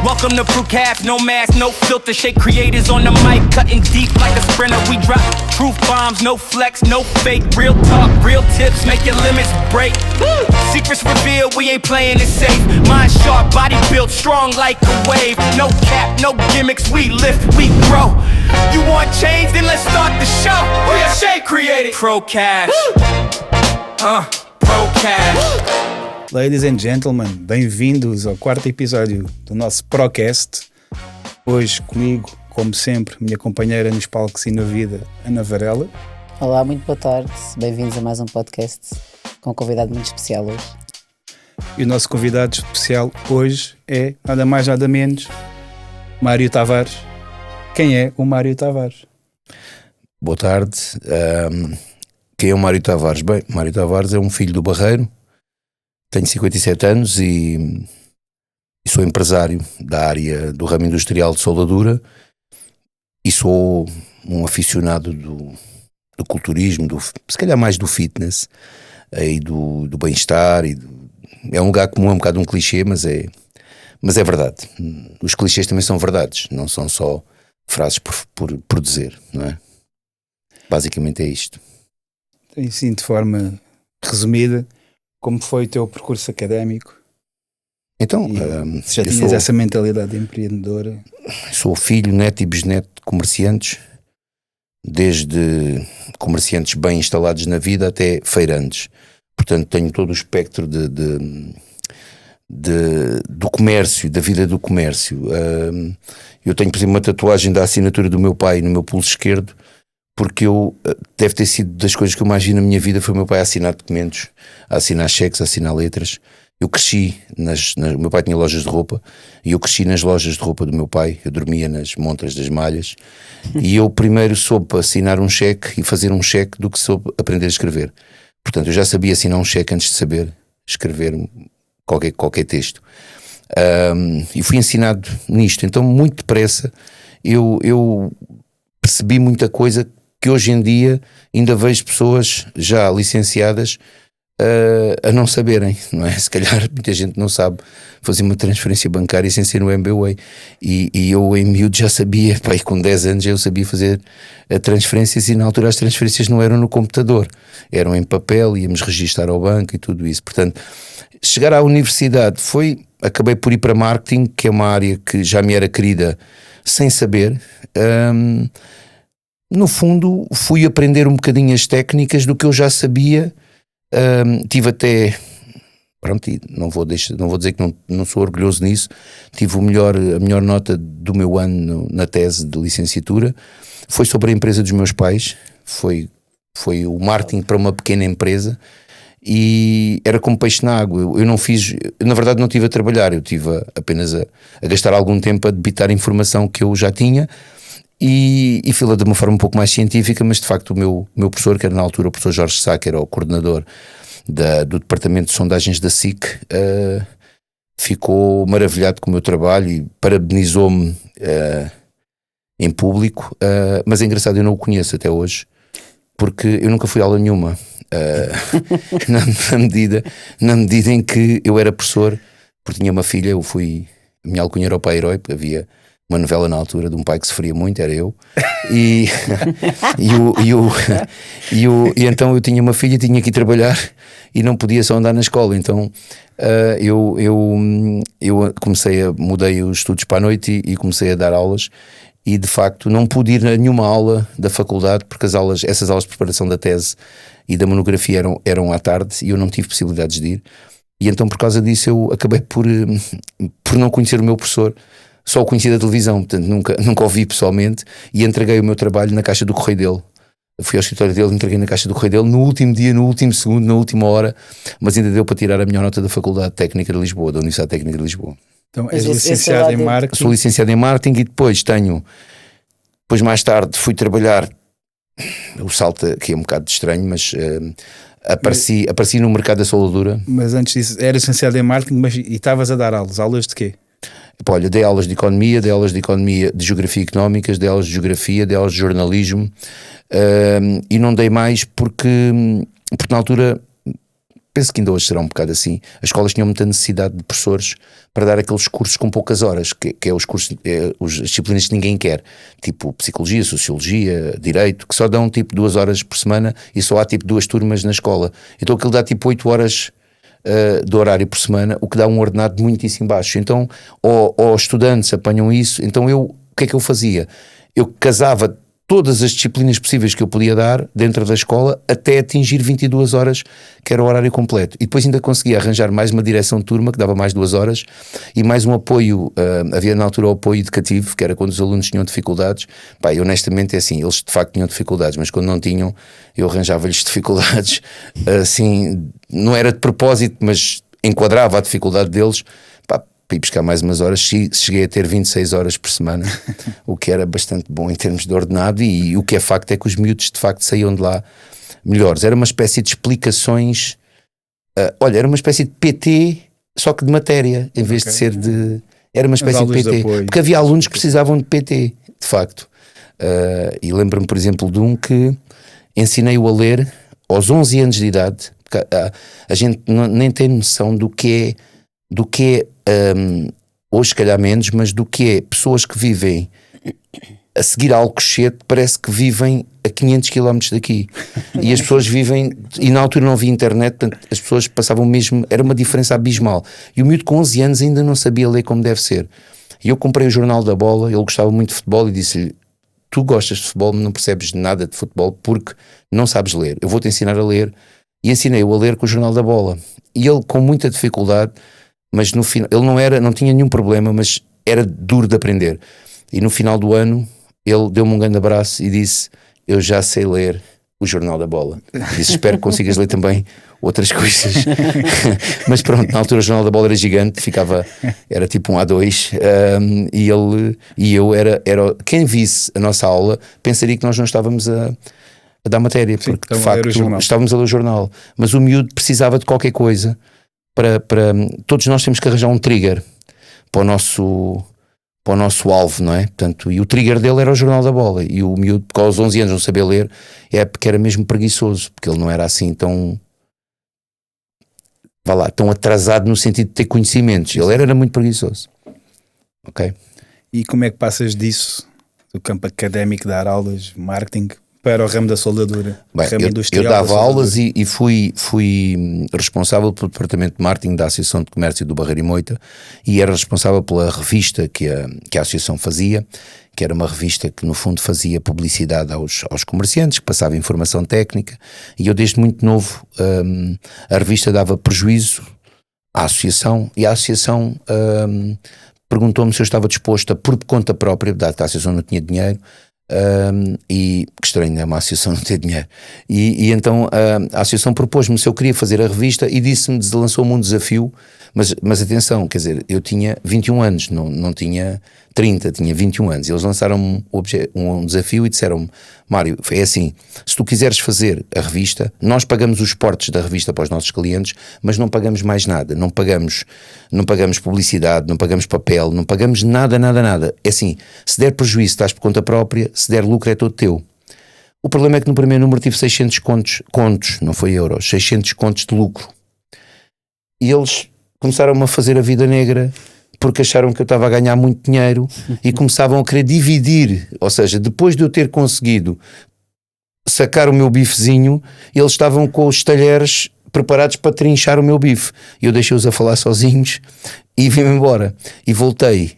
Welcome to Brewcast, no mask, no filter. Shake creators on the mic, cutting deep like a sprinter. We drop truth bombs, no flex, no fake. Real talk, real tips, make your limits break. Secrets revealed, we ain't playing it safe. Mind sharp, body built, strong like a wave. No cap, no gimmicks, we lift, we grow. You want change, then let's start the show. We are Shade Created. Procast. Procast. Ladies and gentlemen, bem-vindos ao quarto episódio do nosso Procast. Hoje comigo, como sempre, minha companheira nos palcos e na vida, Ana Varela. Olá, muito boa tarde, bem-vindos a mais um podcast com um convidado muito especial hoje. E o nosso convidado especial hoje é nada mais nada menos Mário Tavares. Quem é o Mário Tavares? Boa tarde. Quem é o Mário Tavares? Bem, Mário Tavares é um filho do Barreiro, tenho 57 anos e sou empresário da área do ramo industrial de soldadura e sou um aficionado do culturismo, se calhar mais do fitness e do bem-estar. É um lugar comum, é um bocado um clichê, mas é verdade. Os clichês também são verdades, não são só frases por dizer, não é? Basicamente é isto. E sim, de forma resumida, como foi o teu percurso académico? Então, se já tinhas essa mentalidade empreendedora? Sou filho, neto e bisneto de comerciantes, desde comerciantes bem instalados na vida até feirantes. Portanto, tenho todo o espectro do comércio, da vida do comércio. Eu tenho, por exemplo, uma tatuagem da assinatura do meu pai no meu pulso esquerdo, porque deve ter sido das coisas que eu mais vi na minha vida, foi o meu pai a assinar documentos, a assinar cheques, a assinar letras. Eu cresci, o meu pai tinha lojas de roupa, e eu cresci nas lojas de roupa do meu pai, eu dormia nas montras das malhas, e eu primeiro soube assinar um cheque e fazer um cheque do que soube aprender a escrever. Portanto, eu já sabia assinar um cheque antes de saber escrever qualquer texto. E fui ensinado nisto, então muito depressa eu percebi muita coisa que hoje em dia ainda vejo pessoas já licenciadas a não saberem, não é? Se calhar muita gente não sabe fazer uma transferência bancária sem ser no MBWay, e eu em miúdo já sabia, pai, com 10 anos eu sabia fazer transferências, e na altura as transferências não eram no computador, eram em papel, íamos registar ao banco e tudo isso. Portanto, chegar à universidade acabei por ir para marketing, que é uma área que já me era querida sem saber. No fundo fui aprender um bocadinho as técnicas do que eu já sabia. Tive até, pronto, não vou dizer que não sou orgulhoso nisso, tive a melhor nota do meu ano na tese de licenciatura, foi sobre a empresa dos meus pais, foi o marketing para uma pequena empresa, e era como peixe na água. Eu não fiz, na verdade não estive a trabalhar, eu estive apenas a gastar algum tempo a debitar informação que eu já tinha, e fui-la de uma forma um pouco mais científica, mas de facto o meu professor, que era na altura o professor Jorge Sá, que era o coordenador do departamento de sondagens da SIC, ficou maravilhado com o meu trabalho e parabenizou-me em público, mas é engraçado, eu não o conheço até hoje, porque eu nunca fui a aula nenhuma. Na medida em que eu era professor, porque tinha uma filha, a minha alcunha era o pai herói, porque havia uma novela na altura de um pai que sofria muito, era eu, e então eu tinha uma filha e tinha que ir trabalhar e não podia só andar na escola, então eu mudei os estudos para a noite e comecei a dar aulas, e de facto não pude ir a nenhuma aula da faculdade, porque essas aulas de preparação da tese e da monografia eram à tarde, e eu não tive possibilidades de ir, e então por causa disso eu acabei por não conhecer o meu professor. Só o conheci da televisão, portanto nunca o vi pessoalmente, e entreguei o meu trabalho na caixa do correio dele. Eu fui ao escritório dele, entreguei na caixa do correio dele no último dia, no último segundo, na última hora, mas ainda deu para tirar a melhor nota da Faculdade Técnica de Lisboa, da Universidade Técnica de Lisboa. Então és licenciado em marketing? Sou licenciado em marketing, e depois mais tarde fui trabalhar, o salto aqui é um bocado estranho, mas apareci no mercado da soldadura. Mas antes disso, eras licenciado em marketing, e estavas a dar aulas de quê? Olha, dei aulas de economia, de geografia económicas, dei aulas de geografia, dei aulas de jornalismo, e não dei mais porque na altura penso que ainda hoje será um bocado assim. As escolas tinham muita necessidade de professores para dar aqueles cursos com poucas horas, que é os cursos, as disciplinas que ninguém quer, tipo Psicologia, Sociologia, Direito, que só dão tipo 2 horas por semana e só há tipo 2 turmas na escola. Então aquilo dá tipo 8 horas de horário por semana, o que dá um ordenado muitíssimo baixo. Então, ou estudantes apanham isso, então o que é que eu fazia? Eu casava todas as disciplinas possíveis que eu podia dar dentro da escola até atingir 22 horas, que era o horário completo. E depois ainda conseguia arranjar mais uma direção de turma, que dava mais 2 horas, e mais um apoio, havia na altura o apoio educativo, que era quando os alunos tinham dificuldades. Pá, e honestamente é assim, eles de facto tinham dificuldades, mas quando não tinham, eu arranjava-lhes dificuldades, assim, não era de propósito, mas enquadrava a dificuldade deles, pá, para ir buscar mais umas horas. Cheguei a ter 26 horas por semana, o que era bastante bom em termos de ordenado, e o que é facto é que os miúdos de facto saíam de lá melhores. Era uma espécie de explicações, olha, era uma espécie de PT, só que de matéria, em vez de ser de... Era uma espécie de PT, porque havia alunos que precisavam de PT, de facto. E lembro-me, por exemplo, de um que ensinei-o a ler aos 11 anos de idade. A gente nem tem noção do que é hoje se calhar menos, mas do que é pessoas que vivem a seguir a Alcochete, parece que vivem a 500 km daqui, e as pessoas vivem, e na altura não havia internet, portanto as pessoas passavam mesmo, era uma diferença abismal, e o miúdo com 11 anos ainda não sabia ler como deve ser, e eu comprei o Jornal da Bola, ele gostava muito de futebol, e disse-lhe: tu gostas de futebol, não percebes nada de futebol porque não sabes ler, eu vou-te ensinar a ler. E ensinei-o a ler com o Jornal da Bola, e ele com muita dificuldade, mas no final, ele não tinha nenhum problema, mas era duro de aprender. E no final do ano, ele deu-me um grande abraço e disse: eu já sei ler o Jornal da Bola. Disse: espero que consigas ler também outras coisas. Mas pronto, na altura o Jornal da Bola era gigante, era tipo um A2, e eu era quem visse a nossa aula pensaria que nós não estávamos a dar matéria, porque então, de facto estávamos a ler o jornal, mas o miúdo precisava de qualquer coisa para todos nós temos que arranjar um trigger para o nosso alvo, não é? Portanto, e o trigger dele era o Jornal da Bola, e o miúdo, porque aos 11 anos não sabia ler, é porque era mesmo preguiçoso, porque ele não era assim tão atrasado no sentido de ter conhecimentos, ele era muito preguiçoso. Ok? E como é que passas disso, do campo académico, dar aulas, marketing, para o ramo da soldadura? Bem, ramo eu dava aulas e fui responsável pelo departamento de marketing da Associação de Comércio do Barreiro e Moita, e era responsável pela revista que a associação fazia, que era uma revista que no fundo fazia publicidade aos comerciantes, que passava informação técnica, e eu desde muito novo, a revista dava prejuízo à associação, e a associação perguntou-me se eu estava disposto a, por conta própria, dado que a associação não tinha dinheiro, e que estranho, é uma associação não ter dinheiro, e então a associação propôs-me se eu queria fazer a revista, e lançou-me um desafio, mas atenção, quer dizer, eu tinha 21 anos, não tinha 30, tinha 21 anos, e eles lançaram-me um desafio e disseram-me: Mário, é assim, se tu quiseres fazer a revista, nós pagamos os portos da revista para os nossos clientes, mas não pagamos mais nada, não pagamos publicidade, não pagamos papel, não pagamos nada, é assim, se der prejuízo estás por conta própria, se der lucro é todo teu. O problema é que no primeiro número tive 600 contos, não foi euros, 600 contos de lucro, e eles começaram-me a fazer a vida negra, porque acharam que eu estava a ganhar muito dinheiro, e começavam a querer dividir, ou seja, depois de eu ter conseguido sacar o meu bifezinho, eles estavam com os talheres preparados para trinchar o meu bife, e eu deixei-os a falar sozinhos e vim-me embora, e voltei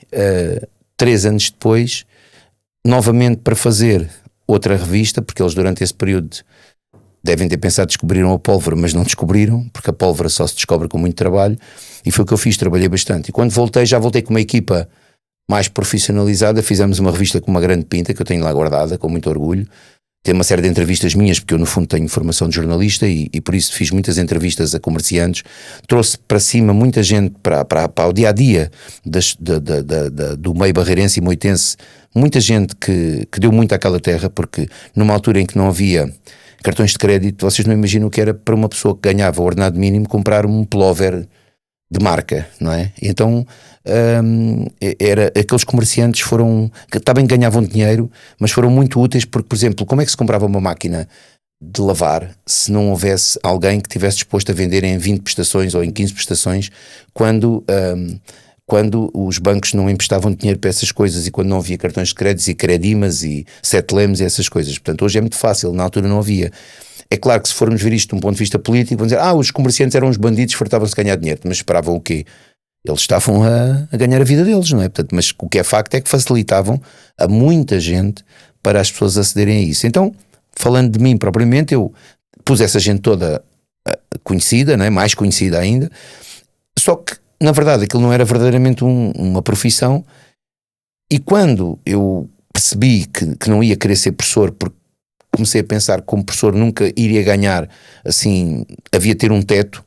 3 anos depois novamente para fazer outra revista, porque eles durante esse período devem ter pensado que descobriram a pólvora, mas não descobriram, porque a pólvora só se descobre com muito trabalho, e foi o que eu fiz, trabalhei bastante. E quando voltei, já voltei com uma equipa mais profissionalizada, fizemos uma revista com uma grande pinta, que eu tenho lá guardada, com muito orgulho. Tem uma série de entrevistas minhas, porque eu no fundo tenho formação de jornalista, e por isso fiz muitas entrevistas a comerciantes, trouxe para cima muita gente para o dia-a-dia do meio barreirense e moitense, muita gente que deu muito àquela terra, porque numa altura em que não havia cartões de crédito, vocês não imaginam o que era para uma pessoa que ganhava o ordenado mínimo comprar um pullover de marca, não é? Então aqueles comerciantes que também ganhavam dinheiro, mas foram muito úteis, porque, por exemplo, como é que se comprava uma máquina de lavar se não houvesse alguém que estivesse disposto a vender em 20 prestações ou em 15 prestações quando os bancos não emprestavam dinheiro para essas coisas e quando não havia cartões de créditos e credimas e setlems e essas coisas. Portanto, hoje é muito fácil, na altura não havia. É claro que se formos ver isto de um ponto de vista político, vão dizer, os comerciantes eram uns bandidos, fartavam-se de ganhar dinheiro, mas esperavam o quê? Eles estavam a ganhar a vida deles, não é? Portanto, mas o que é facto é que facilitavam a muita gente para as pessoas acederem a isso. Então, falando de mim propriamente, eu pus essa gente toda conhecida, não é? Mais conhecida ainda, só que, na verdade, aquilo não era verdadeiramente uma profissão, e quando eu percebi que não ia querer ser professor, porque comecei a pensar que como professor nunca iria ganhar, assim, havia de ter um teto,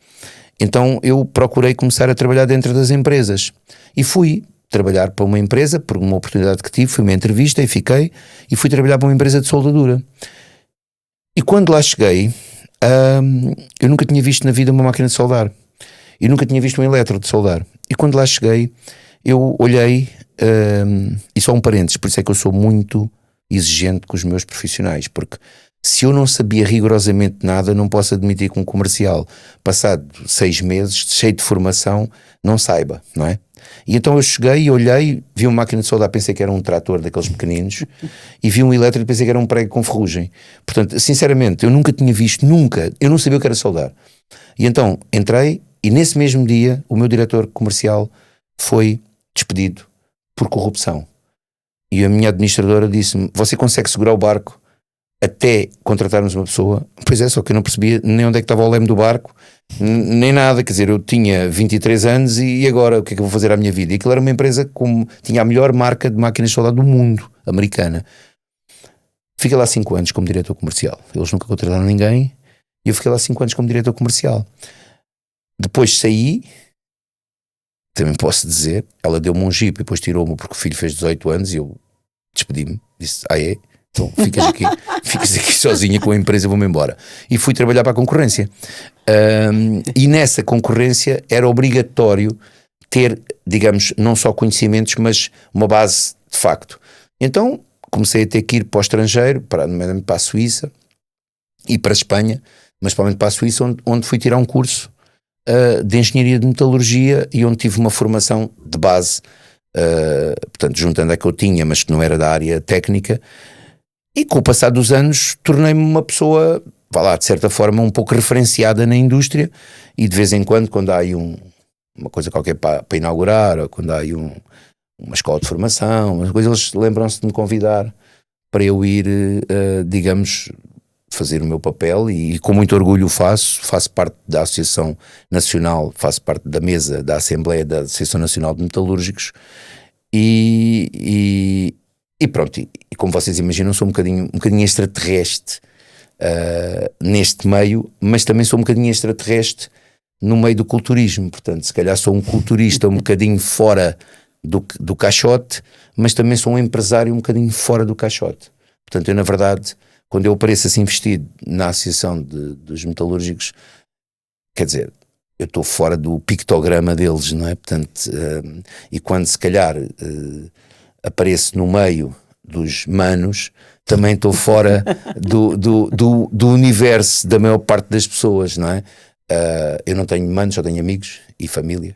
então eu procurei começar a trabalhar dentro das empresas e fui trabalhar para uma empresa, por uma oportunidade que tive, fui uma entrevista e fiquei, e fui trabalhar para uma empresa de soldadura. E quando lá cheguei, eu nunca tinha visto na vida uma máquina de soldar, e nunca tinha visto um eletro de soldar. E quando lá cheguei, eu olhei, e só um parênteses, por isso é que eu sou muito exigente com os meus profissionais, porque se eu não sabia rigorosamente nada, não posso admitir que um comercial, passado 6 meses, cheio de formação, não saiba, não é? E então eu cheguei e olhei, vi uma máquina de soldar, pensei que era um trator daqueles pequeninos, e vi um elétrico, pensei que era um prego com ferrugem. Portanto, sinceramente, eu nunca tinha visto, eu não sabia o que era soldar. E então entrei, e nesse mesmo dia, o meu diretor comercial foi despedido por corrupção. E a minha administradora disse-me, você consegue segurar o barco até contratarmos uma pessoa? Pois é, só que eu não percebia nem onde é que estava o leme do barco, nem nada, quer dizer, eu tinha 23 anos e agora o que é que eu vou fazer à minha vida? E aquilo era uma empresa como tinha a melhor marca de máquinas de soldar do mundo, americana. Fiquei lá 5 anos como diretor comercial, eles nunca contrataram ninguém e eu fiquei lá 5 anos como diretor comercial. Depois saí, também posso dizer, ela deu-me um jipe e depois tirou-me porque o filho fez 18 anos e eu despedi-me, disse, é? Então ficas aqui sozinha com a empresa, vou-me embora. E fui trabalhar para a concorrência. E nessa concorrência era obrigatório ter, digamos, não só conhecimentos, mas uma base de facto. Então comecei a ter que ir para o estrangeiro, para a Suíça e para a Espanha, mas provavelmente para a Suíça, onde fui tirar um curso de engenharia de metalurgia e onde tive uma formação de base, portanto, juntando a que eu tinha, mas que não era da área técnica. E com o passar dos anos tornei-me uma pessoa, vá lá, de certa forma um pouco referenciada na indústria, e de vez em quando há aí uma coisa qualquer para inaugurar, ou quando há aí uma escola de formação, umas coisas, eles lembram-se de me convidar para eu ir, digamos, fazer o meu papel, e com muito orgulho faço parte da Associação Nacional, faço parte da mesa da Assembleia da Associação Nacional de Metalúrgicos, e pronto, e como vocês imaginam, sou um bocadinho extraterrestre neste meio, mas também sou um bocadinho extraterrestre no meio do culturismo. Portanto, se calhar sou um culturista um bocadinho fora do caixote, mas também sou um empresário um bocadinho fora do caixote. Portanto, eu na verdade, quando eu apareço assim vestido na Associação dos Metalúrgicos, quer dizer, eu estou fora do pictograma deles, não é? Portanto, e quando se calhar apareço no meio dos manos, também estou fora do universo da maior parte das pessoas, não é? Eu não tenho manos, só tenho amigos e família,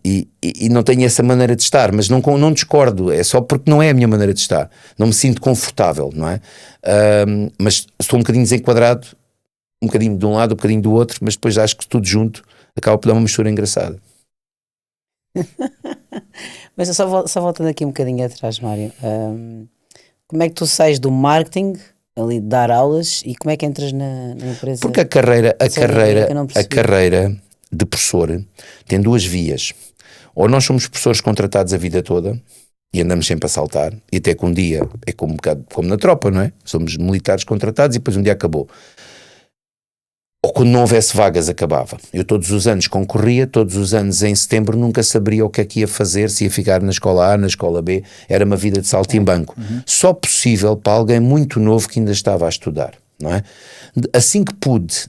e não tenho essa maneira de estar, mas não discordo, é só porque não é a minha maneira de estar, não me sinto confortável, não é? Mas estou um bocadinho desenquadrado, um bocadinho de um lado, um bocadinho do outro, mas depois acho que tudo junto acaba por dar uma mistura engraçada. Mas eu só voltando aqui um bocadinho atrás, Mário, como é que tu sais do marketing, ali de dar aulas, e como é que entras na empresa? Porque a carreira de professor tem 2 vias. Ou nós somos professores contratados a vida toda e andamos sempre a saltar, e até que um dia é como na tropa, não é? Somos militares contratados e depois um dia acabou. Ou quando não houvesse vagas, acabava. Eu todos os anos concorria, todos os anos em setembro nunca saberia o que é que ia fazer, se ia ficar na escola A, na escola B, era uma vida de saltimbanco. Só possível para alguém muito novo que ainda estava a estudar, não é? Assim que pude,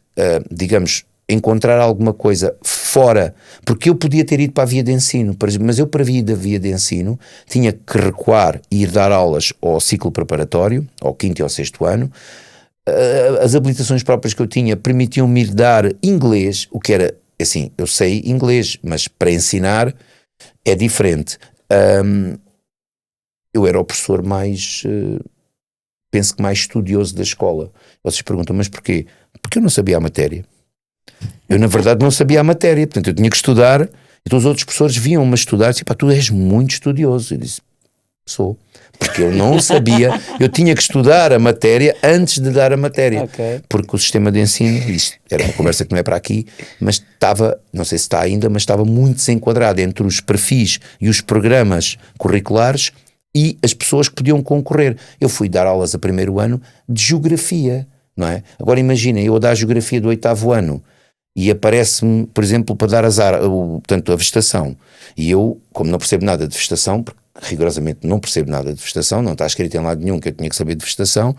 digamos, encontrar alguma coisa fora, porque eu podia ter ido para a via de ensino, mas eu para a via de ensino tinha que recuar e ir dar aulas ao ciclo preparatório, ao 5º e ao 6º ano, as habilitações próprias que eu tinha permitiam-me ir dar inglês, o que era, assim, eu sei inglês, mas para ensinar é diferente. Eu era o professor mais, penso que mais estudioso da escola. Vocês perguntam, mas porquê? Porque eu não sabia a matéria. Eu, na verdade, não sabia a matéria, portanto, eu tinha que estudar, então os outros professores viam-me estudar e diziam, pá, tu és muito estudioso. Eu disse, sou. Porque eu não sabia, eu tinha que estudar a matéria antes de dar a matéria, porque o sistema de ensino, isto era uma conversa que não é para aqui, mas estava, não sei se está ainda, mas estava muito desenquadrado entre os perfis e os programas curriculares e as pessoas que podiam concorrer. Eu fui dar aulas a primeiro ano de geografia, não é? Agora imaginem, eu a dar geografia do 8º ano e aparece-me, por exemplo, para dar portanto, a vegetação, e eu, como não percebo nada de vegetação, porque rigorosamente não percebo nada de vegetação, não está escrito em lado nenhum que eu tinha que saber de vegetação,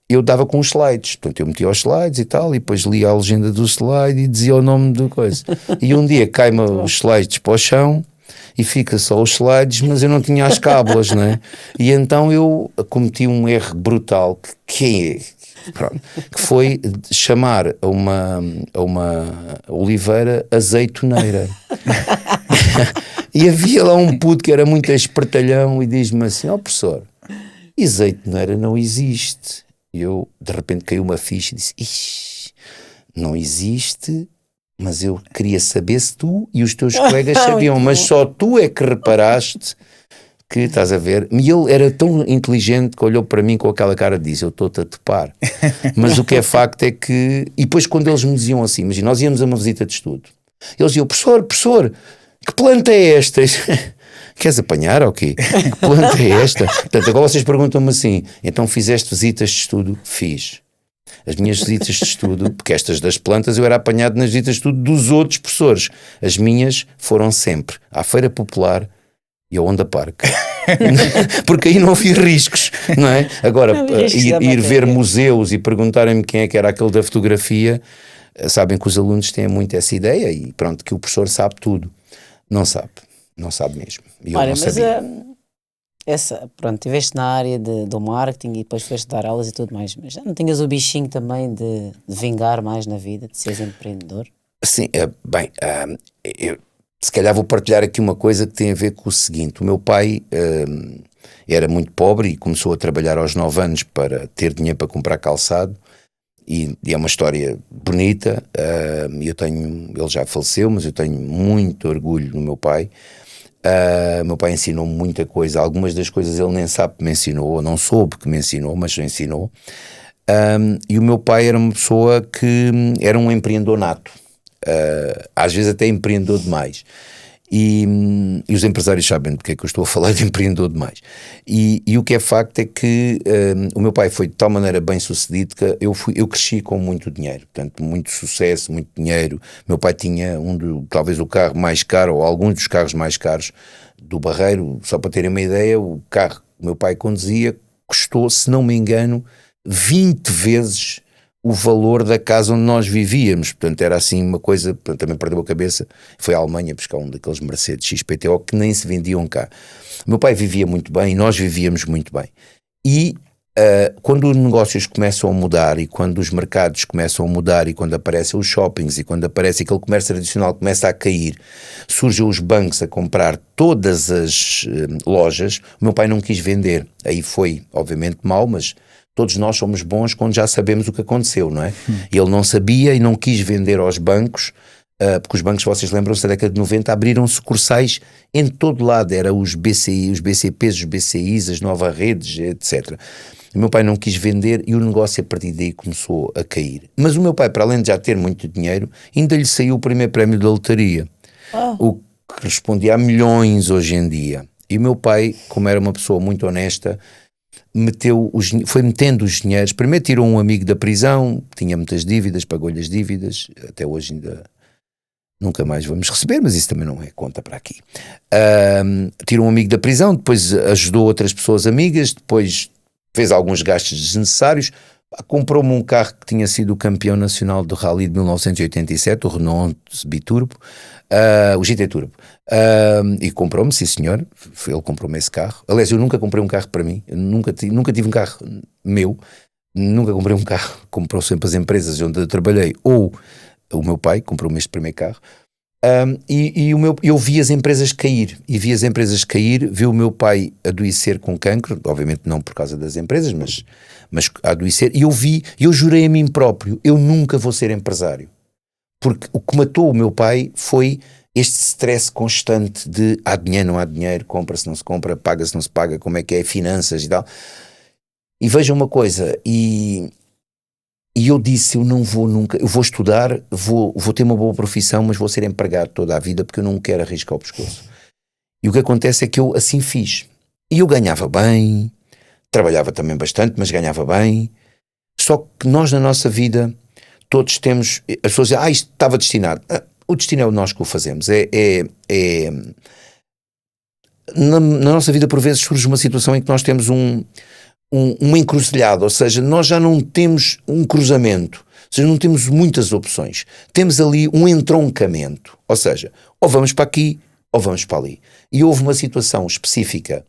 eu dava com os slides, portanto eu metia os slides e tal, e depois lia a legenda do slide e dizia o nome da coisa, e um dia cai-me os slides para o chão e fica só os slides, mas eu não tinha as cábulas, não é? E então eu cometi um erro brutal, que foi chamar a uma oliveira azeitoneira. E havia lá um puto que era muito espertalhão e diz-me assim, professor, azeitoneira não existe. E eu, de repente, caiu uma ficha e disse, ixi, não existe, mas eu queria saber se tu e os teus colegas sabiam, mas só tu é que reparaste que, estás a ver, e ele era tão inteligente que olhou para mim com aquela cara e disse, eu estou-te a topar. Mas o que é facto é que, e depois quando eles me diziam assim, imagina, nós íamos a uma visita de estudo, eles diziam, professor, que planta é esta? Queres apanhar ou quê? Que planta é esta? Portanto, agora vocês perguntam-me assim, então fizeste visitas de estudo? Fiz. As minhas visitas de estudo, porque estas das plantas eu era apanhado nas visitas de estudo dos outros professores. As minhas foram sempre à Feira Popular e ao Onda Park. Porque aí não havia riscos, não é? Agora, ir ver museus e perguntarem-me quem é que era aquele da fotografia, sabem que os alunos têm muito essa ideia e pronto, que o professor sabe tudo. Não sabe mesmo. E eu olha, não sabia. Pronto, estiveste na área do marketing e depois foste dar aulas e tudo mais, mas já não tinhas o bichinho também de vingar mais na vida, de seres empreendedor? Sim, bem, eu se calhar vou partilhar aqui uma coisa que tem a ver com o seguinte, o meu pai era muito pobre e começou a trabalhar aos 9 anos para ter dinheiro para comprar calçado. E é uma história bonita, ele já faleceu, mas eu tenho muito orgulho no meu pai. Meu pai ensinou-me muita coisa, algumas das coisas ele nem sabe que me ensinou, ou não soube que me ensinou, mas ensinou. E o meu pai era uma pessoa que era um empreendedor nato, às vezes até empreendedor demais. E os empresários sabem do que é que eu estou a falar de empreendedor demais. E o que é facto é que o meu pai foi de tal maneira bem sucedido que eu cresci com muito dinheiro, portanto muito sucesso, muito dinheiro. Meu pai tinha talvez o carro mais caro ou alguns dos carros mais caros do Barreiro. Só para terem uma ideia, o carro que o meu pai conduzia custou, se não me engano, 20 vezes o valor da casa onde nós vivíamos. Portanto era assim uma coisa, portanto, também perdeu a cabeça, foi à Alemanha buscar um daqueles Mercedes XPTO que nem se vendiam cá. O meu pai vivia muito bem, nós vivíamos muito bem. E quando os negócios começam a mudar e quando os mercados começam a mudar e quando aparecem os shoppings e quando aparece aquele comércio tradicional que começa a cair, surgem os bancos a comprar todas as lojas, o meu pai não quis vender. Aí foi obviamente mau, mas todos nós somos bons quando já sabemos o que aconteceu, não é? Ele não sabia e não quis vender aos bancos, porque os bancos, vocês lembram-se, da década de 90 abriram sucursais em todo lado, era os BCI, os BCPs, os BCIs, as novas redes, etc. O meu pai não quis vender e o negócio a partir daí começou a cair. Mas o meu pai, para além de já ter muito dinheiro, ainda lhe saiu o primeiro prémio da lotaria, o que correspondia a milhões hoje em dia. E o meu pai, como era uma pessoa muito honesta, foi metendo os dinheiros. Primeiro tirou um amigo da prisão, tinha muitas dívidas, pagou-lhe as dívidas, até hoje ainda nunca mais vamos receber, mas isso também não é conta para aqui. Tirou um amigo da prisão, depois ajudou outras pessoas amigas, depois fez alguns gastos desnecessários, comprou-me um carro que tinha sido o campeão nacional do Rally de 1987, o Renault Biturbo, o GT Turbo, e comprou-me, sim senhor, ele comprou-me esse carro. Aliás, eu nunca comprei um carro para mim, eu nunca tive um carro meu, nunca comprei um carro, comprou sempre as empresas onde eu trabalhei, ou o meu pai comprou-me este primeiro carro. Eu vi as empresas cair, vi o meu pai adoecer com cancro, obviamente não por causa das empresas, mas adoecer, e eu jurei a mim próprio, eu nunca vou ser empresário, porque o que matou o meu pai foi este stress constante de há dinheiro, não há dinheiro, compra-se, não se compra, paga-se, não se paga, como é que é, finanças e tal. E veja uma coisa, e eu disse, eu não vou nunca, eu vou estudar, vou ter uma boa profissão, mas vou ser empregado toda a vida porque eu não quero arriscar o pescoço. E o que acontece é que eu assim fiz. E eu ganhava bem, trabalhava também bastante, mas ganhava bem. Só que nós na nossa vida, todos temos, as pessoas dizem, isto estava destinado. O destino é nós que o fazemos. Na nossa vida por vezes surge uma situação em que nós temos uma encruzilhada, ou seja, nós já não temos um cruzamento, ou seja, não temos muitas opções, temos ali um entroncamento, ou seja, ou vamos para aqui ou vamos para ali. E houve uma situação específica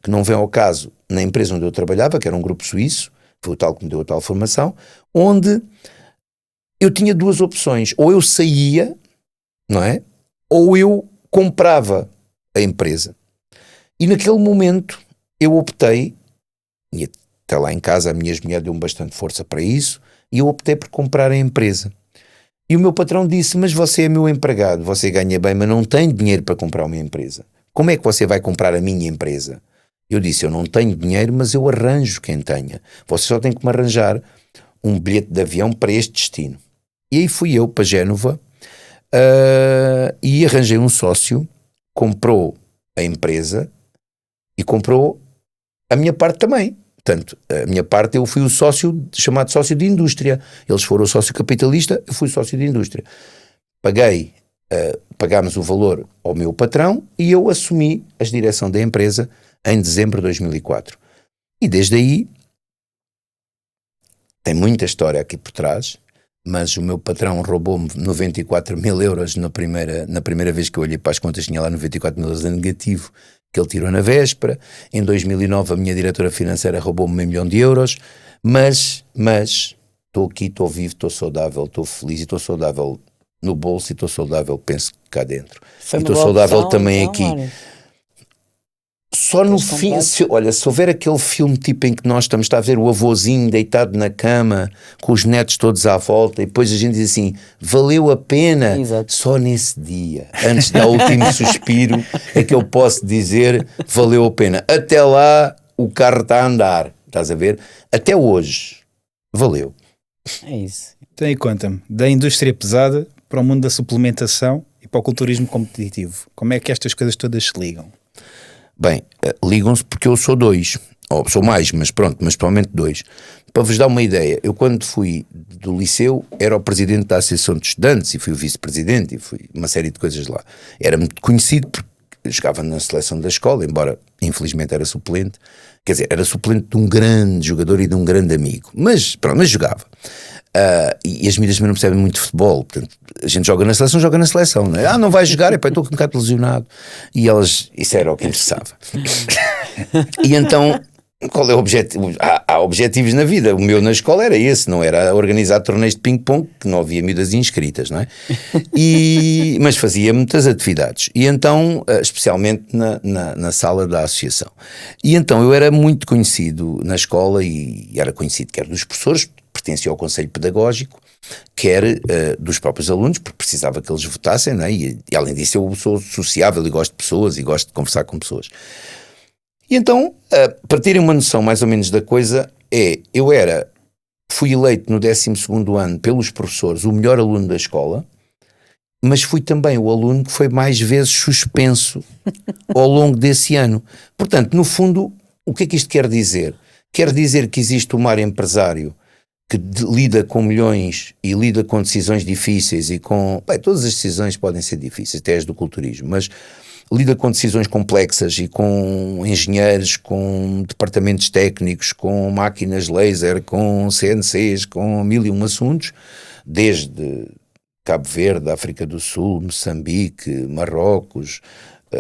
que não vem ao caso na empresa onde eu trabalhava, que era um grupo suíço, foi o tal que me deu a tal formação, onde eu tinha duas opções, ou eu saía, não é? Ou eu comprava a empresa. E naquele momento eu optei, e até lá em casa a minha ex-mulher deu-me bastante força para isso, e eu optei por comprar a empresa. E o meu patrão disse, mas você é meu empregado, você ganha bem, mas não tem dinheiro para comprar uma empresa. Como é que você vai comprar a minha empresa? Eu disse, eu não tenho dinheiro, mas eu arranjo quem tenha. Você só tem que me arranjar um bilhete de avião para este destino. E aí fui eu para Génova e arranjei um sócio, comprou a empresa e comprou a minha parte também. Portanto, a minha parte eu fui o sócio, chamado sócio de indústria. Eles foram o sócio capitalista, eu fui sócio de indústria. Pagámos o valor ao meu patrão e eu assumi a direção da empresa em dezembro de 2004. E desde aí, tem muita história aqui por trás, mas o meu patrão roubou-me 94 mil euros na primeira vez que eu olhei para as contas, tinha lá 94 mil euros em negativo, que ele tirou na véspera. Em 2009 a minha diretora financeira roubou-me €1 milhão, mas estou aqui, estou vivo, estou saudável, estou feliz e estou saudável no bolso e estou saudável, penso, cá dentro. E estou saudável também aqui. Mário. Só no fim, se houver aquele filme tipo em que nós estamos a ver o avôzinho deitado na cama com os netos todos à volta e depois a gente diz assim, valeu a pena. Exato. Só nesse dia, antes do último suspiro, é que eu posso dizer valeu a pena. Até lá o carro está a andar, estás a ver? Até hoje, valeu. É isso. Então aí conta-me, da indústria pesada para o mundo da suplementação e para o culturismo competitivo. Como é que estas coisas todas se ligam? Bem, ligam-se porque eu sou dois, ou sou mais, mas pronto, mas provavelmente dois. Para vos dar uma ideia, eu quando fui do liceu era o presidente da Associação de Estudantes e fui o vice-presidente e fui uma série de coisas lá. Era muito conhecido porque jogava na seleção da escola, embora infelizmente era suplente, quer dizer, era suplente de um grande jogador e de um grande amigo, mas pronto, mas jogava. E as miúdas também não percebem muito de futebol, portanto, a gente joga na seleção, não é? Não vai jogar, estou um bocado lesionado. E elas, isso era o que interessava. E então, qual é o objetivo? Há objetivos na vida, o meu na escola era esse, não era organizar torneios de ping-pong, que não havia miúdas inscritas, não é? Mas fazia muitas atividades, e então, especialmente na sala da associação. E então eu era muito conhecido na escola, e era conhecido quer dos professores, pertencia ao Conselho Pedagógico, quer dos próprios alunos, porque precisava que eles votassem, não é? E além disso eu sou sociável e gosto de pessoas e gosto de conversar com pessoas. E então, para terem uma noção mais ou menos da coisa, fui eleito no 12º ano pelos professores o melhor aluno da escola, mas fui também o aluno que foi mais vezes suspenso ao longo desse ano. Portanto, no fundo, o que é que isto quer dizer? Quer dizer que existe um mar empresário que lida com milhões e lida com decisões difíceis e com... todas as decisões podem ser difíceis, até as do culturismo, mas lida com decisões complexas e com engenheiros, com departamentos técnicos, com máquinas laser, com CNCs, com 1001 assuntos, desde Cabo Verde, África do Sul, Moçambique, Marrocos,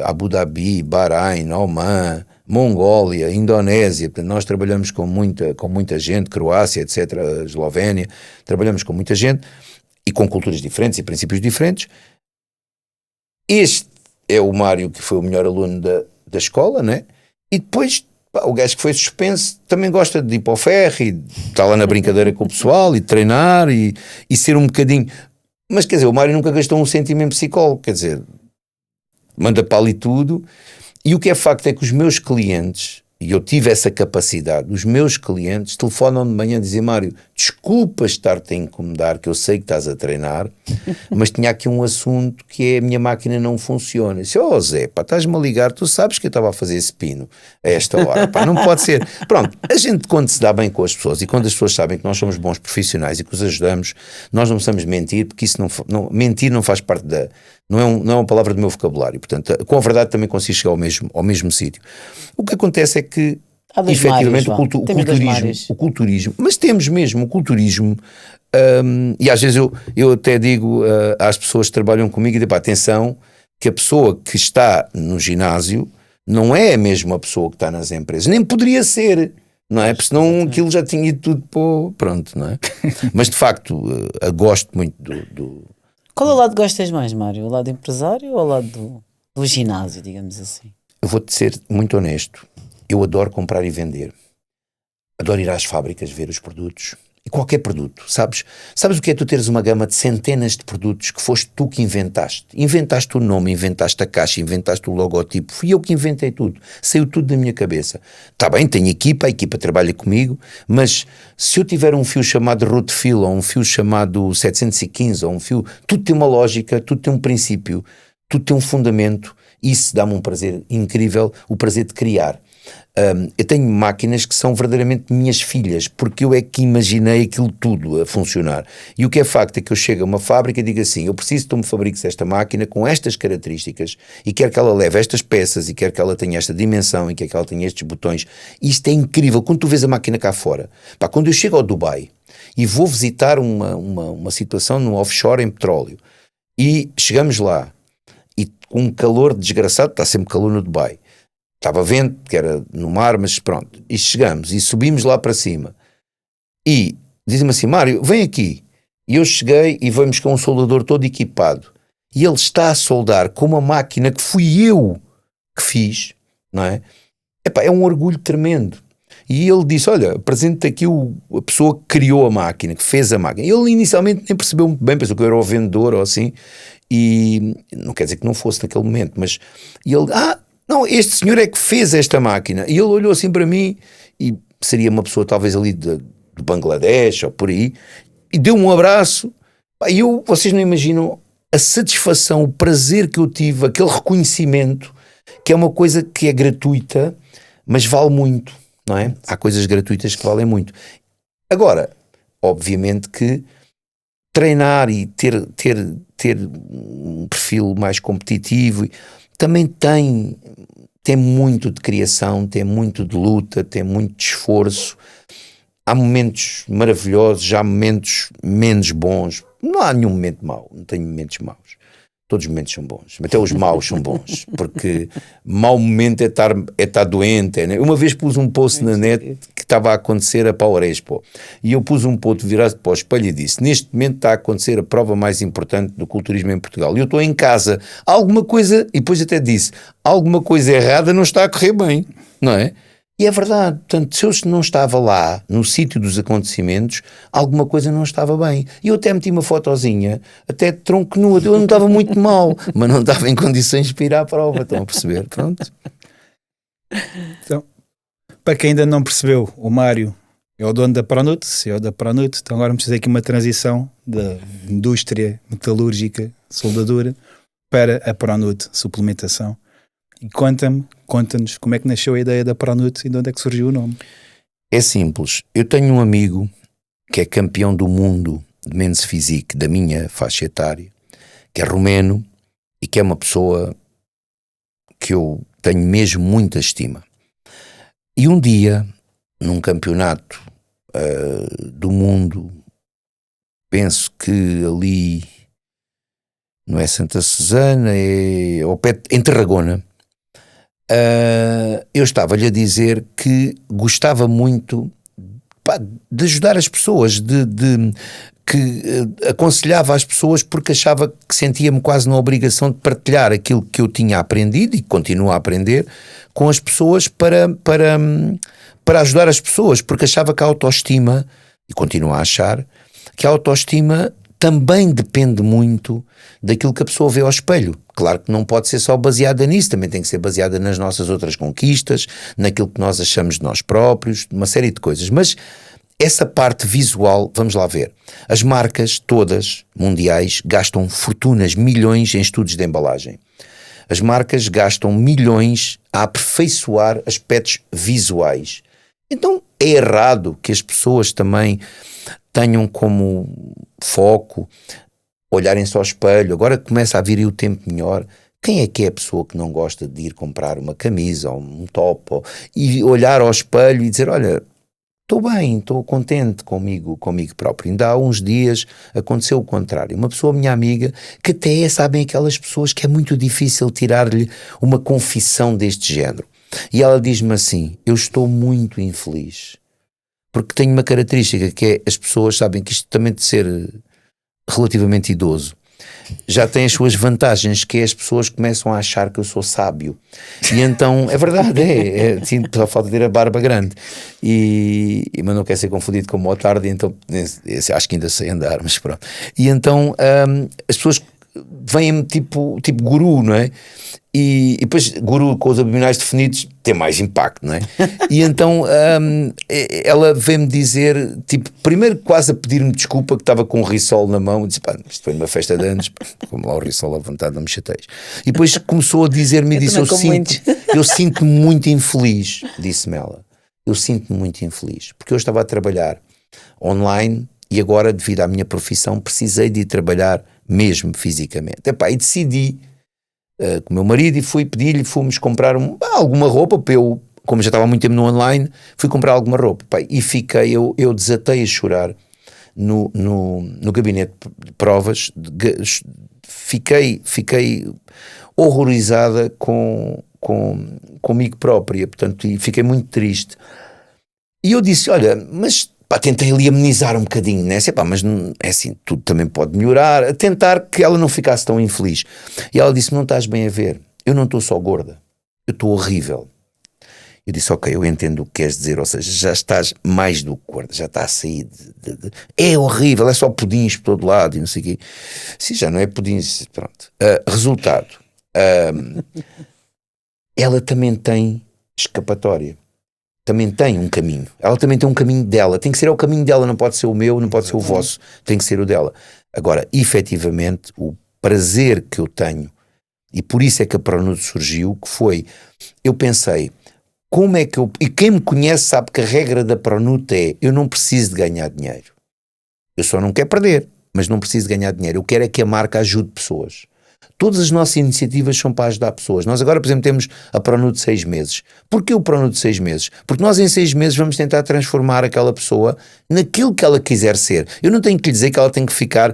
Abu Dhabi, Bahrein, Oman, Mongólia, Indonésia, portanto, nós trabalhamos com muita gente, Croácia, etc., Eslovénia, trabalhamos com muita gente e com culturas diferentes e princípios diferentes. Este é o Mário, que foi o melhor aluno da escola, né? E depois o gajo que foi suspenso também gosta de ir para o ferro e está lá na brincadeira com o pessoal e treinar e ser um bocadinho. Mas quer dizer, o Mário nunca gastou um cêntimo em psicólogo, quer dizer, manda para ali tudo. E o que é facto é que os meus clientes, e eu tive essa capacidade, os meus clientes telefonam de manhã e dizem: Mário, desculpa estar-te a incomodar, que eu sei que estás a treinar, mas tinha aqui um assunto que é: a minha máquina não funciona. Eu disse: oh Zé, pá, estás-me a ligar, tu sabes que eu estava a fazer esse pino a esta hora, pá, não pode ser. Pronto, a gente, quando se dá bem com as pessoas e quando as pessoas sabem que nós somos bons profissionais e que os ajudamos, nós não precisamos mentir, porque isso mentir não faz parte não é uma palavra do meu vocabulário. Portanto, com a verdade também consigo chegar ao mesmo sítio. O que acontece é que, efetivamente, o culturismo, mas temos mesmo o culturismo, e às vezes eu até digo às pessoas que trabalham comigo, e digo: atenção, que a pessoa que está no ginásio não é a mesma pessoa que está nas empresas, nem poderia ser, não é? Porque senão aquilo já tinha ido tudo pronto, não é? Mas de facto, gosto muito do Qual é o lado que gostas mais, Mário? O lado empresário ou o lado do ginásio, digamos assim? Eu vou-te ser muito honesto. Eu adoro comprar e vender. Adoro ir às fábricas ver os produtos. E qualquer produto, sabes? Sabes o que é tu teres uma gama de centenas de produtos que foste tu que inventaste? Inventaste o nome, inventaste a caixa, inventaste o logotipo. Fui eu que inventei tudo. Saiu tudo da minha cabeça. Está bem, tenho equipa, a equipa trabalha comigo, mas se eu tiver um fio chamado Rotefil, ou um fio chamado 715, ou um fio... Tudo tem uma lógica, tudo tem um princípio, tudo tem um fundamento. Isso dá-me um prazer incrível, o prazer de criar. Eu tenho máquinas que são verdadeiramente minhas filhas, porque eu é que imaginei aquilo tudo a funcionar. E o que é facto é que eu chego a uma fábrica e digo assim: eu preciso que tu me fabriques esta máquina com estas características e quero que ela leve estas peças e quero que ela tenha esta dimensão e quero que ela tenha estes botões. Isto é incrível. Quando tu vês a máquina cá fora, pá, quando eu chego ao Dubai e vou visitar uma situação no offshore em petróleo e chegamos lá e com um calor desgraçado, está sempre calor no Dubai, estava vento, que era no mar, mas pronto, e chegamos e subimos lá para cima e dizem-me assim: Mário, vem aqui. E eu cheguei e vamos com um soldador todo equipado e ele está a soldar com uma máquina que fui eu que fiz, não é? Epá, é um orgulho tremendo. E ele disse: olha, apresento-te aqui a pessoa que criou a máquina, que fez a máquina. Ele inicialmente nem percebeu muito bem, pensou que eu era o vendedor ou assim, e não quer dizer que não fosse naquele momento, mas ele: não, este senhor é que fez esta máquina. E ele olhou assim para mim, e seria uma pessoa talvez ali de Bangladesh ou por aí, e deu um abraço. E vocês não imaginam a satisfação, o prazer que eu tive, aquele reconhecimento, que é uma coisa que é gratuita, mas vale muito, não é? Há coisas gratuitas que valem muito. Agora, obviamente que treinar e ter um perfil mais competitivo também tem muito de criação, tem muito de luta, tem muito de esforço. Há momentos maravilhosos, há momentos menos bons. Não há nenhum momento mau, não tenho momentos maus. Todos os momentos são bons, até os maus são bons, porque mau momento é estar doente. Né? Uma vez pus um post na net que estava a acontecer a Power Expo, e eu pus um post virado para o espelho e disse: neste momento está a acontecer a prova mais importante do culturismo em Portugal, e eu estou em casa, alguma coisa, e depois até disse, alguma coisa errada não está a correr bem, não é? E é verdade. Portanto, se eu não estava lá no sítio dos acontecimentos, alguma coisa não estava bem. E eu até meti uma fotozinha, até de tronco nu, eu não estava muito mal, mas não estava em condições de ir à prova, estão a perceber? Pronto. Então, para quem ainda não percebeu, o Mário é o dono da Pronut, CEO da Pronut. Então agora vamos fazer aqui uma transição da indústria metalúrgica, soldadura, para a Pronut, suplementação. E conta-nos como é que nasceu a ideia da Pronut e de onde é que surgiu o nome. É simples. Eu tenho um amigo que é campeão do mundo de men's physique da minha faixa etária, que é romeno e que é uma pessoa que eu tenho mesmo muita estima. E um dia, num campeonato do mundo, penso que ali, não é Santa Susana, é ao pé, em Tarragona, eu estava-lhe a dizer que gostava muito, pá, de ajudar as pessoas, que aconselhava as pessoas porque achava que sentia-me quase na obrigação de partilhar aquilo que eu tinha aprendido e continuo a aprender com as pessoas para ajudar as pessoas, porque achava que a autoestima, e continuo a achar, que a autoestima também depende muito daquilo que a pessoa vê ao espelho. Claro que não pode ser só baseada nisso, também tem que ser baseada nas nossas outras conquistas, naquilo que nós achamos de nós próprios, uma série de coisas, mas essa parte visual, vamos lá ver. As marcas todas, mundiais, gastam fortunas, milhões em estudos de embalagem. As marcas gastam milhões a aperfeiçoar aspectos visuais. Então é errado que as pessoas também tenham como foco olharem-se ao espelho. Agora começa a vir aí o tempo melhor. Quem é que é a pessoa que não gosta de ir comprar uma camisa ou um top e olhar ao espelho e dizer, olha, estou bem, estou contente comigo próprio. Ainda há uns dias aconteceu o contrário. Uma pessoa, minha amiga, que até sabem aquelas pessoas que é muito difícil tirar-lhe uma confissão deste género. E ela diz-me assim, eu estou muito infeliz. Porque tenho uma característica que é, as pessoas sabem que isto também de ser relativamente idoso já tem as suas vantagens, que é as pessoas começam a achar que eu sou sábio. E então, é verdade, sinto só falta de ter a barba grande. Mas não quer ser confundido com o Mozart, então acho que ainda sei andar, mas pronto. E então as pessoas vêm-me tipo guru, não é? E depois guru com os abdominais definidos tem mais impacto, não é? E então ela veio-me dizer, tipo, primeiro quase a pedir-me desculpa que estava com um risol na mão, e disse, pá, isto foi numa festa de anos, como lá o risol à vontade, não me chateias. E depois começou a dizer-me e disse, eu sinto-me muito infeliz, disse-me ela, eu sinto-me muito infeliz, porque eu estava a trabalhar online e agora, devido à minha profissão, precisei de ir trabalhar mesmo fisicamente. Epá, e decidi com o meu marido e fomos comprar alguma roupa, para eu, como já estava há muito tempo no online, fui comprar alguma roupa, pá, e fiquei, eu desatei a chorar no gabinete de provas, fiquei horrorizada comigo própria, portanto, e fiquei muito triste. E eu disse, olha, mas pá, tentei ali amenizar um bocadinho, né? Pá, mas não, é assim, tudo também pode melhorar, a tentar que ela não ficasse tão infeliz. E ela disse, não estás bem a ver, eu não estou só gorda, eu estou horrível. Eu disse, ok, eu entendo o que queres dizer, ou seja, já estás mais do que gorda, já está a sair é horrível, é só pudins por todo lado e não sei o quê. Sim, já não é pudins, pronto. Resultado, ela também tem escapatória. Também tem um caminho, ela também tem um caminho dela, tem que ser o caminho dela, não pode ser o meu, não pode ser o vosso, tem que ser o dela. Agora, efetivamente, o prazer que eu tenho, e por isso é que a Pronuto surgiu, que foi, eu pensei, como é que e quem me conhece sabe que a regra da Pronuto é, eu não preciso de ganhar dinheiro, eu só não quero perder, mas não preciso de ganhar dinheiro, eu quero é que a marca ajude pessoas. Todas as nossas iniciativas são para ajudar pessoas. Nós agora, por exemplo, temos a Pronuto de 6 meses. Porquê o Pronuto de 6 meses? Porque nós em 6 meses vamos tentar transformar aquela pessoa naquilo que ela quiser ser. Eu não tenho que lhe dizer que ela tem que ficar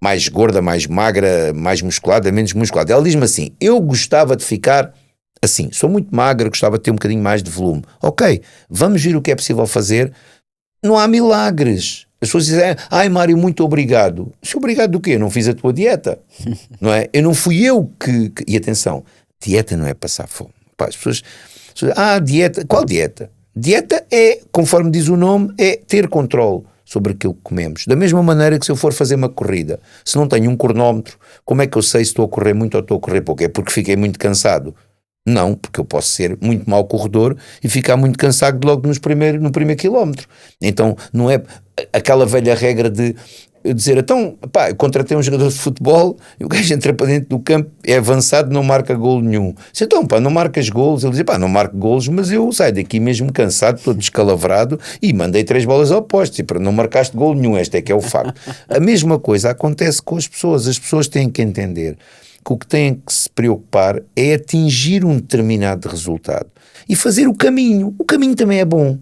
mais gorda, mais magra, mais musculada, menos musculada. Ela diz-me assim, eu gostava de ficar assim, sou muito magra, gostava de ter um bocadinho mais de volume. Ok, vamos ver o que é possível fazer. Não há milagres. As pessoas dizem, ai Mário, muito obrigado. Obrigado do quê? Eu não fiz a tua dieta, não é? Eu não fui eu que... E atenção, dieta não é passar fome. Pá, as pessoas, dieta, qual dieta? Dieta é, conforme diz o nome, é ter controle sobre aquilo que comemos. Da mesma maneira que se eu for fazer uma corrida, se não tenho um cronómetro, como é que eu sei se estou a correr muito ou estou a correr pouco? É porque fiquei muito cansado. Não, porque eu posso ser muito mau corredor e ficar muito cansado logo no primeiro quilómetro. Então não é aquela velha regra de dizer, então, pá, eu contratei um jogador de futebol e o gajo entra para dentro do campo, é avançado, não marca golo nenhum. Disse, então, pá, não marcas golos? Ele diz, pá, não marco golos, mas eu saio daqui mesmo cansado, todo descalavrado e mandei 3 bolas ao poste e para não marcaste golo nenhum, este é que é o facto. A mesma coisa acontece com as pessoas têm que entender que o que têm que se preocupar é atingir um determinado resultado e fazer o caminho também é bom.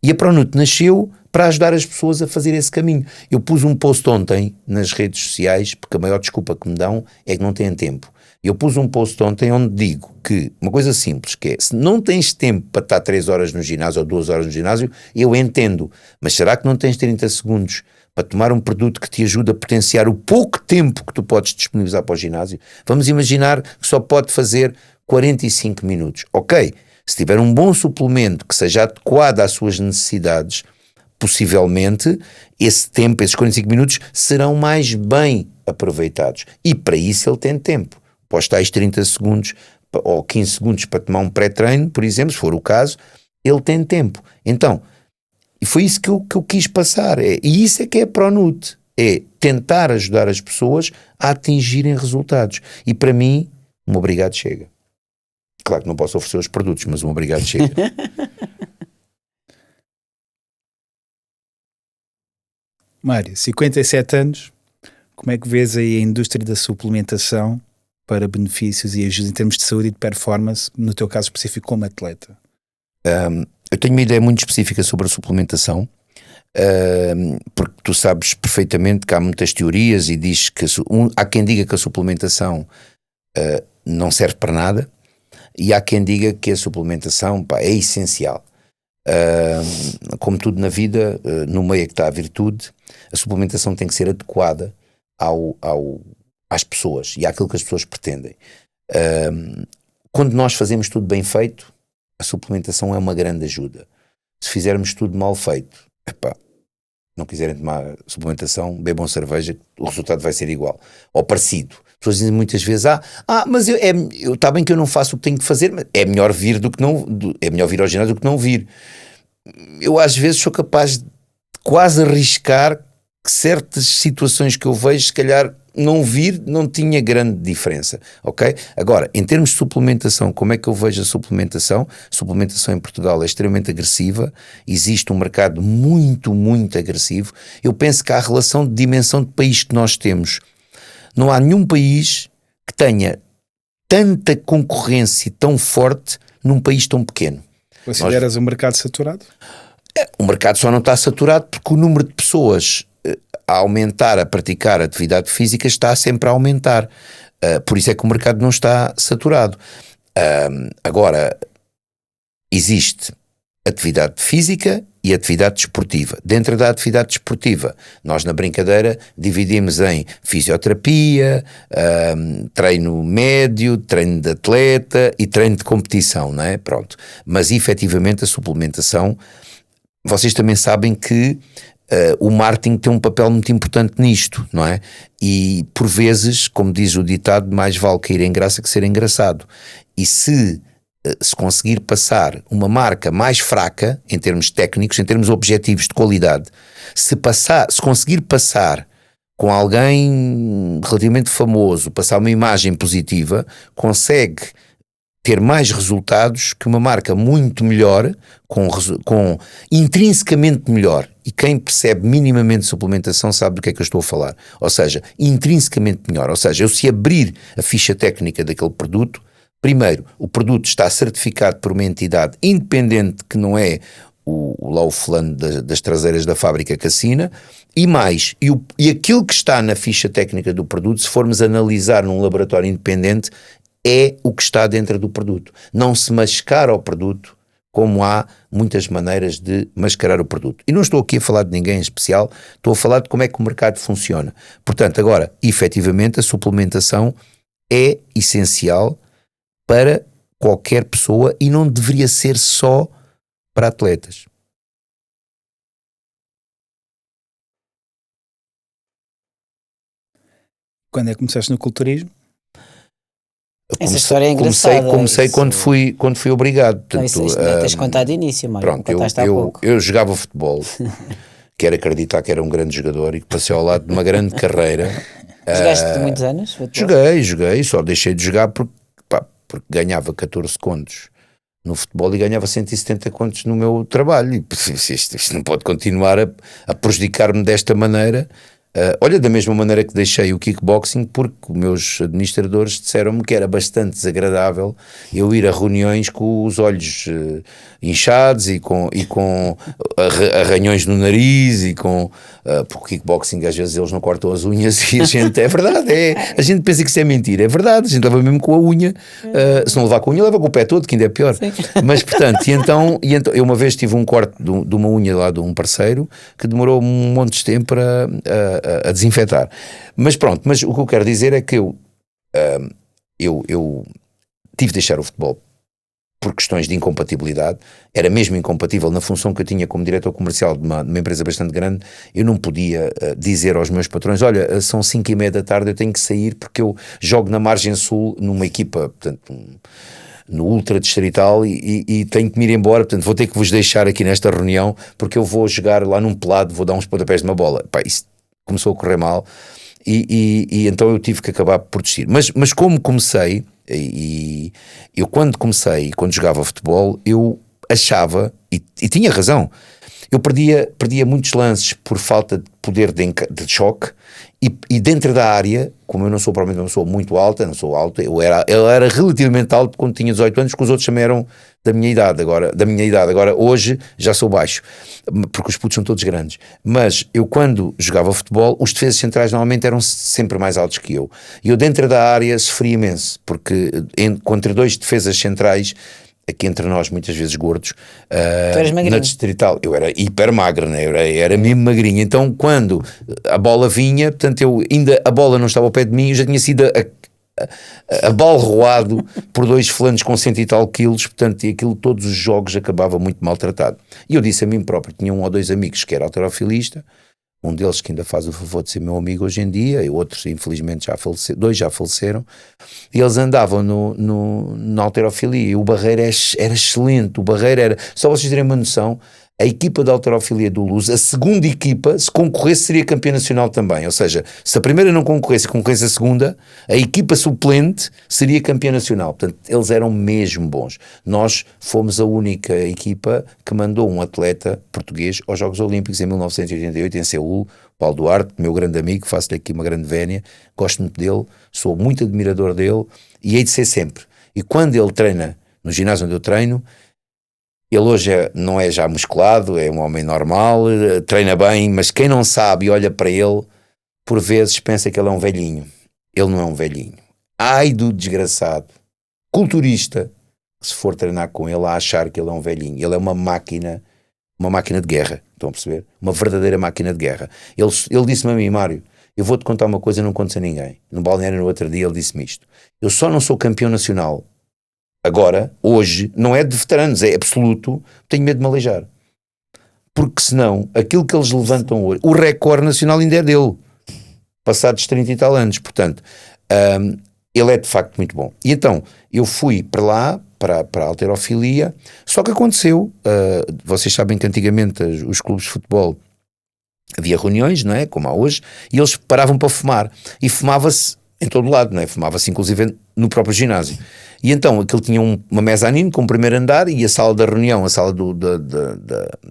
E a Pronuto nasceu para ajudar as pessoas a fazer esse caminho. Eu pus um post ontem nas redes sociais, porque a maior desculpa que me dão é que não têm tempo. Eu pus um post ontem onde digo que uma coisa simples, que é, se não tens tempo para estar 3 horas no ginásio ou 2 horas no ginásio, eu entendo, mas será que não tens 30 segundos para tomar um produto que te ajuda a potenciar o pouco tempo que tu podes disponibilizar para o ginásio? Vamos imaginar que só pode fazer 45 minutos. Ok, se tiver um bom suplemento que seja adequado às suas necessidades, possivelmente esse tempo, esses 45 minutos, serão mais bem aproveitados. E para isso ele tem tempo. Pós tais 30 segundos ou 15 segundos para tomar um pré-treino, por exemplo, se for o caso, ele tem tempo. Então, e foi isso que eu quis passar. E isso é que é a Pronut. É tentar ajudar as pessoas a atingirem resultados. E para mim, um obrigado chega. Claro que não posso oferecer os produtos, mas um obrigado chega. Mário, 57 anos, como é que vês aí a indústria da suplementação para benefícios e ajuda em termos de saúde e de performance, no teu caso específico como atleta? Eu tenho uma ideia muito específica sobre a suplementação, porque tu sabes perfeitamente que há muitas teorias e diz que há quem diga que a suplementação não serve para nada e há quem diga que a suplementação é essencial. Como tudo na vida, no meio que está a virtude, a suplementação tem que ser adequada às pessoas e àquilo que as pessoas pretendem. Quando nós fazemos tudo bem feito, a suplementação é uma grande ajuda. Se fizermos tudo mal feito, não quiserem tomar suplementação, bebam cerveja, o resultado vai ser igual, ou parecido. As pessoas dizem muitas vezes, mas está bem que eu não faço o que tenho que fazer, mas é melhor vir é melhor vir ao ginásio do que não vir. Eu às vezes sou capaz de quase arriscar que certas situações que eu vejo, se calhar não vir não tinha grande diferença, ok? Agora, em termos de suplementação, como é que eu vejo a suplementação? A suplementação em Portugal é extremamente agressiva, existe um mercado muito, muito agressivo. Eu penso que há a relação de dimensão de país que nós temos. Não há nenhum país que tenha tanta concorrência tão forte num país tão pequeno. Consideras o mercado saturado? O mercado só não está saturado porque o número de pessoas a aumentar, a praticar atividade física está sempre a aumentar. Por isso é que o mercado não está saturado. Agora, existe atividade física e atividade desportiva. Dentro da atividade desportiva, nós na brincadeira dividimos em fisioterapia, treino médio, treino de atleta e treino de competição, não é? Pronto. Mas efetivamente a suplementação, vocês também sabem que o marketing tem um papel muito importante nisto, não é? E por vezes, como diz o ditado, mais vale cair em graça que ser engraçado. E se conseguir passar uma marca mais fraca, em termos técnicos, em termos objetivos de qualidade, se conseguir passar com alguém relativamente famoso, passar uma imagem positiva, consegue ter mais resultados que uma marca muito melhor, com intrinsecamente melhor. E quem percebe minimamente suplementação sabe do que é que eu estou a falar. Ou seja, intrinsecamente melhor. Ou seja, eu se abrir a ficha técnica daquele produto, primeiro, o produto está certificado por uma entidade independente que não é o fulano das traseiras da fábrica que assina, e aquilo que está na ficha técnica do produto, se formos analisar num laboratório independente, é o que está dentro do produto. Não se mascara o produto como há muitas maneiras de mascarar o produto. E não estou aqui a falar de ninguém em especial, estou a falar de como é que o mercado funciona. Portanto, agora, efetivamente, a suplementação é essencial para qualquer pessoa e não deveria ser só para atletas. Quando é que começaste no culturismo? Essa história é engraçada. Comecei isso... quando fui obrigado. Não, isso não tens contado de início, mas pronto, eu jogava futebol, quero acreditar que era um grande jogador e que passei ao lado de uma grande carreira. Jogaste muitos anos? Futebol? Joguei, só deixei de jogar porque ganhava 14 contos no futebol e ganhava 170 contos no meu trabalho. E isto não pode continuar a prejudicar-me desta maneira. Olha, da mesma maneira que deixei o kickboxing, porque os meus administradores disseram-me que era bastante desagradável eu ir a reuniões com os olhos inchados e com arranhões no nariz e com... porque o kickboxing às vezes eles não cortam as unhas e a gente, é verdade, a gente pensa que isso é mentira, é verdade, a gente leva mesmo com a unha, se não levar com a unha leva com o pé todo, que ainda é pior. Mas portanto, e então eu uma vez tive um corte de uma unha lá de um parceiro que demorou um monte de tempo a desinfetar. Mas pronto, mas o que eu quero dizer é que eu tive de deixar o futebol por questões de incompatibilidade, era mesmo incompatível na função que eu tinha como diretor comercial de uma empresa bastante grande. Eu não podia dizer aos meus patrões, olha, são 5:30 da tarde, eu tenho que sair porque eu jogo na margem sul numa equipa, portanto, no ultra distrital e tenho que me ir embora, portanto vou ter que vos deixar aqui nesta reunião porque eu vou jogar lá num pelado, vou dar uns pontapés de uma bola. Pá, isso começou a correr mal e então eu tive que acabar por desistir. Mas como comecei, e eu quando jogava futebol, eu achava, e tinha razão, eu perdia muitos lances por falta de poder de choque e dentro da área, como eu não sou provavelmente uma pessoa muito alta, não sou alto, eu era relativamente alto quando tinha 18 anos, porque os outros também eram da minha idade, agora hoje já sou baixo, porque os putos são todos grandes, mas eu quando jogava futebol, os defesas centrais normalmente eram sempre mais altos que eu, e eu dentro da área sofria imenso, porque contra dois defesas centrais, aqui entre nós muitas vezes gordos, na distrital, eu era hiper magro, né? era mesmo magrinho, então quando a bola vinha, portanto a bola não estava ao pé de mim, eu já tinha sido abalroado por dois fulanos com 100 e tal quilos, portanto, e aquilo todos os jogos acabava muito maltratado. E eu disse a mim próprio, tinha um ou dois amigos que era halterofilista, um deles que ainda faz o favor de ser meu amigo hoje em dia, e outros infelizmente dois já faleceram, e eles andavam na halterofilia, e o Barreiro era excelente, só vocês terem uma noção, a equipa de halterofilia do Luz, a segunda equipa, se concorresse seria campeã nacional também, ou seja, se a primeira não concorresse a segunda, a equipa suplente seria campeã nacional, portanto eles eram mesmo bons. Nós fomos a única equipa que mandou um atleta português aos Jogos Olímpicos em 1988 em Seul, Paulo Duarte, meu grande amigo, faço-lhe aqui uma grande vénia, gosto muito dele, sou muito admirador dele e hei de ser sempre. E quando ele treina no ginásio onde eu treino, ele hoje não é já musculado, é um homem normal, treina bem, mas quem não sabe e olha para ele, por vezes pensa que ele é um velhinho. Ele não é um velhinho. Ai do desgraçado, culturista, se for treinar com ele a achar que ele é um velhinho. Ele é uma máquina de guerra, estão a perceber? Uma verdadeira máquina de guerra. Ele disse-me a mim, Mário, eu vou-te contar uma coisa, não contes a ninguém. No balneário no outro dia ele disse-me isto. Eu só não sou campeão nacional agora, hoje, não é de veteranos, é absoluto, tenho medo de me aleijar. Porque senão, aquilo que eles levantam hoje, o recorde nacional ainda é dele, passados 30 e tal anos, portanto, ele é de facto muito bom. E então, eu fui para lá, para a halterofilia, só que aconteceu, vocês sabem que antigamente os clubes de futebol havia reuniões, não é, como há hoje, e eles paravam para fumar, e fumava-se em todo lado, não é? Fumava-se inclusive no próprio ginásio. E então aquilo tinha uma mezanino com o primeiro andar e a sala da reunião, a sala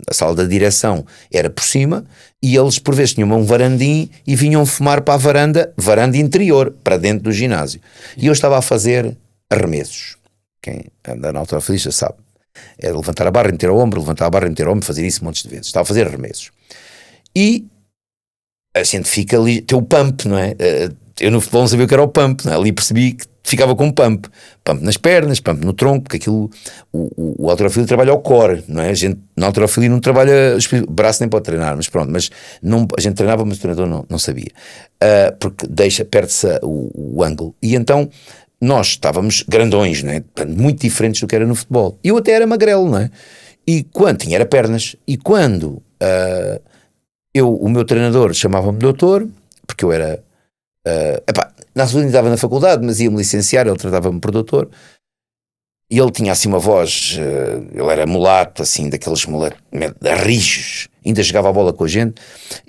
a sala da direção era por cima e eles por vezes tinham um varandim e vinham fumar para a varanda interior, para dentro do ginásio. E eu estava a fazer arremessos. Quem anda na halterofilista sabe. É levantar a barra e meter ao ombro, levantar a barra e meter ao ombro, fazer isso montes de vezes. Estava a fazer arremessos. E a gente fica ali, tem o pump, não é? Eu no futebol não sabia o que era o pump, não é? Ali percebi que ficava com pump nas pernas, pump no tronco, porque aquilo, o halterofilia trabalha ao core, não é? A gente na halterofilia não trabalha, o braço nem pode treinar, mas pronto, mas não, a gente treinava, mas o treinador não sabia, porque perde-se o ângulo, e então nós estávamos grandões, não é? Muito diferentes do que era no futebol, e eu até era magrelo, não é? E quando tinha era pernas, e quando o meu treinador chamava-me doutor, porque eu era na altura ainda estava na faculdade, mas ia-me licenciar, ele tratava-me por doutor, e ele tinha assim uma voz, ele era mulato, assim, daqueles rijos, ainda jogava a bola com a gente,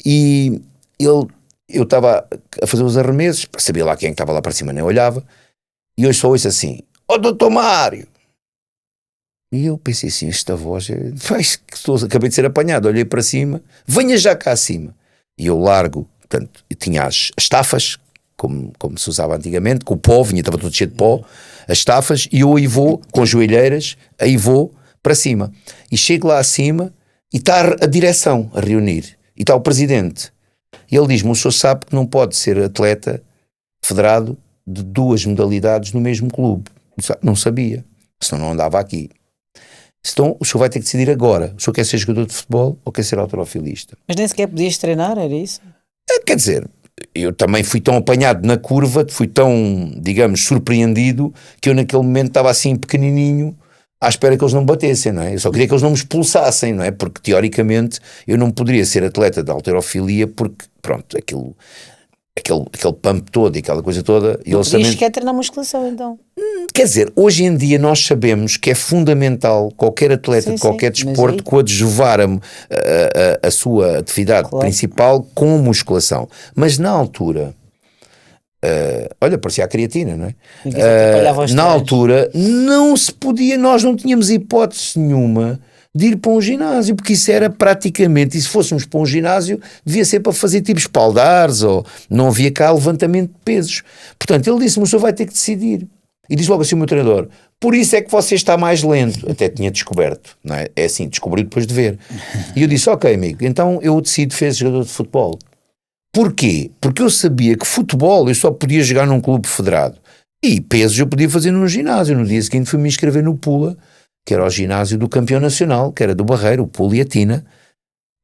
e eu estava a fazer os arremessos, sabia lá quem estava lá para cima, nem olhava, e hoje só ouço assim, doutor Mário! E eu pensei assim, esta voz, acabei de ser apanhado, olhei para cima, venha já cá acima, e eu largo Portanto, tinha as estafas, como se usava antigamente, com o pó, estava tudo cheio de pó, as estafas, e eu aí vou, com joelheiras, aí vou para cima. E chego lá acima e está a direção a reunir. E está o presidente. E ele diz-me, o senhor sabe que não pode ser atleta federado de 2 modalidades no mesmo clube. Eu disse, não sabia, senão não andava aqui. Então o senhor vai ter que decidir agora. O senhor quer ser jogador de futebol ou quer ser halterofilista? Mas nem sequer podias treinar, era isso? Quer dizer, eu também fui tão apanhado na curva, fui tão, digamos, surpreendido, que eu naquele momento estava assim pequenininho, à espera que eles não me batessem, não é? Eu só queria que eles não me expulsassem, não é? Porque teoricamente eu não poderia ser atleta de halterofilia porque, pronto, aquele pump todo e aquela coisa toda. E eles também... quer treinar musculação então? Quer dizer, hoje em dia nós sabemos que é fundamental qualquer atleta de qualquer desporto coadjuvar a sua atividade principal com musculação. Mas na altura, olha, parecia a creatina, não é? Na altura não se podia, nós não tínhamos hipótese nenhuma de ir para um ginásio, porque isso era praticamente, e se fôssemos para um ginásio devia ser para fazer tipo espaldares, ou não havia cá levantamento de pesos. Portanto, ele disse-me, o senhor vai ter que decidir. E diz logo assim o meu treinador, por isso é que você está mais lento. Até tinha descoberto, não é? É assim, descobri depois de ver. E eu disse, ok amigo, então eu decido ser jogador de futebol. Porquê? Porque eu sabia que futebol eu só podia jogar num clube federado. E pesos eu podia fazer num ginásio. No dia seguinte fui-me inscrever no Pula, que era o ginásio do campeão nacional, que era do Barreiro, o Pula e a Tina,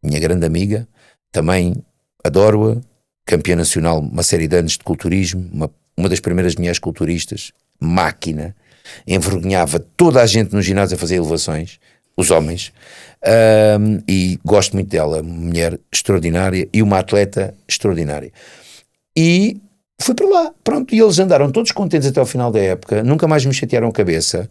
minha grande amiga, também adoro-a, campeã nacional uma série de anos de culturismo, uma das primeiras mulheres culturistas, máquina, envergonhava toda a gente no ginásio a fazer elevações, os homens, e gosto muito dela, mulher extraordinária e uma atleta extraordinária. E fui para lá, pronto, e eles andaram todos contentes até ao final da época, nunca mais me chatearam a cabeça.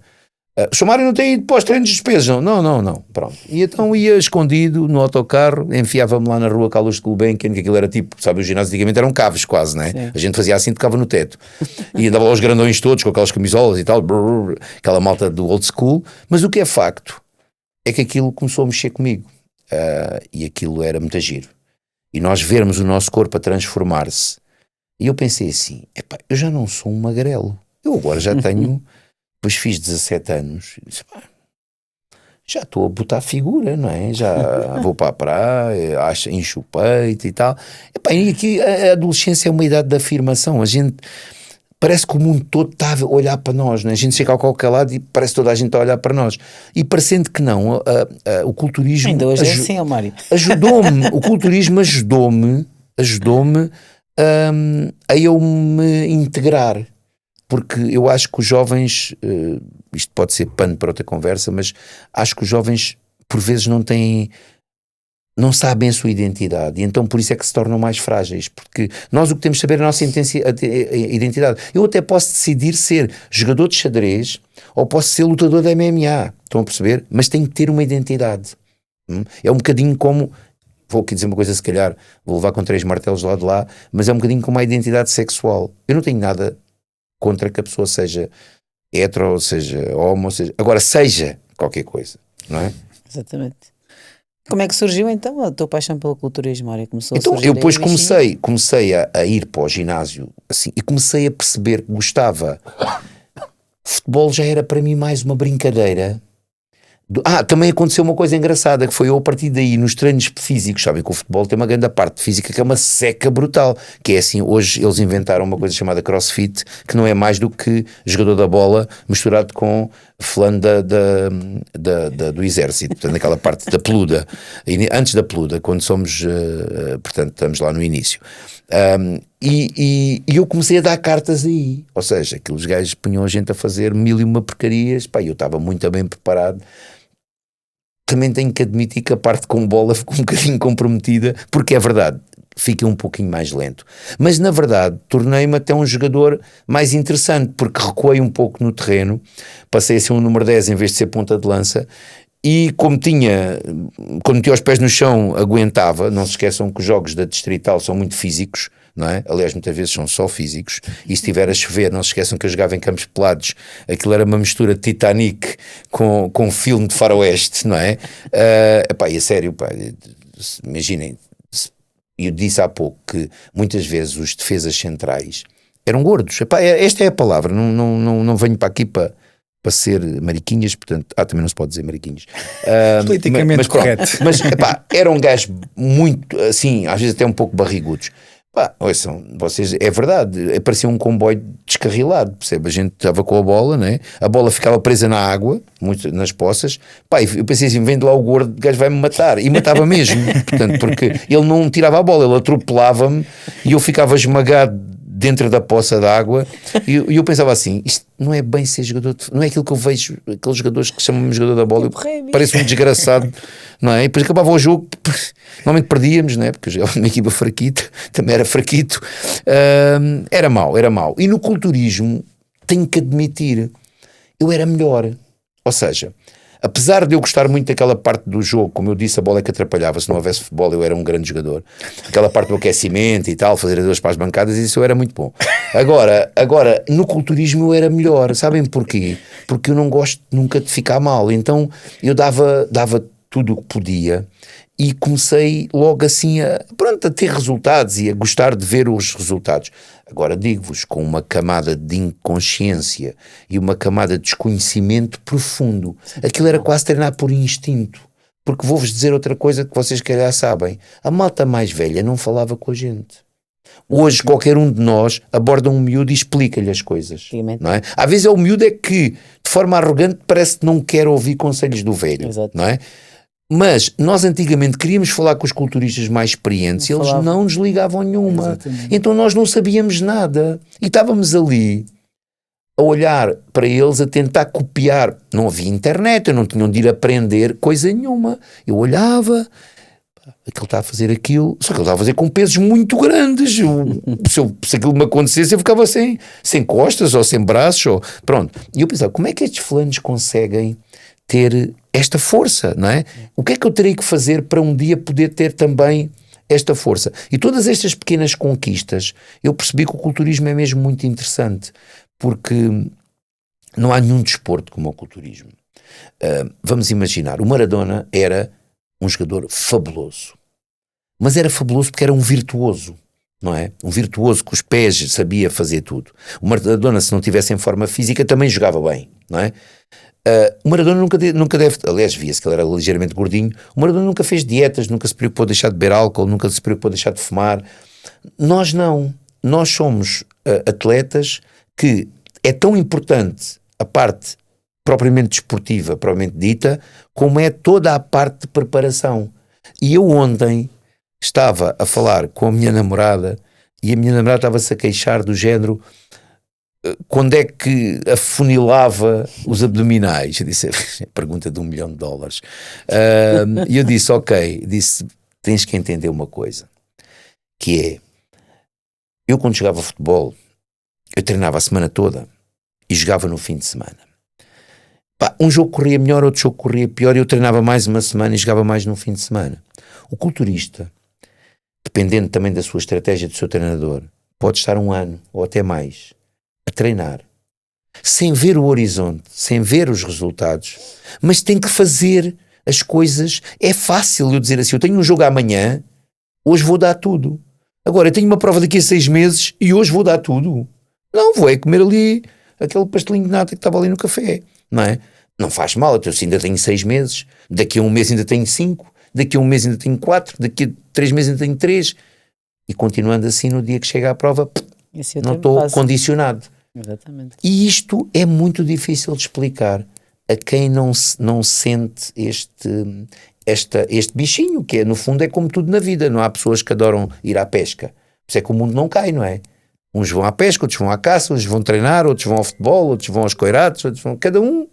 O Sr. Mário não tem ido para os treinos de despesas, não, pronto. E então ia escondido no autocarro, enfiava-me lá na rua Carlos de Gulbenkian, que aquilo era tipo, sabe, o ginásio antigamente eram caves quase, né? A gente fazia assim, tocava no teto. E andava lá os grandões todos, com aquelas camisolas e tal, aquela malta do old school. Mas o que é facto é que aquilo começou a mexer comigo. E aquilo era muito giro. E nós vermos o nosso corpo a transformar-se. E eu pensei assim, epá, eu já não sou um magrelo. Eu agora já tenho... Depois fiz 17 anos, disse, já estou a botar figura, não é? Já vou para a praia, encho o peito e tal. E aqui a adolescência é uma idade de afirmação. A gente, parece que o mundo todo está a olhar para nós, não é? A gente chega a qualquer lado e parece que toda a gente está a olhar para nós. E parecendo que não, o culturismo... Ainda hoje é assim, Mário. Ajudou-me, o culturismo ajudou-me a eu me integrar. Porque eu acho que os jovens, isto pode ser pano para outra conversa, mas acho que os jovens por vezes não sabem a sua identidade e então por isso é que se tornam mais frágeis, porque nós o que temos de saber é a nossa identidade. Eu até posso decidir ser jogador de xadrez ou posso ser lutador de MMA, estão a perceber? Mas tenho que ter uma identidade. É um bocadinho como... Vou aqui dizer uma coisa, se calhar vou levar com 3 martelos lá de lá, mas é um bocadinho como a identidade sexual. Eu não tenho nada contra que a pessoa seja hetero, seja homo, agora seja qualquer coisa, não é? Exatamente. Como é que surgiu então a tua paixão pelo culturismo, Mário? Então eu depois comecei a ir para o ginásio assim, e comecei a perceber que gostava. Futebol já era para mim mais uma brincadeira. Também aconteceu uma coisa engraçada, que foi eu a partir daí nos treinos físicos, sabem que o futebol tem uma grande parte física que é uma seca brutal, que é assim, hoje eles inventaram uma coisa chamada crossfit, que não é mais do que jogador da bola misturado com fulano do exército, portanto naquela parte da peluda, antes da peluda, quando somos, portanto estamos lá no início. E eu comecei a dar cartas aí, ou seja, aqueles gajos punham a gente a fazer 1001 porcarias, eu estava muito bem preparado. Também tenho que admitir que a parte com bola ficou um bocadinho comprometida, porque é verdade, fiquei um pouquinho mais lento, mas na verdade tornei-me até um jogador mais interessante, porque recuei um pouco no terreno, passei a ser um número 10 em vez de ser ponta de lança. E quando metia os pés no chão aguentava. Não se esqueçam que os jogos da Distrital são muito físicos, não é? Aliás, muitas vezes são só físicos, e se estiver a chover, não se esqueçam que eu jogava em campos pelados, aquilo era uma mistura de Titanic com filme de faroeste, não é? E a sério, imaginem, eu disse há pouco que muitas vezes os defesas centrais eram gordos. Epá, esta é a palavra, não venho para aqui para ser mariquinhas, portanto, também não se pode dizer mariquinhas. Politicamente correto. Mas epá, eram gajos muito, assim, às vezes até um pouco barrigudos. Pá, ouçam, vocês, é verdade, parecia um comboio descarrilado, percebe? A gente estava com a bola, né? A bola ficava presa na água, muito nas poças. Pá, eu pensei assim, vem de lá o gordo, o gajo vai-me matar, e matava mesmo, portanto, porque ele não tirava a bola, ele atropelava-me e eu ficava esmagado dentro da poça d'água, e eu pensava assim, isto não é bem ser jogador, não é aquilo que eu vejo, aqueles jogadores que chamam de jogador da bola, parece um desgraçado, não é? E depois acabava o jogo, normalmente perdíamos, não é? Porque eu jogava numa equipa fraquita, também era fraquito, era mau, e no culturismo, tenho que admitir, eu era melhor, ou seja, apesar de eu gostar muito daquela parte do jogo, como eu disse, a bola é que atrapalhava, se não houvesse futebol eu era um grande jogador, aquela parte do aquecimento e tal, fazer as duas para as bancadas, isso eu era muito bom. Agora, no culturismo eu era melhor, sabem porquê? Porque eu não gosto nunca de ficar mal, então eu dava tudo o que podia e comecei logo assim a ter resultados e a gostar de ver os resultados. Agora digo-vos, com uma camada de inconsciência e uma camada de desconhecimento profundo, aquilo era quase treinar por instinto, porque vou-vos dizer outra coisa que vocês que já sabem, a malta mais velha não falava com a gente. Hoje qualquer um de nós aborda um miúdo e explica-lhe as coisas, não é? Às vezes é o miúdo é que de forma arrogante parece que não quer ouvir conselhos do velho, não é? Mas nós antigamente queríamos falar com os culturistas mais experientes e eles não nos ligavam nenhuma. Exatamente. Então nós não sabíamos nada e estávamos ali a olhar para eles, a tentar copiar. Não havia internet, eu não tinha de ir aprender coisa nenhuma. Eu olhava, aquele está a fazer aquilo, só que ele estava a fazer com pesos muito grandes. Se aquilo me acontecesse eu ficava sem costas ou sem braços. Pronto. E eu pensava, como é que estes fulanos conseguem ter esta força, não é? O que é que eu terei que fazer para um dia poder ter também esta força? E todas estas pequenas conquistas, eu percebi que o culturismo é mesmo muito interessante, porque não há nenhum desporto como o culturismo. Vamos imaginar, o Maradona era um jogador fabuloso, mas era fabuloso porque era um virtuoso, não é? Um virtuoso que os pés sabia fazer tudo. O Maradona, se não tivesse em forma física, também jogava bem, não é? O Maradona nunca deve, aliás, via-se que ele era ligeiramente gordinho. O Maradona nunca fez dietas, nunca se preocupou de deixar de beber álcool, nunca se preocupou de deixar de fumar. Nós não, nós somos atletas que é tão importante a parte propriamente desportiva, propriamente dita, como é toda a parte de preparação. E eu ontem estava a falar com a minha namorada e a minha namorada estava-se a queixar do género: quando é que afunilava os abdominais? Eu disse, pergunta de $1 milhão. E eu disse, tens que entender uma coisa, que é, eu quando jogava futebol, eu treinava a semana toda e jogava no fim de semana. Um jogo corria melhor, outro jogo corria pior, eu treinava mais uma semana e jogava mais no fim de semana. O culturista, dependendo também da sua estratégia, do seu treinador, pode estar 1 ano ou até mais a treinar, sem ver o horizonte, sem ver os resultados, mas tem que fazer as coisas. É fácil eu dizer assim, eu tenho um jogo amanhã, hoje vou dar tudo. Agora, eu tenho uma prova daqui a 6 meses e hoje vou dar tudo. Não, vou comer ali aquele pastelinho de nata que estava ali no café, não é? Não faz mal, eu ainda tenho 6 meses, daqui a 1 mês ainda tenho 5, daqui a 1 mês ainda tenho 4, daqui a 3 meses ainda tenho 3, e continuando assim, no dia que chega à prova, não estou condicionado. Exatamente. E isto é muito difícil de explicar a quem não sente este bichinho, que no fundo é como tudo na vida. Não há pessoas que adoram ir à pesca, por isso é que o mundo não cai, não é? Uns vão à pesca, outros vão à caça, uns vão treinar, outros vão ao futebol, outros vão aos coiratos, outros vão... cada um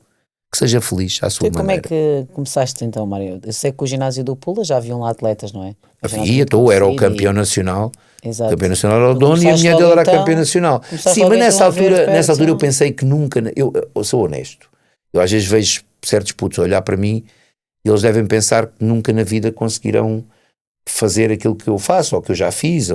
que seja feliz à sua maneira. Como é que começaste então, Mário? Eu sei que o ginásio do Pula já haviam lá atletas, não é? Era o campeão nacional. Exato. Campeão nacional era o dono e a mulher dele era campeão nacional. Sim, mas nessa altura eu pensei que nunca, eu sou honesto, eu às vezes vejo certos putos a olhar para mim e eles devem pensar que nunca na vida conseguirão fazer aquilo que eu faço ou que eu já fiz.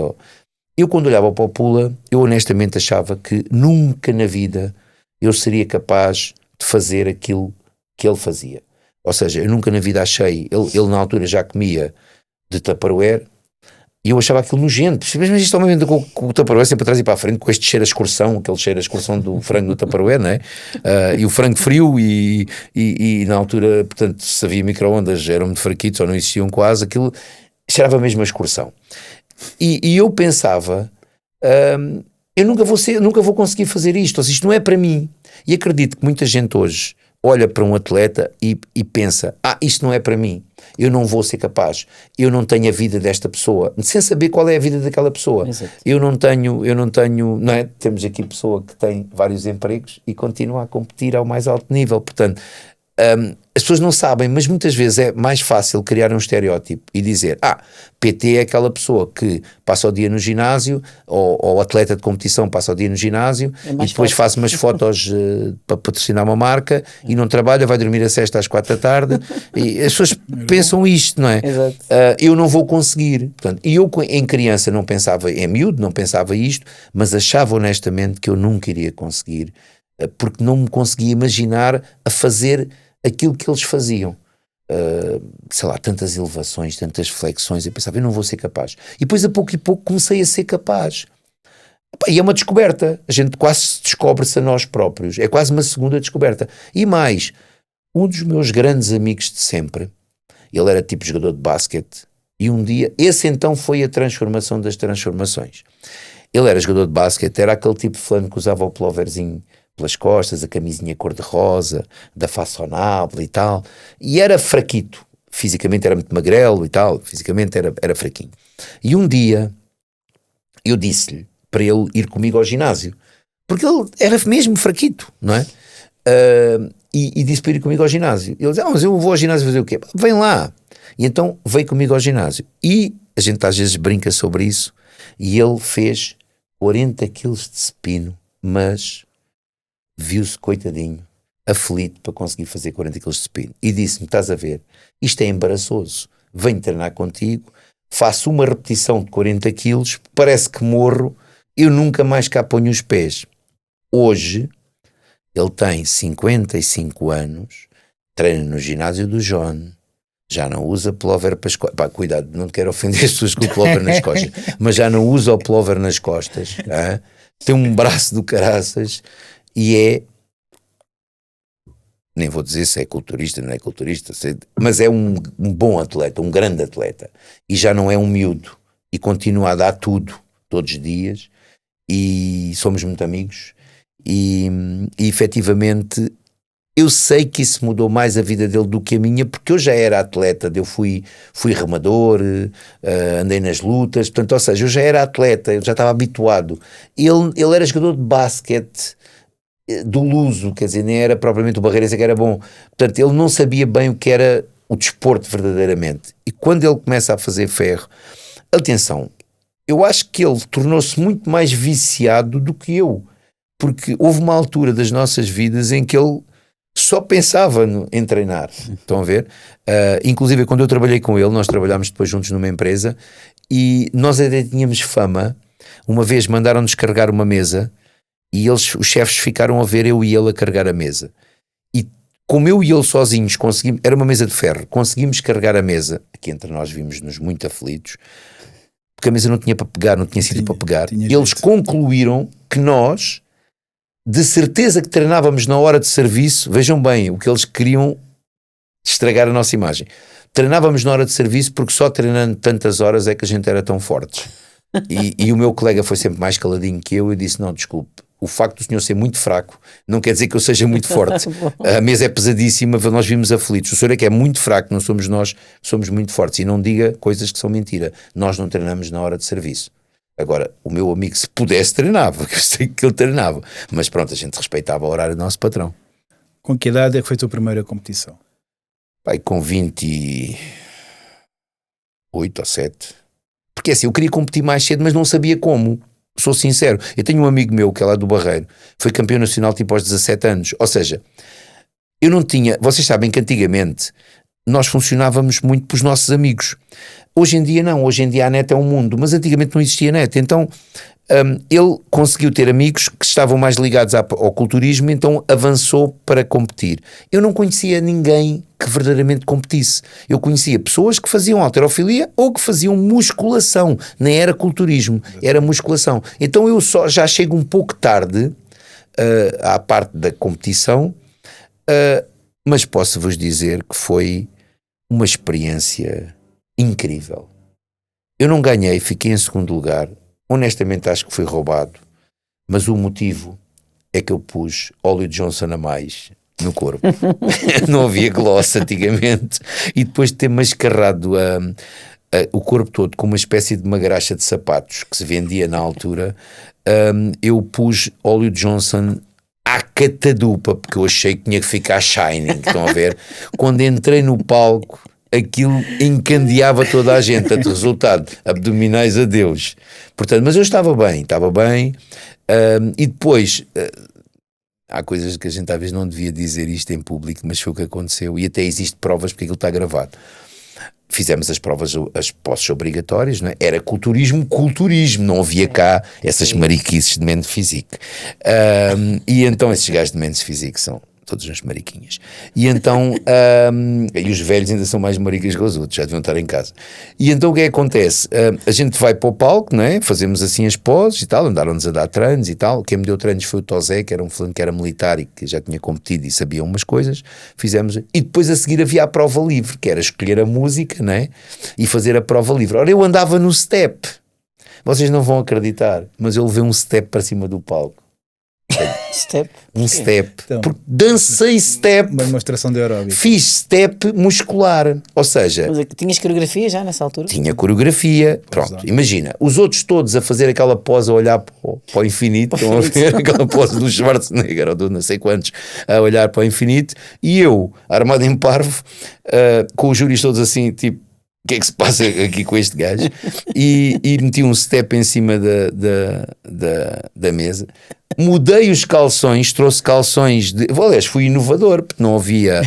Eu quando olhava para o Pula, eu honestamente achava que nunca na vida eu seria capaz de fazer aquilo que ele fazia. Ou seja, eu nunca na vida achei, ele na altura já comia de Tupperware, E eu achava aquilo nojento. Mas isto ao mesmo com o Tupperware sempre atrás e para a frente, com este cheiro a excursão, aquele cheiro a excursão do frango do Tupperware, não é? E o frango frio e na altura, portanto, se havia micro-ondas, eram muito fraquitos ou não existiam quase, aquilo cheirava mesmo a excursão. E eu pensava, eu nunca vou conseguir fazer isto, ou seja, isto não é para mim. E acredito que muita gente hoje olha para um atleta e pensa, isto não é para mim, eu não vou ser capaz, eu não tenho a vida desta pessoa, sem saber qual é a vida daquela pessoa. Exato. Eu não tenho, não é? Temos aqui pessoa que tem vários empregos e continua a competir ao mais alto nível, portanto, as pessoas não sabem, mas muitas vezes é mais fácil criar um estereótipo e dizer, PT é aquela pessoa que passa o dia no ginásio, ou atleta de competição passa o dia no ginásio e depois faz umas fotos para patrocinar uma marca e não trabalha, vai dormir a sexta às 4 da tarde e as pessoas pensam isto, não é? Exato. Eu não vou conseguir. Portanto, e eu em criança não pensava, em miúdo não pensava isto, mas achava honestamente que eu nunca iria conseguir, porque não me conseguia imaginar a fazer aquilo que eles faziam, sei lá, tantas elevações, tantas flexões, eu pensava, eu não vou ser capaz. E depois a pouco e pouco comecei a ser capaz. E é uma descoberta, a gente quase descobre-se a nós próprios, é quase uma segunda descoberta. E mais, um dos meus grandes amigos de sempre, ele era tipo jogador de basquete, e um dia, esse então foi a transformação das transformações. Ele era jogador de basquete, era aquele tipo de fulano que usava o pulloverzinho pelas costas, a camisinha cor-de-rosa, da façonable e tal, e era fraquito, fisicamente era muito magrelo e tal, fisicamente era fraquinho. E um dia eu disse-lhe para ele ir comigo ao ginásio, porque ele era mesmo fraquito, não é? E disse para ir comigo ao ginásio. Ele disse, mas eu vou ao ginásio fazer o quê? Vem lá. E então veio comigo ao ginásio. E a gente às vezes brinca sobre isso, e ele fez 40 quilos de supino, mas viu-se, coitadinho, aflito para conseguir fazer 40 quilos de supino. E disse-me, estás a ver, isto é embaraçoso, venho treinar contigo, faço uma repetição de 40 quilos, parece que morro, eu nunca mais cá ponho os pés. Hoje, ele tem 55 anos, treina no ginásio do John, já não usa pullover para as costas. Pá, cuidado, não quero ofender as pessoas com o pullover nas costas, mas já não usa o pullover nas costas, tem um braço do caraças, e nem vou dizer se é culturista, não é culturista, mas é um bom atleta, um grande atleta, e já não é um miúdo, e continua a dar tudo, todos os dias, e somos muito amigos, e efetivamente eu sei que isso mudou mais a vida dele do que a minha, porque eu já era atleta, eu fui remador, andei nas lutas, portanto, ou seja, eu já era atleta, eu já estava habituado. Ele era jogador de basquete do luso, quer dizer, nem era propriamente o Barreirense que era bom, portanto ele não sabia bem o que era o desporto verdadeiramente, e quando ele começa a fazer ferro, atenção, eu acho que ele tornou-se muito mais viciado do que eu, porque houve uma altura das nossas vidas em que ele só pensava em treinar, estão a ver? Inclusive quando eu trabalhei com ele, nós trabalhámos depois juntos numa empresa, e nós até tínhamos fama, uma vez mandaram-nos carregar uma mesa, e os chefes ficaram a ver eu e ele a carregar a mesa. E como eu e ele sozinhos conseguimos, era uma mesa de ferro, conseguimos carregar a mesa, aqui entre nós vimos-nos muito aflitos, porque a mesa não tinha para pegar, não tinha sítio para pegar. Eles concluíram que nós, de certeza que treinávamos na hora de serviço, vejam bem, o que eles queriam estragar a nossa imagem. Treinávamos na hora de serviço porque só treinando tantas horas é que a gente era tão fortes. E o meu colega foi sempre mais caladinho que eu, e disse, não, desculpe, o facto do senhor ser muito fraco não quer dizer que eu seja muito forte. A mesa é pesadíssima, nós vimos aflitos. O senhor é que é muito fraco, não somos nós, somos muito fortes. E não diga coisas que são mentira. Nós não treinamos na hora de serviço. Agora, o meu amigo, se pudesse, treinava, porque eu sei que ele treinava. Mas pronto, a gente respeitava o horário do nosso patrão. Com que idade é que foi a tua primeira competição? Pai, com 28 ou 7. Porque assim, eu queria competir mais cedo, mas não sabia como. Sou sincero. Eu tenho um amigo meu que é lá do Barreiro, foi campeão nacional tipo aos 17 anos. Ou seja, eu não tinha... Vocês sabem que antigamente nós funcionávamos muito para os nossos amigos. Hoje em dia não. Hoje em dia a net é um mundo, mas antigamente não existia net. Então ele conseguiu ter amigos que estavam mais ligados ao culturismo, então avançou para competir. Eu não conhecia ninguém que verdadeiramente competisse. Eu conhecia pessoas que faziam halterofilia ou que faziam musculação. Nem era culturismo, era musculação. Então eu só já chego um pouco tarde à parte da competição, mas posso-vos dizer que foi uma experiência incrível. Eu não ganhei, fiquei em segundo lugar. Honestamente acho que foi roubado, mas o motivo é que eu pus óleo de Johnson a mais no corpo. Não havia gloss antigamente, e depois de ter mascarrado o corpo todo com uma espécie de uma graxa de sapatos que se vendia na altura, eu pus óleo de Johnson à catadupa, porque eu achei que tinha que ficar shining. Estão a ver? Quando entrei no palco, aquilo encandeava toda a gente. Portanto, resultado, abdominais a Deus. Portanto, mas eu estava bem. E depois, há coisas que a gente às vezes não devia dizer isto em público, mas foi o que aconteceu, e até existe provas porque aquilo está gravado. Fizemos as provas, as posses obrigatórias, não é? Era culturismo, não havia cá essas mariquices de mente físico. E então esses gajos de mente físico são todos uns mariquinhas. E então, e os velhos ainda são mais maricas que os outros, já deviam estar em casa. E então o que é que acontece? A gente vai para o palco, não é? Fazemos assim as poses e tal, andaram-nos a dar treinos e tal. Quem me deu treinos foi o Tozé, que era um fulano que era militar e que já tinha competido e sabia umas coisas. Fizemos, e depois a seguir havia a prova livre, que era escolher a música, não é? E fazer a prova livre. Ora, eu andava no step. Vocês não vão acreditar, mas eu levei um step para cima do palco. Step? Um step. Então, porque dancei step. Uma demonstração de aeróbica. Fiz step muscular. Ou seja, Mas tinhas coreografia já nessa altura? tinha coreografia. Pronto, imagina. Os outros todos a fazer aquela pose, a olhar para o infinito. Estão a ver aquela pose do Schwarzenegger ou do não sei quantos, a olhar para o infinito. E eu, armado em parvo, com os júris todos assim, tipo, o que é que se passa aqui com este gajo? E meti um step em cima da mesa. Mudei os calções, trouxe calções aliás, fui inovador, porque não havia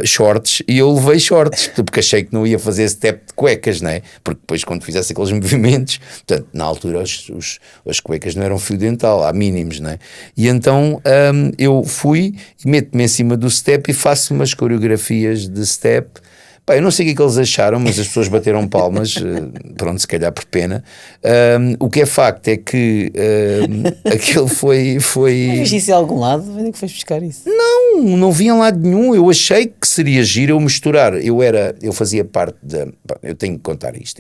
shorts, e eu levei shorts, porque achei que não ia fazer step de cuecas, não é? Porque depois quando fizesse aqueles movimentos, portanto, na altura as cuecas não eram fio dental, há mínimos, não é? E então eu fui, meto-me em cima do step e faço umas coreografias de step. Pá, eu não sei o que é que eles acharam, mas as pessoas bateram palmas, pronto, se calhar por pena. O que é facto é que aquilo foi... Mas viste isso em algum lado? Onde é que foste buscar isso? Não vi em lado nenhum. Eu achei que seria giro eu misturar. Eu fazia parte da... Eu tenho que contar isto.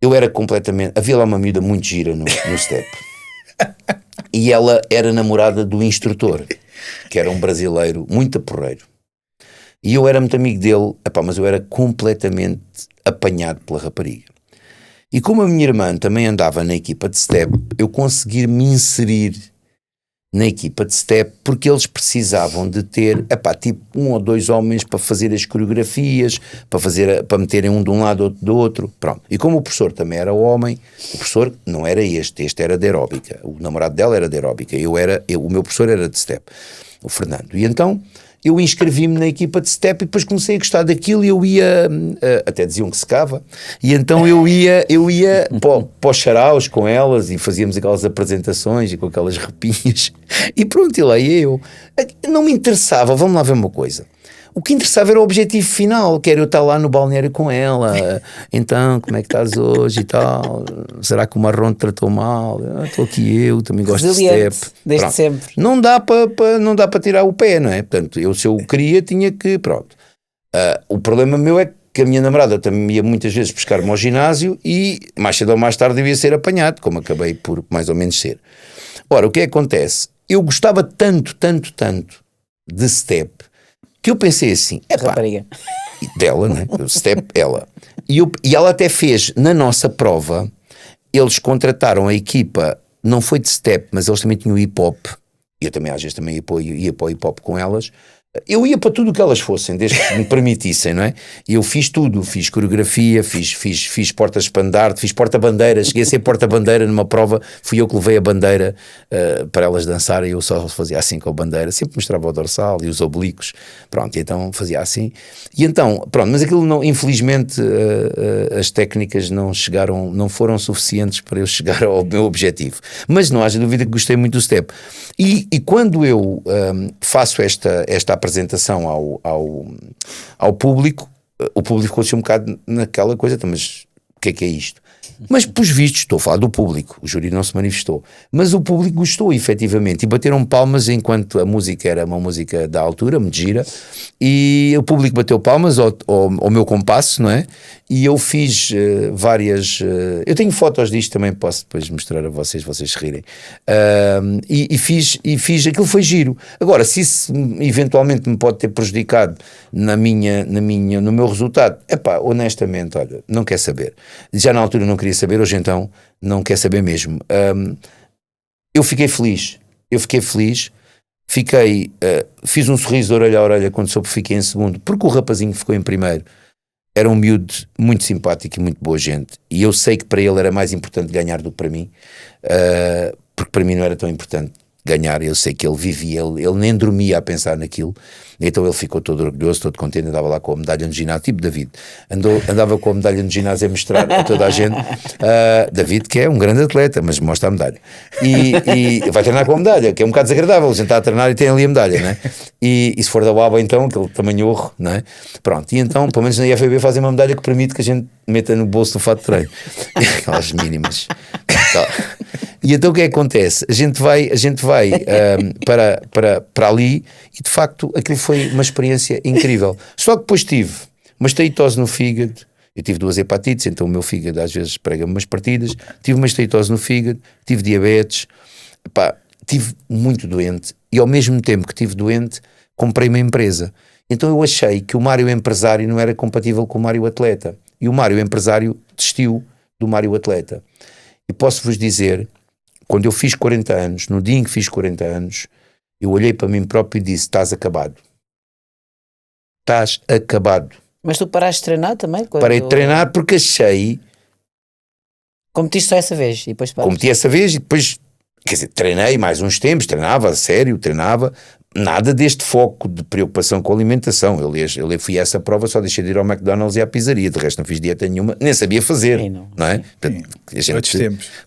Eu era completamente... Havia lá uma miúda muito gira no step. E ela era namorada do instrutor, que era um brasileiro muito aporreiro. E eu era muito amigo dele, mas eu era completamente apanhado pela rapariga. E como a minha irmã também andava na equipa de step, eu consegui me inserir na equipa de step porque eles precisavam de ter, tipo 1 ou 2 homens para fazer as coreografias, para meterem um de um lado, outro do outro, pronto. E como o professor também era homem, o professor não era este era de aeróbica, o namorado dela era de aeróbica, o meu professor era de step, o Fernando. E então eu inscrevi-me na equipa de step e depois comecei a gostar daquilo e eu ia, até diziam que secava, e então eu ia para os saraus com elas e fazíamos aquelas apresentações e com aquelas repinhas e pronto, e lá ia eu. Não me interessava, vamos lá ver uma coisa. O que interessava era o objetivo final, que era eu estar lá no balneário com ela. Então, como é que estás hoje e tal? Será que o marrom te tratou mal? Estou aqui eu, também gosto de step. Desde pronto. sempre. Não dá para tirar o pé, não é? Portanto, se eu queria, tinha que, pronto. O problema meu é que a minha namorada também ia muitas vezes buscar-me ao ginásio e mais cedo ou mais tarde eu ia ser apanhado, como acabei por mais ou menos ser. Ora, o que é que acontece? Eu gostava tanto de step, que eu pensei assim, Rapariga. dela, né? Step, ela. E ela até fez, na nossa prova, eles contrataram a equipa, não foi de step, mas eles também tinham hip-hop, e eu também às vezes também ia para o hip-hop com elas, eu ia para tudo o que elas fossem, desde que me permitissem, não é? E eu fiz tudo, fiz coreografia, fiz porta-estandarte, fiz porta-bandeira, cheguei a ser porta-bandeira numa prova, fui eu que levei a bandeira para elas dançarem, eu só fazia assim com a bandeira, sempre mostrava o dorsal e os oblíquos, pronto, e então fazia assim, e então, pronto, mas aquilo não, infelizmente as técnicas não foram suficientes para eu chegar ao meu objetivo, mas não haja dúvida que gostei muito do step, e quando eu faço esta apresentação ao público, o público ficou um bocado naquela coisa, mas o que é isto? Mas, pelos vistos, estou a falar do público, o júri não se manifestou, mas o público gostou efetivamente e bateram palmas enquanto a música era uma música da altura, muito gira, e o público bateu palmas ao meu compasso, não é? E eu fiz várias. Eu tenho fotos disto também, posso depois mostrar a vocês rirem. E fiz, aquilo foi giro. Agora, se isso eventualmente me pode ter prejudicado no meu resultado, honestamente, olha, não quer saber. Já na altura não queria saber, hoje então não quer saber mesmo. Eu fiquei feliz, fiz um sorriso de orelha a orelha quando soube que fiquei em segundo, porque o rapazinho que ficou em primeiro era um miúdo muito simpático e muito boa gente, e eu sei que para ele era mais importante ganhar do que para mim, porque para mim não era tão importante ganhar. Eu sei que ele vivia, ele nem dormia a pensar naquilo, então ele ficou todo orgulhoso, todo contente, andava lá com a medalha no ginásio, tipo David, andava com a medalha no ginásio a mostrar a toda a gente, David que é um grande atleta, mas mostra a medalha, e vai treinar com a medalha, que é um bocado desagradável, a gente está a treinar e tem ali a medalha, não é? E se for da UABA então, aquele tamanhorro, não é? Pronto, e então, pelo menos na IFBB fazem uma medalha que permite que a gente meta no bolso do fato de treino, aquelas mínimas. E então o que é que acontece? A gente vai para ali e de facto aquilo foi uma experiência incrível. Só que depois tive uma esteatose no fígado, eu tive 2 hepatites, então o meu fígado às vezes prega-me umas partidas, tive uma esteatose no fígado, tive diabetes, tive muito doente e ao mesmo tempo que tive doente comprei uma empresa. Então eu achei que o Mário empresário não era compatível com o Mário atleta e o Mário empresário desistiu do Mário atleta. E posso-vos dizer, quando eu fiz 40 anos, no dia em que fiz 40 anos, eu olhei para mim próprio e disse: estás acabado. Estás acabado. Mas tu paraste de treinar também? Parei de treinar porque achei... Competiste só essa vez e depois paraste? Competi essa vez e depois, quer dizer, treinei mais uns tempos, treinava a sério, nada deste foco de preocupação com a alimentação. Eu fui a essa prova, só deixei de ir ao McDonald's e à pizzaria, de resto não fiz dieta nenhuma, nem sabia fazer, não é?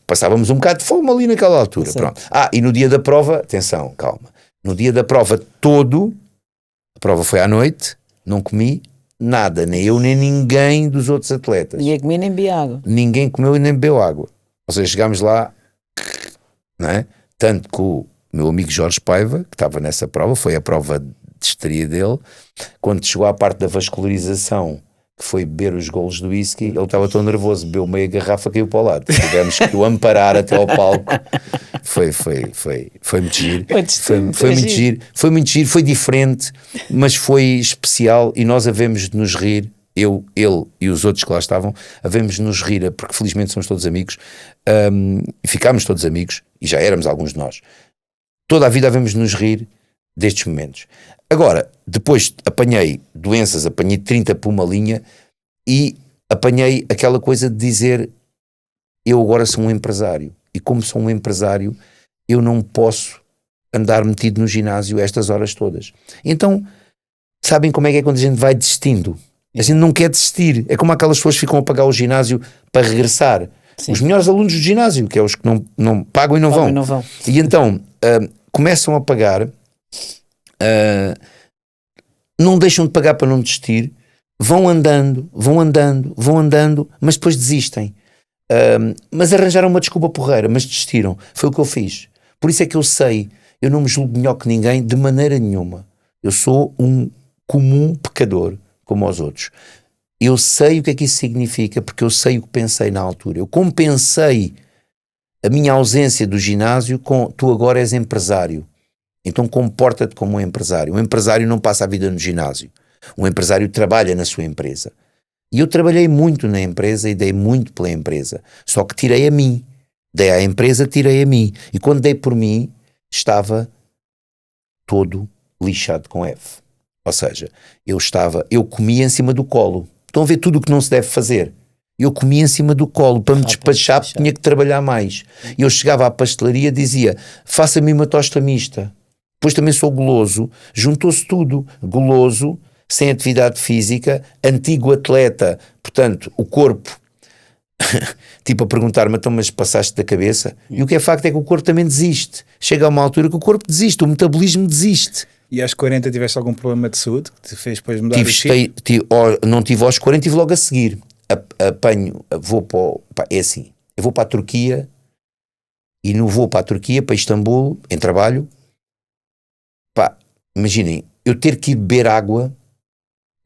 Passávamos um bocado de fome ali naquela altura, pronto. E no dia da prova, atenção, calma, no dia da prova a prova foi à noite, não comi nada, nem eu nem ninguém dos outros atletas. Ninguém comia nem bebia água. Ninguém comeu e nem bebeu água. Ou seja, chegámos lá, não é? Tanto que o meu amigo Jorge Paiva, que estava nessa prova, foi a prova de estreia dele, quando chegou à parte da vascularização, que foi beber os golos do whisky, ele estava tão nervoso, bebeu meia garrafa, caiu para o lado. Tivemos que o amparar até ao palco. Foi muito giro. Foi muito giro, foi diferente, mas foi especial e nós havemos de nos rir. Ele e os outros que lá estavam, havemos de nos rir, porque felizmente somos todos amigos, e ficámos todos amigos, e já éramos alguns de nós. Toda a vida havemos de nos rir destes momentos. Agora, depois apanhei doenças, apanhei 30 por uma linha e apanhei aquela coisa de dizer: eu agora sou um empresário, e como sou um empresário, eu não posso andar metido no ginásio estas horas todas. Então, sabem como é quando a gente vai desistindo? A gente não quer desistir. É como aquelas pessoas que ficam a pagar o ginásio para regressar. Sim. Os melhores alunos do ginásio, que é os que não pagam e não vão. E então começam a pagar, não deixam de pagar para não desistir, vão andando, mas depois desistem. Mas arranjaram uma desculpa porreira, mas desistiram. Foi o que eu fiz. Por isso é que eu não me julgo melhor que ninguém de maneira nenhuma. Eu sou um comum pecador, como os outros. Eu sei o que é que isso significa, porque eu sei o que pensei na altura. Eu compensei a minha ausência do ginásio com: tu agora és empresário, então comporta-te como um empresário. Um empresário não passa a vida no ginásio. Um empresário trabalha na sua empresa. E eu trabalhei muito na empresa e dei muito pela empresa. Só que tirei a mim. Dei à empresa, tirei a mim. E quando dei por mim, estava todo lixado com F. Ou seja, eu comia em cima do colo. Estão a ver tudo o que não se deve fazer. Eu comia em cima do colo para me despachar, porque tinha que trabalhar mais. Eu chegava à pastelaria e dizia, faça-me uma tosta mista. Depois também sou goloso. Juntou-se tudo. Goloso, sem atividade física, antigo atleta. Portanto, o corpo, tipo a perguntar-me, então, mas passaste da cabeça? E o que é facto é que o corpo também desiste. Chega a uma altura que o corpo desiste, o metabolismo desiste. E aos 40 tiveste algum problema de saúde que te fez depois mudar o chip? Não tive aos 40, tive logo a seguir. Vou para é assim, eu vou para a Turquia e no voo para a Turquia, para Istambul, em trabalho, imaginem, eu ter que ir beber água,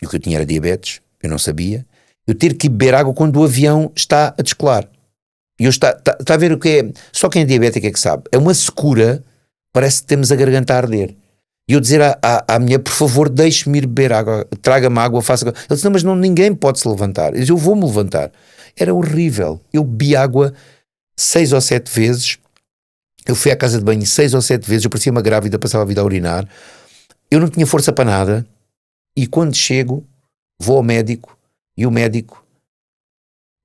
e o que eu tinha era diabetes, eu não sabia, eu ter que ir beber água quando o avião está a descolar. E eu está a ver o que é, só quem é diabético é que sabe, é uma secura, parece que temos a garganta a arder. E eu dizer à mulher, por favor, deixe-me ir beber água, traga-me água, faça... Ele disse, não, mas ninguém pode se levantar. Eu disse, eu vou-me levantar. Era horrível. Eu bebi água 6 ou 7 vezes. Eu fui à casa de banho 6 ou 7 vezes. Eu parecia uma grávida, passava a vida a urinar. Eu não tinha força para nada. E quando chego, vou ao médico. E o médico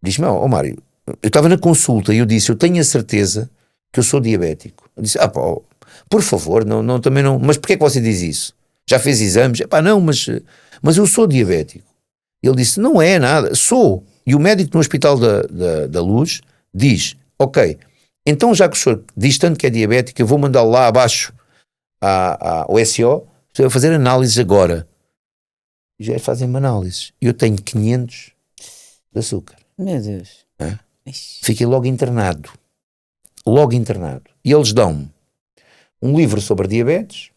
diz-me, Mário, eu estava na consulta e eu disse, eu tenho a certeza que eu sou diabético. Eu disse, por favor, também não. Mas porquê é que você diz isso? Já fez exames? Não, mas eu sou diabético. Ele disse, não é nada, sou. E o médico no Hospital da Luz diz, ok, então já que o senhor diz tanto que é diabético, eu vou mandá-lo lá abaixo ao SO, você vai fazer análises agora. E já fazem-me análises. Eu tenho 500 de açúcar. Meu Deus. Fiquei logo internado. E eles dão-me um livro sobre diabetes,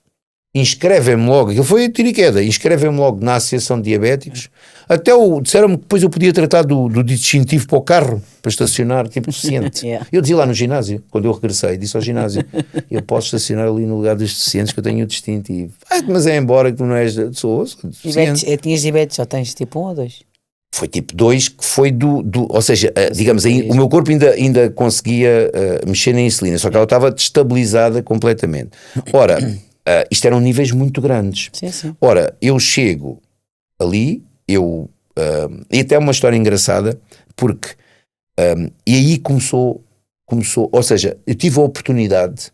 inscrevem-me logo, aquilo foi tiro e queda, inscrevem-me logo na Associação de Diabéticos, disseram-me que depois eu podia tratar do distintivo para o carro, para estacionar, tipo deficiente. Eu dizia lá no ginásio, quando eu regressei, disse ao ginásio, eu posso estacionar ali no lugar dos deficientes que eu tenho o distintivo. Mas é embora que tu não és, sou deficiente. Tinhas diabetes, só tens tipo 1 ou 2? Foi tipo 2, que foi ou seja, digamos, o meu corpo ainda conseguia mexer na insulina, só que ela estava destabilizada completamente. Ora, isto eram níveis muito grandes. Sim. Ora, eu chego ali, e até uma história engraçada, porque, e aí começou, ou seja, eu tive a oportunidade,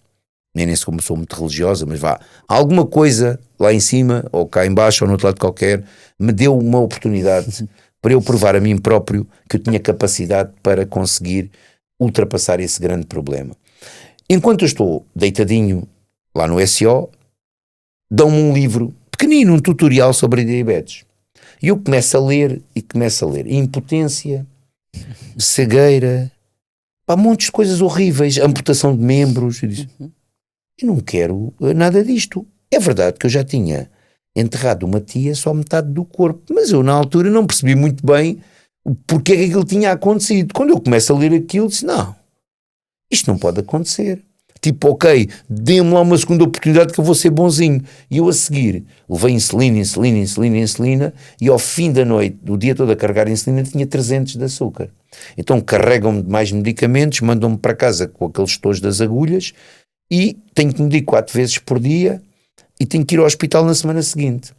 nem se como sou muito religiosa, mas alguma coisa lá em cima, ou cá em baixo, ou no outro lado qualquer, me deu uma oportunidade para eu provar a mim próprio que eu tinha capacidade para conseguir ultrapassar esse grande problema. Enquanto eu estou deitadinho lá no SO, dão-me um livro pequenino, um tutorial sobre diabetes. E eu começo a ler. Impotência, cegueira, montes de coisas horríveis, amputação de membros. Eu disse, eu não quero nada disto. É verdade que eu já tinha enterrado uma tia só metade do corpo, mas eu na altura não percebi muito bem porque é que aquilo tinha acontecido. Quando eu começo a ler aquilo, disse, não, isto não pode acontecer. Tipo, ok, dê-me lá uma segunda oportunidade que eu vou ser bonzinho. E eu a seguir levei insulina, e ao fim da noite, o dia todo a carregar insulina, tinha 300 de açúcar. Então carregam-me de mais medicamentos, mandam-me para casa com aqueles tojos das agulhas e tenho que medir 4 vezes por dia e tenho que ir ao hospital na semana seguinte.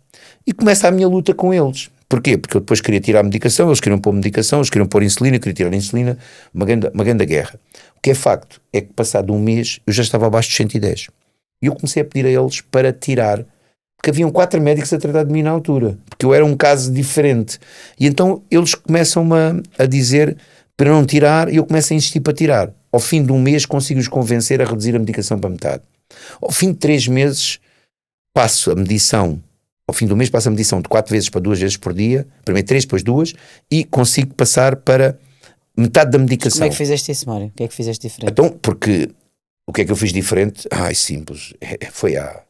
E começa a minha luta com eles. Porquê? Porque eu depois queria tirar a medicação, eles queriam pôr medicação, eles queriam pôr insulina, eu queria tirar a insulina, uma grande guerra. O que é facto é que passado um mês eu já estava abaixo de 110. E eu comecei a pedir a eles para tirar, porque haviam 4 médicos a tratar de mim na altura, porque eu era um caso diferente. E então eles começam-me a dizer para não tirar, e eu começo a insistir para tirar. Ao fim de um mês consigo-os convencer a reduzir a medicação para metade. Ao fim de 3 meses passo a medição. Ao fim do mês passo a medição de 4 vezes para 2 vezes por dia, primeiro 3, depois 2, e consigo passar para metade da medicação. Como é que fizeste isso, Mário? O que é que fizeste diferente? Então, porque o que é que eu fiz diferente? Simples. Foi a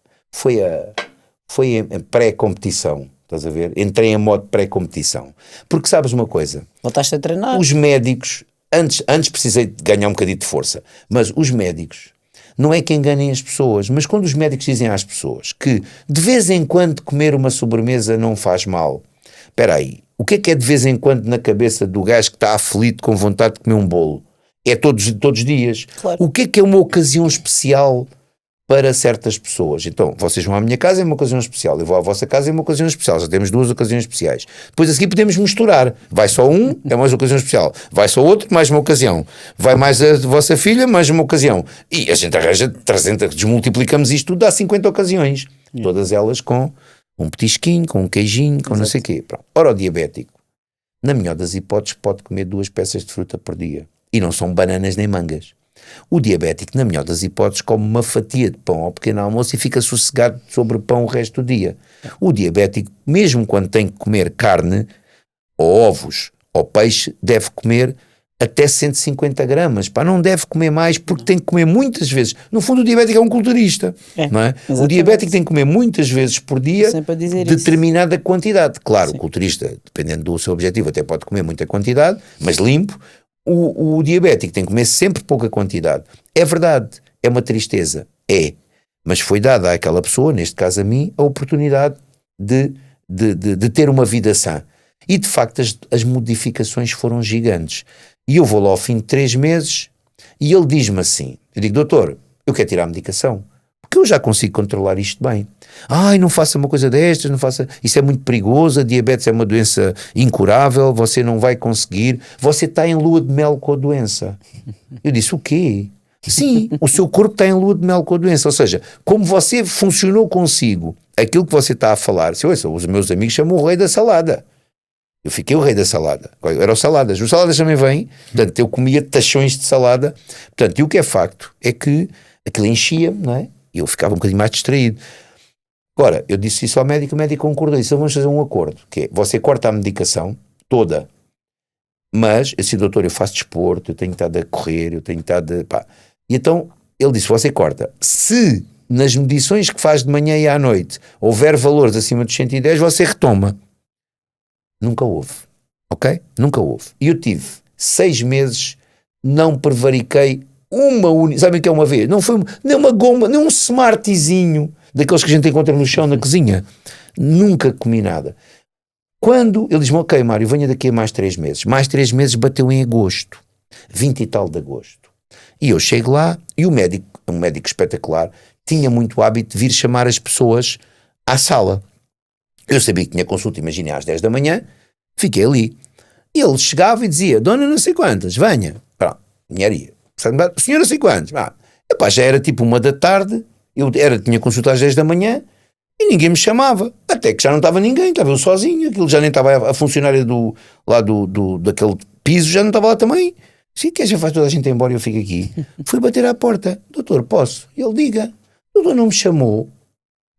pré-competição, estás a ver? Entrei em modo pré-competição. Porque sabes uma coisa? Voltaste a treinar? Os médicos, antes precisei de ganhar um bocadinho de força, mas os médicos não é que enganem as pessoas, mas quando os médicos dizem às pessoas que de vez em quando comer uma sobremesa não faz mal, espera aí, o que é de vez em quando na cabeça do gajo que está aflito com vontade de comer um bolo? É todos os dias. Claro. O que é uma ocasião especial para certas pessoas. Então, vocês vão à minha casa, é uma ocasião especial. Eu vou à vossa casa, é uma ocasião especial. Já temos 2 ocasiões especiais. Depois a seguir podemos misturar. Vai só um, é mais uma ocasião especial. Vai só outro, mais uma ocasião. Vai mais a vossa filha, mais uma ocasião. E a gente arranja 300, desmultiplicamos isto tudo, dá 50 ocasiões. Todas elas com um petisquinho, com um queijinho, com não sei o quê. Pronto. Ora, o diabético, na melhor das hipóteses, pode comer 2 peças de fruta por dia. E não são bananas nem mangas. O diabético, na melhor das hipóteses, come uma fatia de pão ao pequeno almoço e fica sossegado sobre o pão o resto do dia. O diabético, mesmo quando tem que comer carne, ou ovos, ou peixe, deve comer até 150 gramas. Pá, não deve comer mais porque tem que comer muitas vezes. No fundo, o diabético é um culturista. Não é? O diabético tem que comer muitas vezes por dia determinada quantidade. Claro, o culturista, dependendo do seu objetivo, até pode comer muita quantidade, mas limpo. O diabético tem que comer sempre pouca quantidade. É verdade, é uma tristeza, mas foi dada àquela pessoa, neste caso a mim, a oportunidade de ter uma vida sã. E de facto as modificações foram gigantes. E eu vou lá ao fim de 3 meses e ele diz-me assim, eu digo, doutor, eu quero tirar a medicação, porque eu já consigo controlar isto bem. Ai, não faça uma coisa destas, não faça, isso é muito perigoso, a diabetes é uma doença incurável, você não vai conseguir, você está em lua de mel com a doença. Eu disse, o quê? Sim, o seu corpo está em lua de mel com a doença, ou seja, como você funcionou consigo, aquilo que você está a falar, se ouça, os meus amigos chamam o rei da salada. Eu fiquei o rei da salada. Eram saladas. Os saladas também vêm. Portanto, eu comia tachões de salada. Portanto, e o que é facto é que aquilo enchia-me, não é? E eu ficava um bocadinho mais distraído. Agora, eu disse isso ao médico, o médico concordou. Disse, vamos fazer um acordo, que é, você corta a medicação toda, mas, assim, doutor, eu faço desporto, eu tenho estado a correr, eu tenho estado a... Pá. E então, ele disse, você corta. Se nas medições que faz de manhã e à noite houver valores acima dos 110, você retoma. Nunca houve, ok? Nunca houve. E eu tive 6 meses, não prevariquei uma única, sabem o que é uma vez? Não foi nem uma goma, nem um smartzinho, daqueles que a gente encontra no chão na cozinha. Nunca comi nada. Quando ele diz-me, ok Mário, venha daqui a mais 3 meses. Mais 3 meses bateu em agosto, 20 e tal de agosto. E eu chego lá e o médico, um médico espetacular, tinha muito hábito de vir chamar as pessoas à sala. Eu sabia que tinha consulta, imaginei, às 10 da manhã, fiquei ali. E ele chegava e dizia, dona não sei quantas, venha. Pronto, ninharia. Senhora não sei quantas. Epá, já era tipo 1 da tarde, tinha consulta às 10 da manhã e ninguém me chamava. Até que já não estava ninguém, estava eu sozinho, aquilo já nem estava a funcionária daquele piso, já não estava lá também. Sim, que já faz toda a gente embora e eu fico aqui. Fui bater à porta, doutor, posso? E ele diga, doutor não me chamou,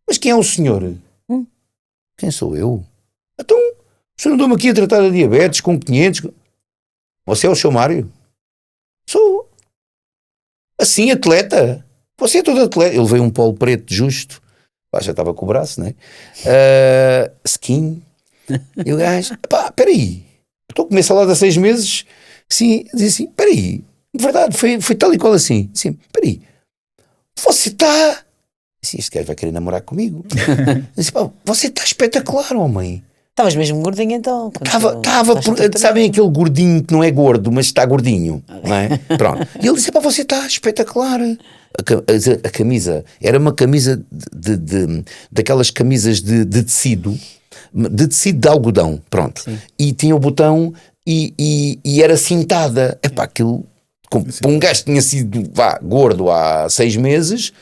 mas quem é o senhor? Quem sou eu? Então, o senhor andou-me aqui a tratar de diabetes com 500... Você é o seu Mário? Sou. Assim, atleta? Você é todo atleta. Ele veio um polo preto justo. Já estava com o braço, não é? Skin. E o gajo, pá, peraí. Estou a comer salada há 6 meses. Sim, diz assim, peraí. De verdade, foi tal e qual assim. Sim, peraí. Você está... Assim, este gajo vai querer namorar comigo. Disse, pá, você está espetacular, homem. Estavas mesmo gordinho então? Sabem aquele gordinho que não é gordo, mas está gordinho, não é? Pronto. E ele disse, pá, você está espetacular. A camisa, era uma camisa daquelas camisas de tecido de algodão, pronto. Sim. E tinha o botão e era cintada. Epá, aquilo, um gajo que tinha sido gordo há 6 meses...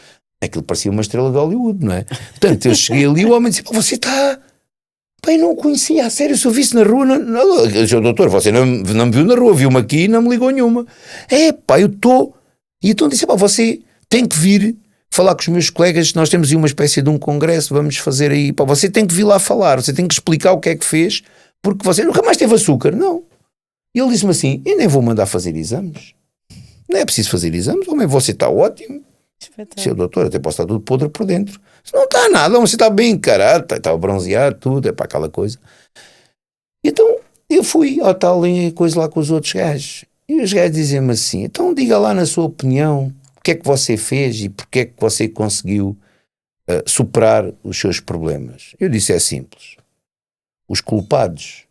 Aquilo parecia uma estrela de Hollywood, não é? Portanto, eu cheguei ali e o homem disse, pá, você está... Pá, eu não o conhecia, a sério, se eu visse na rua... Eu disse, doutor, você não me viu na rua, viu-me aqui e não me ligou nenhuma. Pá, eu estou... E então disse, pá, você tem que vir falar com os meus colegas, nós temos aí uma espécie de um congresso, vamos fazer aí... Pá, você tem que vir lá falar, você tem que explicar o que é que fez, porque você nunca mais teve açúcar. Não. E ele disse-me assim, eu nem vou mandar fazer exames. Não é preciso fazer exames, homem, você está ótimo. Seu doutor, até posso estar tudo podre por dentro. Não está nada, você está bem encarado, estava bronzeado, tudo, é para aquela coisa. Então eu fui ao tal coisa lá com os outros gajos. E os gajos dizem-me assim, então diga lá na sua opinião, o que é que você fez e porque é que você conseguiu superar os seus problemas. Eu disse, é simples. Os culpados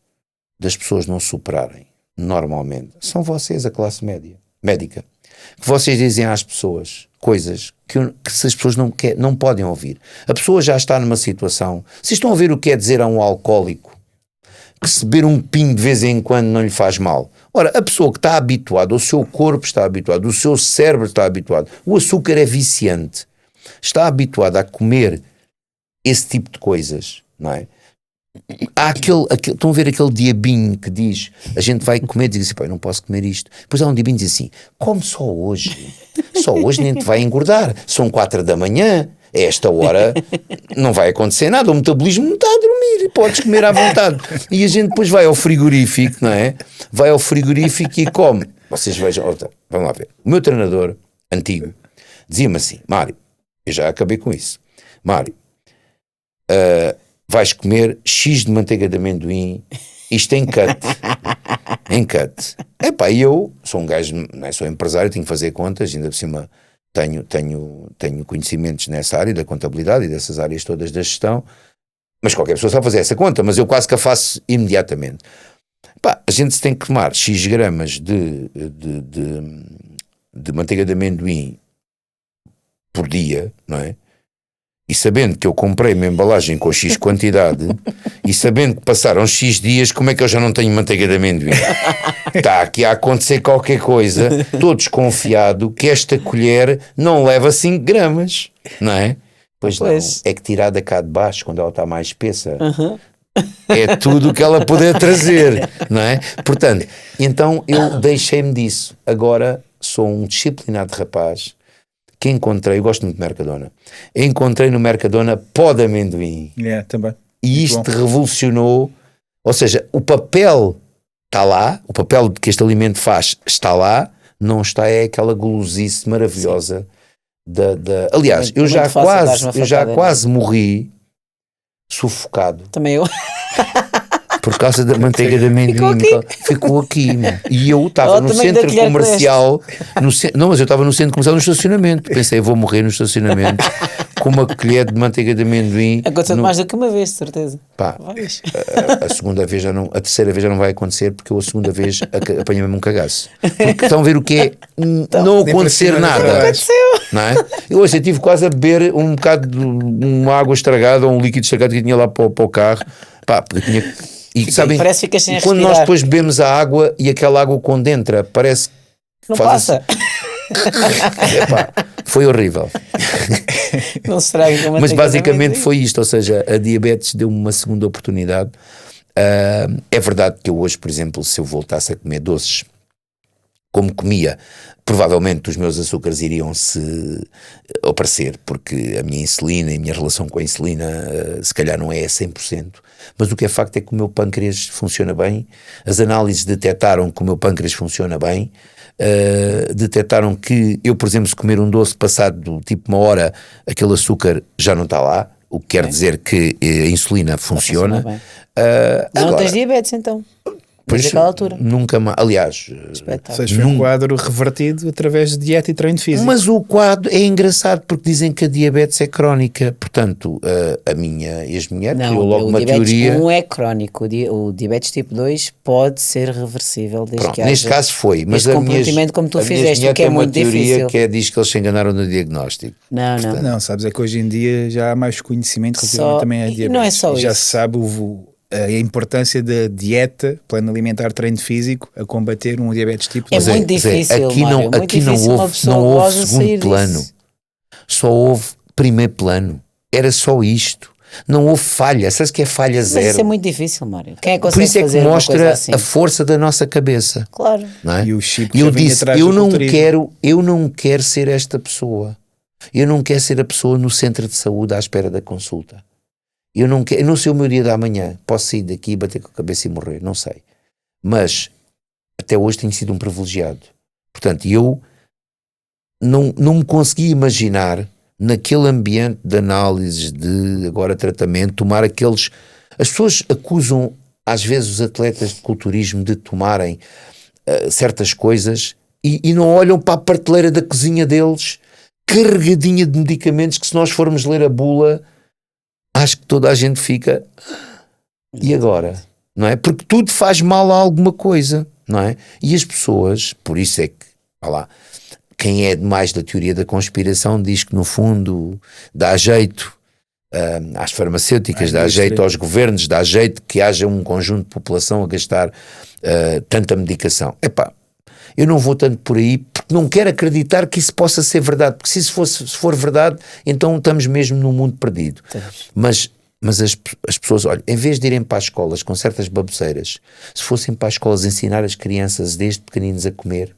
das pessoas não superarem, normalmente, são vocês, a classe média. médica, que vocês dizem às pessoas coisas que as pessoas não podem ouvir. A pessoa já está numa situação, vocês estão a ver o que é dizer a um alcoólico que se beber um pingo de vez em quando não lhe faz mal. Ora, a pessoa que está habituada, o seu corpo está habituado, o seu cérebro está habituado, o açúcar é viciante, está habituado a comer esse tipo de coisas, não é? Há estão a ver aquele diabinho que diz, a gente vai comer e diz assim, pá, eu não posso comer isto. Depois há um diabinho que diz assim, come só hoje nem te vai engordar, são 4 da manhã, a esta hora não vai acontecer nada, o metabolismo não está a dormir, podes comer à vontade. E a gente depois vai ao frigorífico, não é? Vai ao frigorífico e come. Vocês vejam, vamos lá ver, o meu treinador antigo dizia-me assim, Mário, eu já acabei com isso, Mário, vais comer X de manteiga de amendoim, isto em cut. Em cut. Epá, e eu sou um gajo, não é? Sou empresário, tenho que fazer contas, ainda por cima tenho conhecimentos nessa área da contabilidade e dessas áreas todas da gestão, mas qualquer pessoa sabe fazer essa conta, mas eu quase que a faço imediatamente. Epá, a gente tem que tomar X gramas de manteiga de amendoim por dia, não é? E sabendo que eu comprei uma embalagem com X quantidade e sabendo que passaram X dias, como é que eu já não tenho manteiga de amendoim? Está aqui a acontecer qualquer coisa, estou desconfiado que esta colher não leva 5 gramas, não é? Pois não, é que tirada cá de baixo, quando ela está mais espessa, é tudo o que ela puder trazer, não é? Portanto, então eu deixei-me disso. Agora sou um disciplinado rapaz que encontrei, eu gosto muito de Mercadona, encontrei no Mercadona pó de amendoim. Também. E isto revolucionou, ou seja, o papel está lá, o papel que este alimento faz está lá, não está é aquela gulosice maravilhosa aliás, eu já quase morri sufocado. Também eu. Por causa da manteiga de amendoim. Ficou aqui, mano. E eu estava no centro comercial. Não, mas eu estava no centro comercial no estacionamento. Pensei, vou morrer no estacionamento com uma colher de manteiga de amendoim. Aconteceu mais do que uma vez, de certeza. Pá, a segunda vez já não, a terceira vez já não vai acontecer, porque eu a segunda vez apanhei mesmo um cagaço. Porque estão a ver o que é não acontecer nada. Não é? Eu tive quase a beber um bocado de uma água estragada ou um líquido estragado que tinha lá para o carro. Pá, porque tinha. E sabem, parece que ficas sem quando nós depois bebemos a água e aquela água condensa, parece que não passa. Epá, foi horrível. Não será que mas basicamente foi isto, ou seja, a diabetes deu-me uma segunda oportunidade. É verdade que eu hoje, por exemplo, se eu voltasse a comer doces como comia, provavelmente os meus açúcares iriam-se aparecer, porque a minha insulina e a minha relação com a insulina se calhar não é a 100%, mas o que é facto é que o meu pâncreas funciona bem. As análises detectaram que o meu pâncreas funciona bem, detectaram que eu, por exemplo, se comer um doce passado tipo 1 hora, aquele açúcar já não está lá, o que quer dizer que a insulina funciona. Não tens diabetes então? Pois, naquela altura. Nunca mais. Aliás, foi um quadro revertido através de dieta e treino físico. Mas o quadro é engraçado porque dizem que a diabetes é crónica. Portanto, a minha ex-mulher criou logo uma teoria. O diabetes 1 é crónico. O diabetes tipo 2 pode ser reversível desde Pronto, que haja neste caso foi. Mas a comprometimento como tu fizeste, o que é muito difícil. Que diz que eles se enganaram no diagnóstico. Não. Não, sabes, é que hoje em dia já há mais conhecimento relativamente também à diabetes. Não é só já isso. se sabe a importância da dieta, plano alimentar, treino físico a combater um diabetes tipo 2. É muito difícil, aqui Mário, muito aqui difícil não houve segundo sair plano, disso. Só houve primeiro plano, era só isto, não houve falha. Sabes que é falha zero? Mas isso é muito difícil, Mário. Quem é que Por consegue isso é que fazer uma coisa mostra assim? a força da nossa cabeça. Claro. Não é? E o chip eu já vinha disse, atrás eu do não culturismo. quero ser esta pessoa. Eu não quero ser a pessoa no centro de saúde à espera da consulta. Eu não sei o meu dia da manhã. Posso sair daqui, bater com a cabeça e morrer, não sei. Mas até hoje tenho sido um privilegiado. Portanto, eu não me consegui imaginar naquele ambiente de análises, de agora tratamento, tomar aqueles... As pessoas acusam às vezes os atletas de culturismo de tomarem certas coisas e não olham para a prateleira da cozinha deles carregadinha de medicamentos que, se nós formos ler a bula, acho que toda a gente fica... E agora? Não é? Porque tudo faz mal a alguma coisa, não é? E as pessoas, por isso é que Vá lá. Quem é mais da teoria da conspiração diz que no fundo dá jeito às farmacêuticas, dá jeito aos governos, dá jeito que haja um conjunto de população a gastar tanta medicação. Epá, eu não vou tanto por aí porque não quero acreditar que isso possa ser verdade, porque se for verdade, então estamos mesmo num mundo perdido. Mas as pessoas, olha, em vez de irem para as escolas com certas baboseiras, se fossem para as escolas ensinar as crianças desde pequeninos a comer,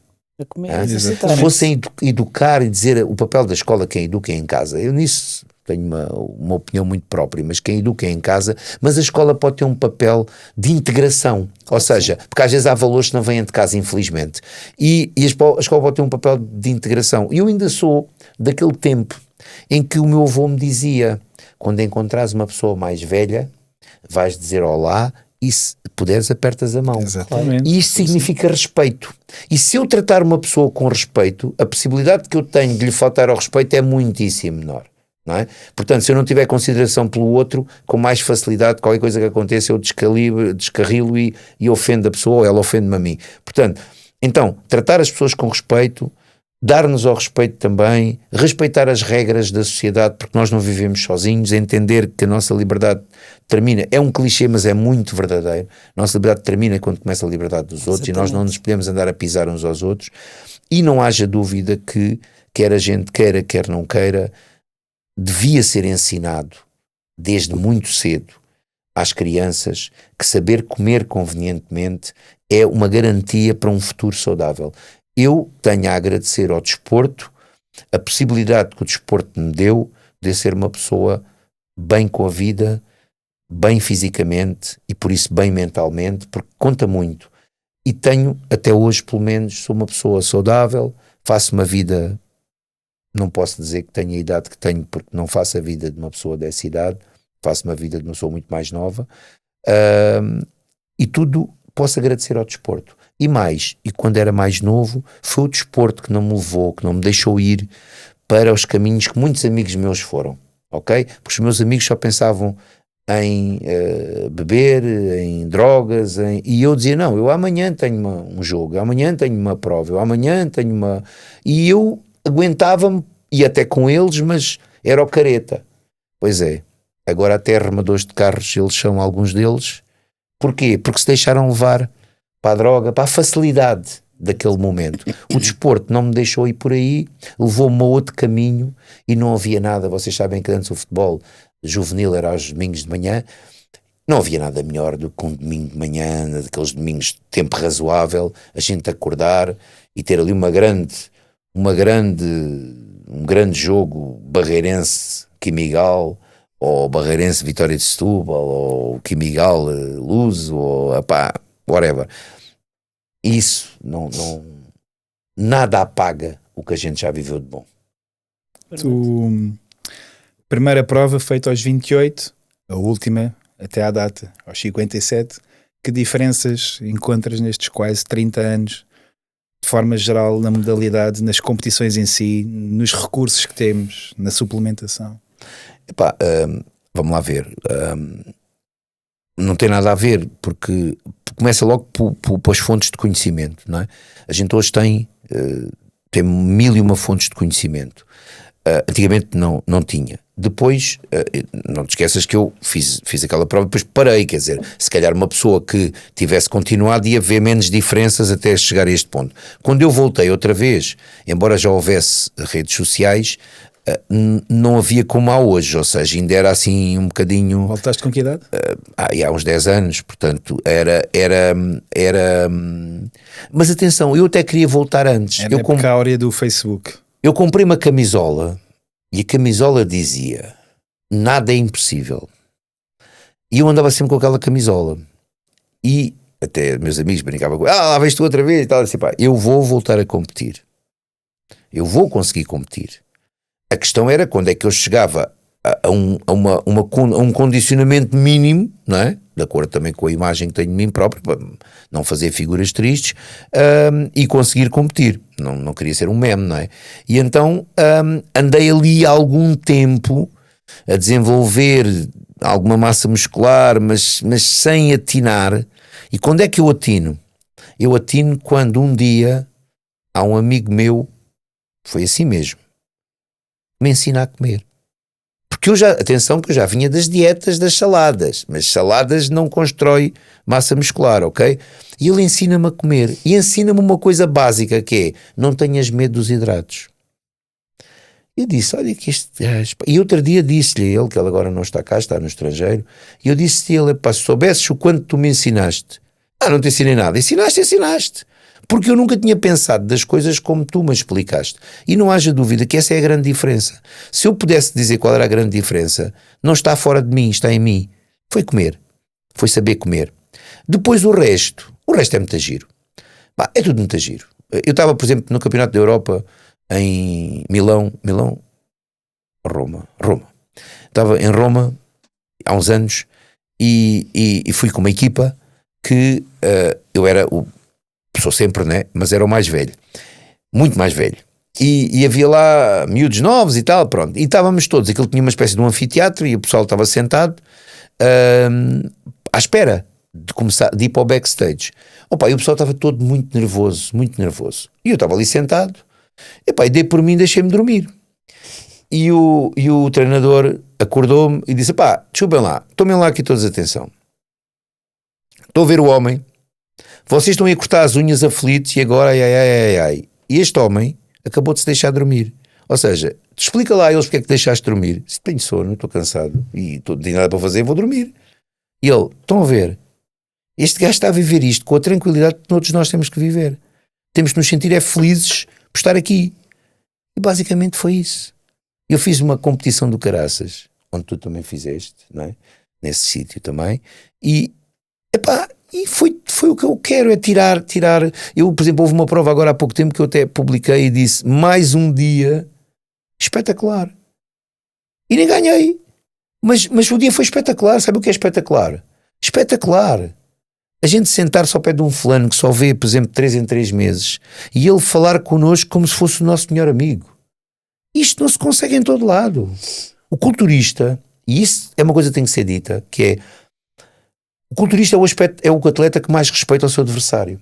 se fossem educar e dizer o papel da escola, quem educa é em casa. Eu nisso tenho uma opinião muito própria, mas quem educa é em casa, mas a escola pode ter um papel de integração, ou seja, porque às vezes há valores que não vêm de casa, infelizmente, e a escola pode ter um papel de integração. E eu ainda sou daquele tempo em que o meu avô me dizia, quando encontrares uma pessoa mais velha, vais dizer olá e se puderes apertas a mão. Exatamente. E isto significa respeito. E se eu tratar uma pessoa com respeito, a possibilidade que eu tenho de lhe faltar ao respeito é muitíssimo menor. Não é? Portanto, se eu não tiver consideração pelo outro, com mais facilidade, qualquer coisa que aconteça, eu descarrilo e ofendo a pessoa, ou ela ofende-me a mim. Portanto, então, tratar as pessoas com respeito, dar-nos ao respeito também, respeitar as regras da sociedade, porque nós não vivemos sozinhos, entender que a nossa liberdade termina, é um clichê, mas é muito verdadeiro, a nossa liberdade termina quando começa a liberdade dos outros. Exatamente. E nós não nos podemos andar a pisar uns aos outros, e não haja dúvida que, quer a gente queira, quer não queira, devia ser ensinado desde muito cedo às crianças que saber comer convenientemente é uma garantia para um futuro saudável. Eu tenho a agradecer ao desporto a possibilidade que o desporto me deu de ser uma pessoa bem com a vida, bem fisicamente e por isso bem mentalmente, porque conta muito. E tenho, até hoje pelo menos, sou uma pessoa saudável, faço uma vida, não posso dizer que tenho a idade que tenho, porque não faço a vida de uma pessoa dessa idade, faço uma vida de uma pessoa muito mais nova, e tudo posso agradecer ao desporto. E mais, e quando era mais novo, foi o desporto que não me levou, que não me deixou ir para os caminhos que muitos amigos meus foram, ok? Porque os meus amigos só pensavam em beber, em drogas, e eu dizia, não, eu amanhã tenho um jogo, eu amanhã tenho uma prova, eu amanhã tenho uma... E eu aguentava-me, e até com eles, mas era o careta. Pois é, agora até armadores de carros, eles são alguns deles. Porquê? Porque se deixaram levar para a droga, para a facilidade daquele momento. O desporto não me deixou ir por aí, levou-me a outro caminho e não havia nada. Vocês sabem que antes o futebol juvenil era aos domingos de manhã, não havia nada melhor do que um domingo de manhã, daqueles domingos de tempo razoável, a gente acordar e ter ali um grande jogo Barreirense Quimigal, ou Barreirense Vitória de Setúbal, ou Quimigal Luz, ou whatever. Isso nada apaga o que a gente já viveu de bom. Primeira prova feita aos 28, a última até à data, aos 57. Que diferenças encontras nestes quase 30 anos, de forma geral, na modalidade, nas competições em si, nos recursos que temos, na suplementação? Vamos lá ver. Não tem nada a ver, porque começa logo pelas fontes de conhecimento, não é? A gente hoje tem 1001 fontes de conhecimento. Antigamente não tinha. Depois, não te esqueças que eu fiz aquela prova e depois parei, quer dizer, se calhar uma pessoa que tivesse continuado ia ver menos diferenças até chegar a este ponto. Quando eu voltei outra vez, embora já houvesse redes sociais, não havia como há hoje, ou seja, ainda era assim um bocadinho... Voltaste com que idade? Há uns 10 anos, portanto, era... Mas atenção, eu até queria voltar antes. Era a áurea do Facebook. Eu comprei uma camisola e a camisola dizia nada é impossível. E eu andava sempre com aquela camisola. E até meus amigos brincavam com lá vês tu outra vez e tal, assim, eu vou voltar a competir. Eu vou conseguir competir. A questão era quando é que eu chegava a um condicionamento mínimo, não é? De acordo também com a imagem que tenho de mim próprio, para não fazer figuras tristes, e conseguir competir. Não queria ser um meme, não é? E então andei ali algum tempo a desenvolver alguma massa muscular, mas sem atinar. E quando é que eu atino? Eu atino quando um dia há um amigo meu, foi assim mesmo, me ensina a comer. Porque atenção que eu já vinha das dietas das saladas, mas saladas não constrói massa muscular, ok? E ele ensina-me a comer, e ensina-me uma coisa básica que é, não tenhas medo dos hidratos. Eu disse, olha que este gajo... E outro dia disse-lhe a ele, que ele agora não está cá, está no estrangeiro, e eu disse-lhe a ele, se soubesses o quanto tu me ensinaste. Não te ensinei nada. Ensinaste. Porque eu nunca tinha pensado das coisas como tu me explicaste. E não haja dúvida que essa é a grande diferença. Se eu pudesse dizer qual era a grande diferença, não está fora de mim, está em mim. Foi comer. Foi saber comer. Depois o resto é muito giro. É tudo muito giro. Eu estava, por exemplo, no Campeonato da Europa em Roma. Estava em Roma há uns anos e fui com uma equipa que eu era sou sempre, né? Mas era o mais velho, muito mais velho. E havia lá miúdos novos e tal, pronto. E estávamos todos, aquilo tinha uma espécie de um anfiteatro e o pessoal estava sentado à espera de começar, de ir para o backstage. E o pessoal estava todo muito nervoso. E eu estava ali sentado, e dei por mim, deixei-me dormir. E o treinador acordou-me e disse, desculpem lá, tomem lá aqui todos atenção. Estou a ver o homem, vocês estão a cortar as unhas aflitos e agora, ai. E este homem acabou de se deixar dormir. Ou seja, explica lá a eles porque é que deixaste dormir. Se tenho sono, estou cansado e não tenho nada para fazer, vou dormir. E ele, estão a ver? Este gajo está a viver isto com a tranquilidade que todos nós temos que viver. Temos que nos sentir felizes por estar aqui. E basicamente foi isso. Eu fiz uma competição do caraças, onde tu também fizeste, não é? Nesse sítio também. E foi o que eu quero, é tirar. Eu, por exemplo, houve uma prova agora há pouco tempo que eu até publiquei e disse, mais um dia espetacular. E nem ganhei. Mas o dia foi espetacular. Sabe o que é espetacular? Espetacular. A gente sentar-se ao pé de um fulano que só vê, por exemplo, 3 em 3 meses e ele falar connosco como se fosse o nosso melhor amigo. Isto não se consegue em todo lado. O culturista, e isso é uma coisa que tem que ser dita, que é o culturista é o atleta que mais respeita o seu adversário.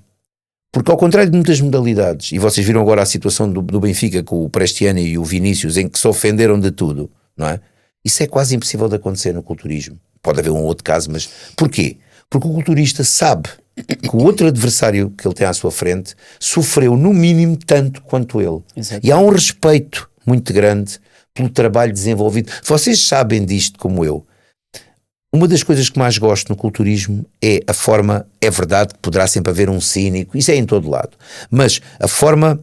Porque ao contrário de muitas modalidades, e vocês viram agora a situação do Benfica com o Prestiani e o Vinícius, em que se ofenderam de tudo, não é? Isso é quase impossível de acontecer no culturismo. Pode haver um outro caso, mas porquê? Porque o culturista sabe que o outro adversário que ele tem à sua frente sofreu no mínimo tanto quanto ele. Exato. E há um respeito muito grande pelo trabalho desenvolvido. Vocês sabem disto como eu. Uma das coisas que mais gosto no culturismo é a forma, é verdade que poderá sempre haver um cínico, isso é em todo lado, mas a forma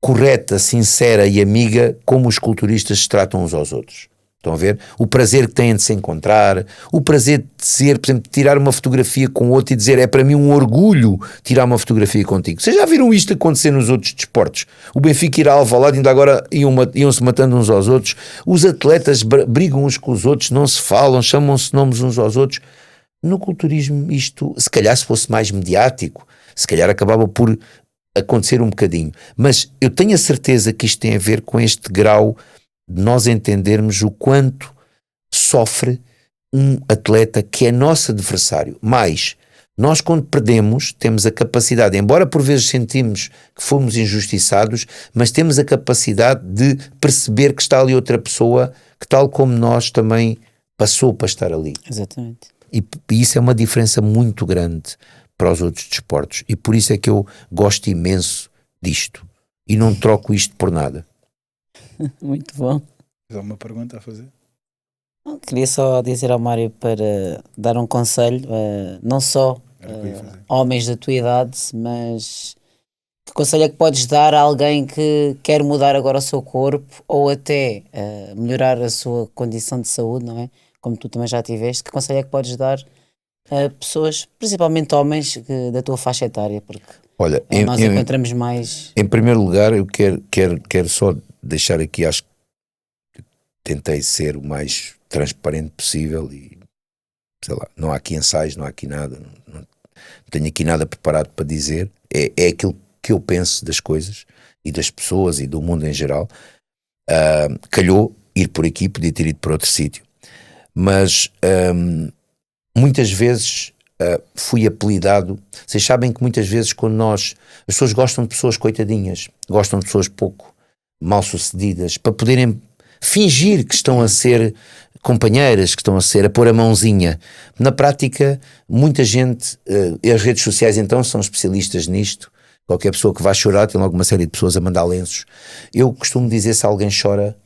correta, sincera e amiga como os culturistas se tratam uns aos outros. Estão a ver? O prazer que têm de se encontrar, o prazer de ser, por exemplo, tirar uma fotografia com outro e dizer, é para mim um orgulho tirar uma fotografia contigo. Vocês já viram isto acontecer nos outros desportos? O Benfica ir a Alvalade, ainda agora iam-se matando uns aos outros. Os atletas brigam uns com os outros, não se falam, chamam-se nomes uns aos outros. No culturismo isto, se calhar se fosse mais mediático, se calhar acabava por acontecer um bocadinho. Mas eu tenho a certeza que isto tem a ver com este grau de nós entendermos o quanto sofre um atleta que é nosso adversário. Mas nós, quando perdemos, temos a capacidade, embora por vezes sentimos que fomos injustiçados, mas temos a capacidade de perceber que está ali outra pessoa que, tal como nós, também passou para estar ali. Exatamente. E isso é uma diferença muito grande para os outros desportos. E por isso é que eu gosto imenso disto. E não troco isto por nada. Muito bom. Há uma pergunta a fazer? Queria só dizer ao Mário para dar um conselho, não só homens da tua idade, mas que conselho é que podes dar a alguém que quer mudar agora o seu corpo ou até melhorar a sua condição de saúde, não é? Como tu também já tiveste, que conselho é que podes dar a pessoas, principalmente homens da tua faixa etária? Porque olha, nós encontramos mais... Em primeiro lugar, eu quero só deixar aqui, acho que tentei ser o mais transparente possível e, sei lá, não há aqui ensaios, não há aqui nada, não tenho aqui nada preparado para dizer, é aquilo que eu penso das coisas e das pessoas e do mundo em geral. Calhou ir por aqui, podia ter ido por outro sítio, mas muitas vezes fui apelidado. Vocês sabem que muitas vezes quando as pessoas gostam de pessoas coitadinhas, gostam de pessoas pouco mal sucedidas, para poderem fingir que estão a ser companheiras, que estão a pôr a mãozinha. Na prática, muita gente, as redes sociais então são especialistas nisto. Qualquer pessoa que vá chorar, tem logo uma série de pessoas a mandar lenços. Eu costumo dizer, se alguém chora,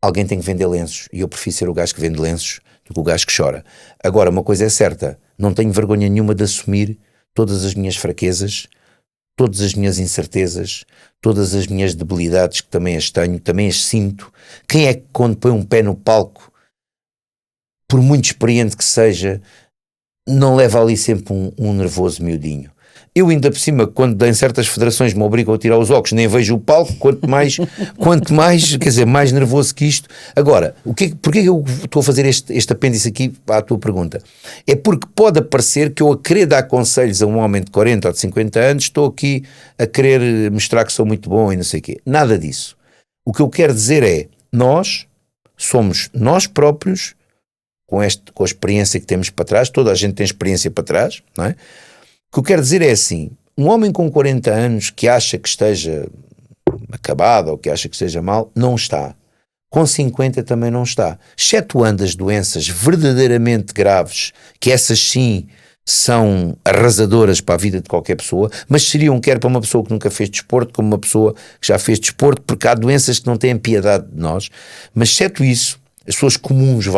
alguém tem que vender lenços, e eu prefiro ser o gajo que vende lenços do que o gajo que chora. Agora, uma coisa é certa, não tenho vergonha nenhuma de assumir todas as minhas fraquezas, todas as minhas incertezas, todas as minhas debilidades, que também as tenho, também as sinto. Quem é que quando põe um pé no palco, por muito experiente que seja, não leva ali sempre um nervoso miudinho? Eu ainda por cima, quando em certas federações me obrigam a tirar os óculos, nem vejo o palco, quanto mais, quer dizer, mais nervoso que isto. Agora, porquê que eu estou a fazer este apêndice aqui à tua pergunta? É porque pode parecer que eu a querer dar conselhos a um homem de 40 ou de 50 anos, estou aqui a querer mostrar que sou muito bom e não sei o quê. Nada disso. O que eu quero dizer é, nós somos nós próprios, com a experiência que temos para trás, toda a gente tem experiência para trás, não é? O que eu quero dizer é assim, um homem com 40 anos que acha que esteja acabado ou que acha que esteja mal, não está. Com 50 também não está. Excetuando as doenças verdadeiramente graves, que essas sim são arrasadoras para a vida de qualquer pessoa, mas seriam quer para uma pessoa que nunca fez desporto, como uma pessoa que já fez desporto, porque há doenças que não têm piedade de nós. Mas exceto isso, as pessoas comuns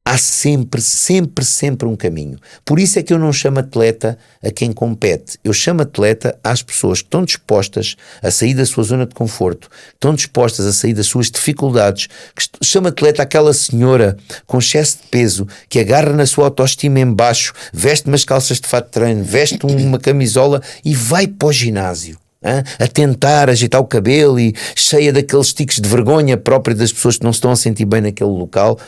há sempre um caminho. Por isso é que eu não chamo atleta a quem compete. Eu chamo atleta às pessoas que estão dispostas a sair da sua zona de conforto, que estão dispostas a sair das suas dificuldades. Chamo atleta àquela senhora com excesso de peso que agarra na sua autoestima em baixo, veste umas calças de fato de treino, veste uma camisola e vai para o ginásio. A tentar agitar o cabelo e cheia daqueles tiques de vergonha própria das pessoas que não se estão a sentir bem naquele local.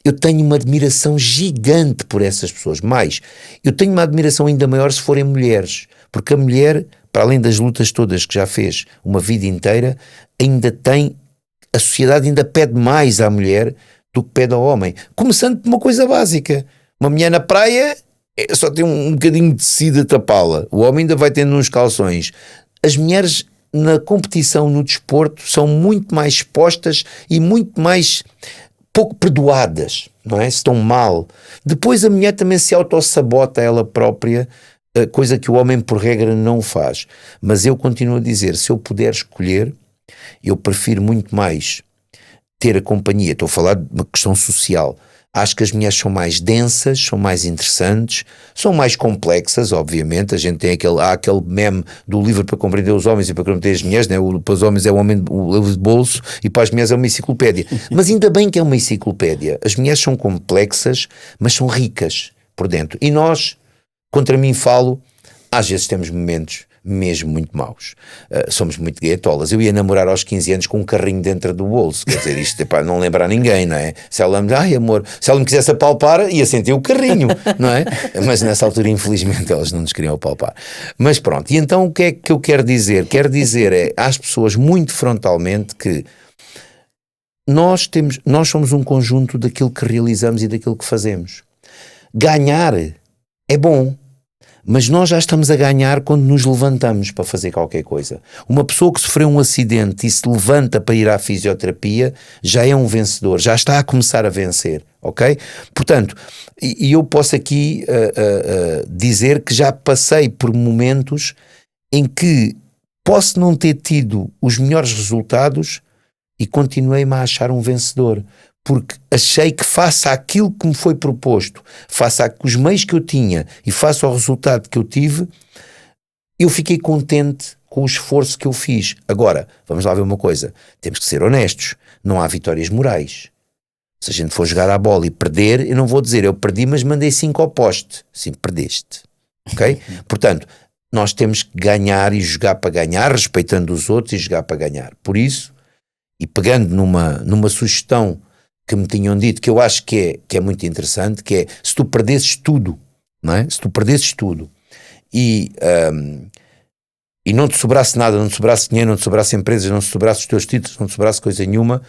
Eu tenho uma admiração gigante por essas pessoas, mas eu tenho uma admiração ainda maior se forem mulheres, porque a mulher, para além das lutas todas que já fez uma vida inteira, a sociedade ainda pede mais à mulher do que pede ao homem, começando por uma coisa básica. Uma mulher na praia só tem um bocadinho de tecido a tapá-la, o homem ainda vai tendo uns calções. As mulheres na competição, no desporto, são muito mais expostas e muito mais pouco perdoadas, não é? Se estão mal. Depois a mulher também se autossabota ela própria, coisa que o homem por regra não faz. Mas eu continuo a dizer, se eu puder escolher, eu prefiro muito mais ter a companhia, estou a falar de uma questão social. Acho que as mulheres são mais densas, são mais interessantes, são mais complexas, obviamente. A gente tem aquele meme do livro para compreender os homens e para compreender as mulheres, né? Para os homens é o livro de bolso e para as mulheres é uma enciclopédia. Mas ainda bem que é uma enciclopédia. As mulheres são complexas, mas são ricas por dentro. E nós, contra mim falo, às vezes temos momentos mesmo muito maus. Somos muito gayatolas. Eu ia namorar aos 15 anos com um carrinho dentro do bolso, quer dizer, isto é para não lembrar ninguém, não é? Se ela me quisesse apalpar, ia sentir o carrinho, não é? Mas nessa altura, infelizmente, elas não nos queriam apalpar. Mas pronto, e então o que é que eu quero dizer? Quero dizer às pessoas muito frontalmente que nós somos um conjunto daquilo que realizamos e daquilo que fazemos. Ganhar é bom, mas nós já estamos a ganhar quando nos levantamos para fazer qualquer coisa. Uma pessoa que sofreu um acidente e se levanta para ir à fisioterapia já é um vencedor, já está a começar a vencer, ok? Portanto, e eu posso aqui dizer que já passei por momentos em que posso não ter tido os melhores resultados e continuei-me a achar um vencedor, porque achei que face àquilo que me foi proposto, face aos meios que eu tinha e face ao resultado que eu tive, eu fiquei contente com o esforço que eu fiz. Agora, vamos lá ver uma coisa, temos que ser honestos, não há vitórias morais. Se a gente for jogar à bola e perder, eu não vou dizer eu perdi, mas mandei 5 ao poste. Sim, perdeste, ok? Portanto, nós temos que ganhar e jogar para ganhar, respeitando os outros e jogar para ganhar. Por isso, e pegando numa sugestão que me tinham dito, que eu acho que é muito interessante, que é, se tu perdesses tudo, não é? Se tu perdesses tudo e não te sobrasse nada, não te sobrasse dinheiro, não te sobrasse empresas, não te sobrasse os teus títulos, não te sobrasse coisa nenhuma,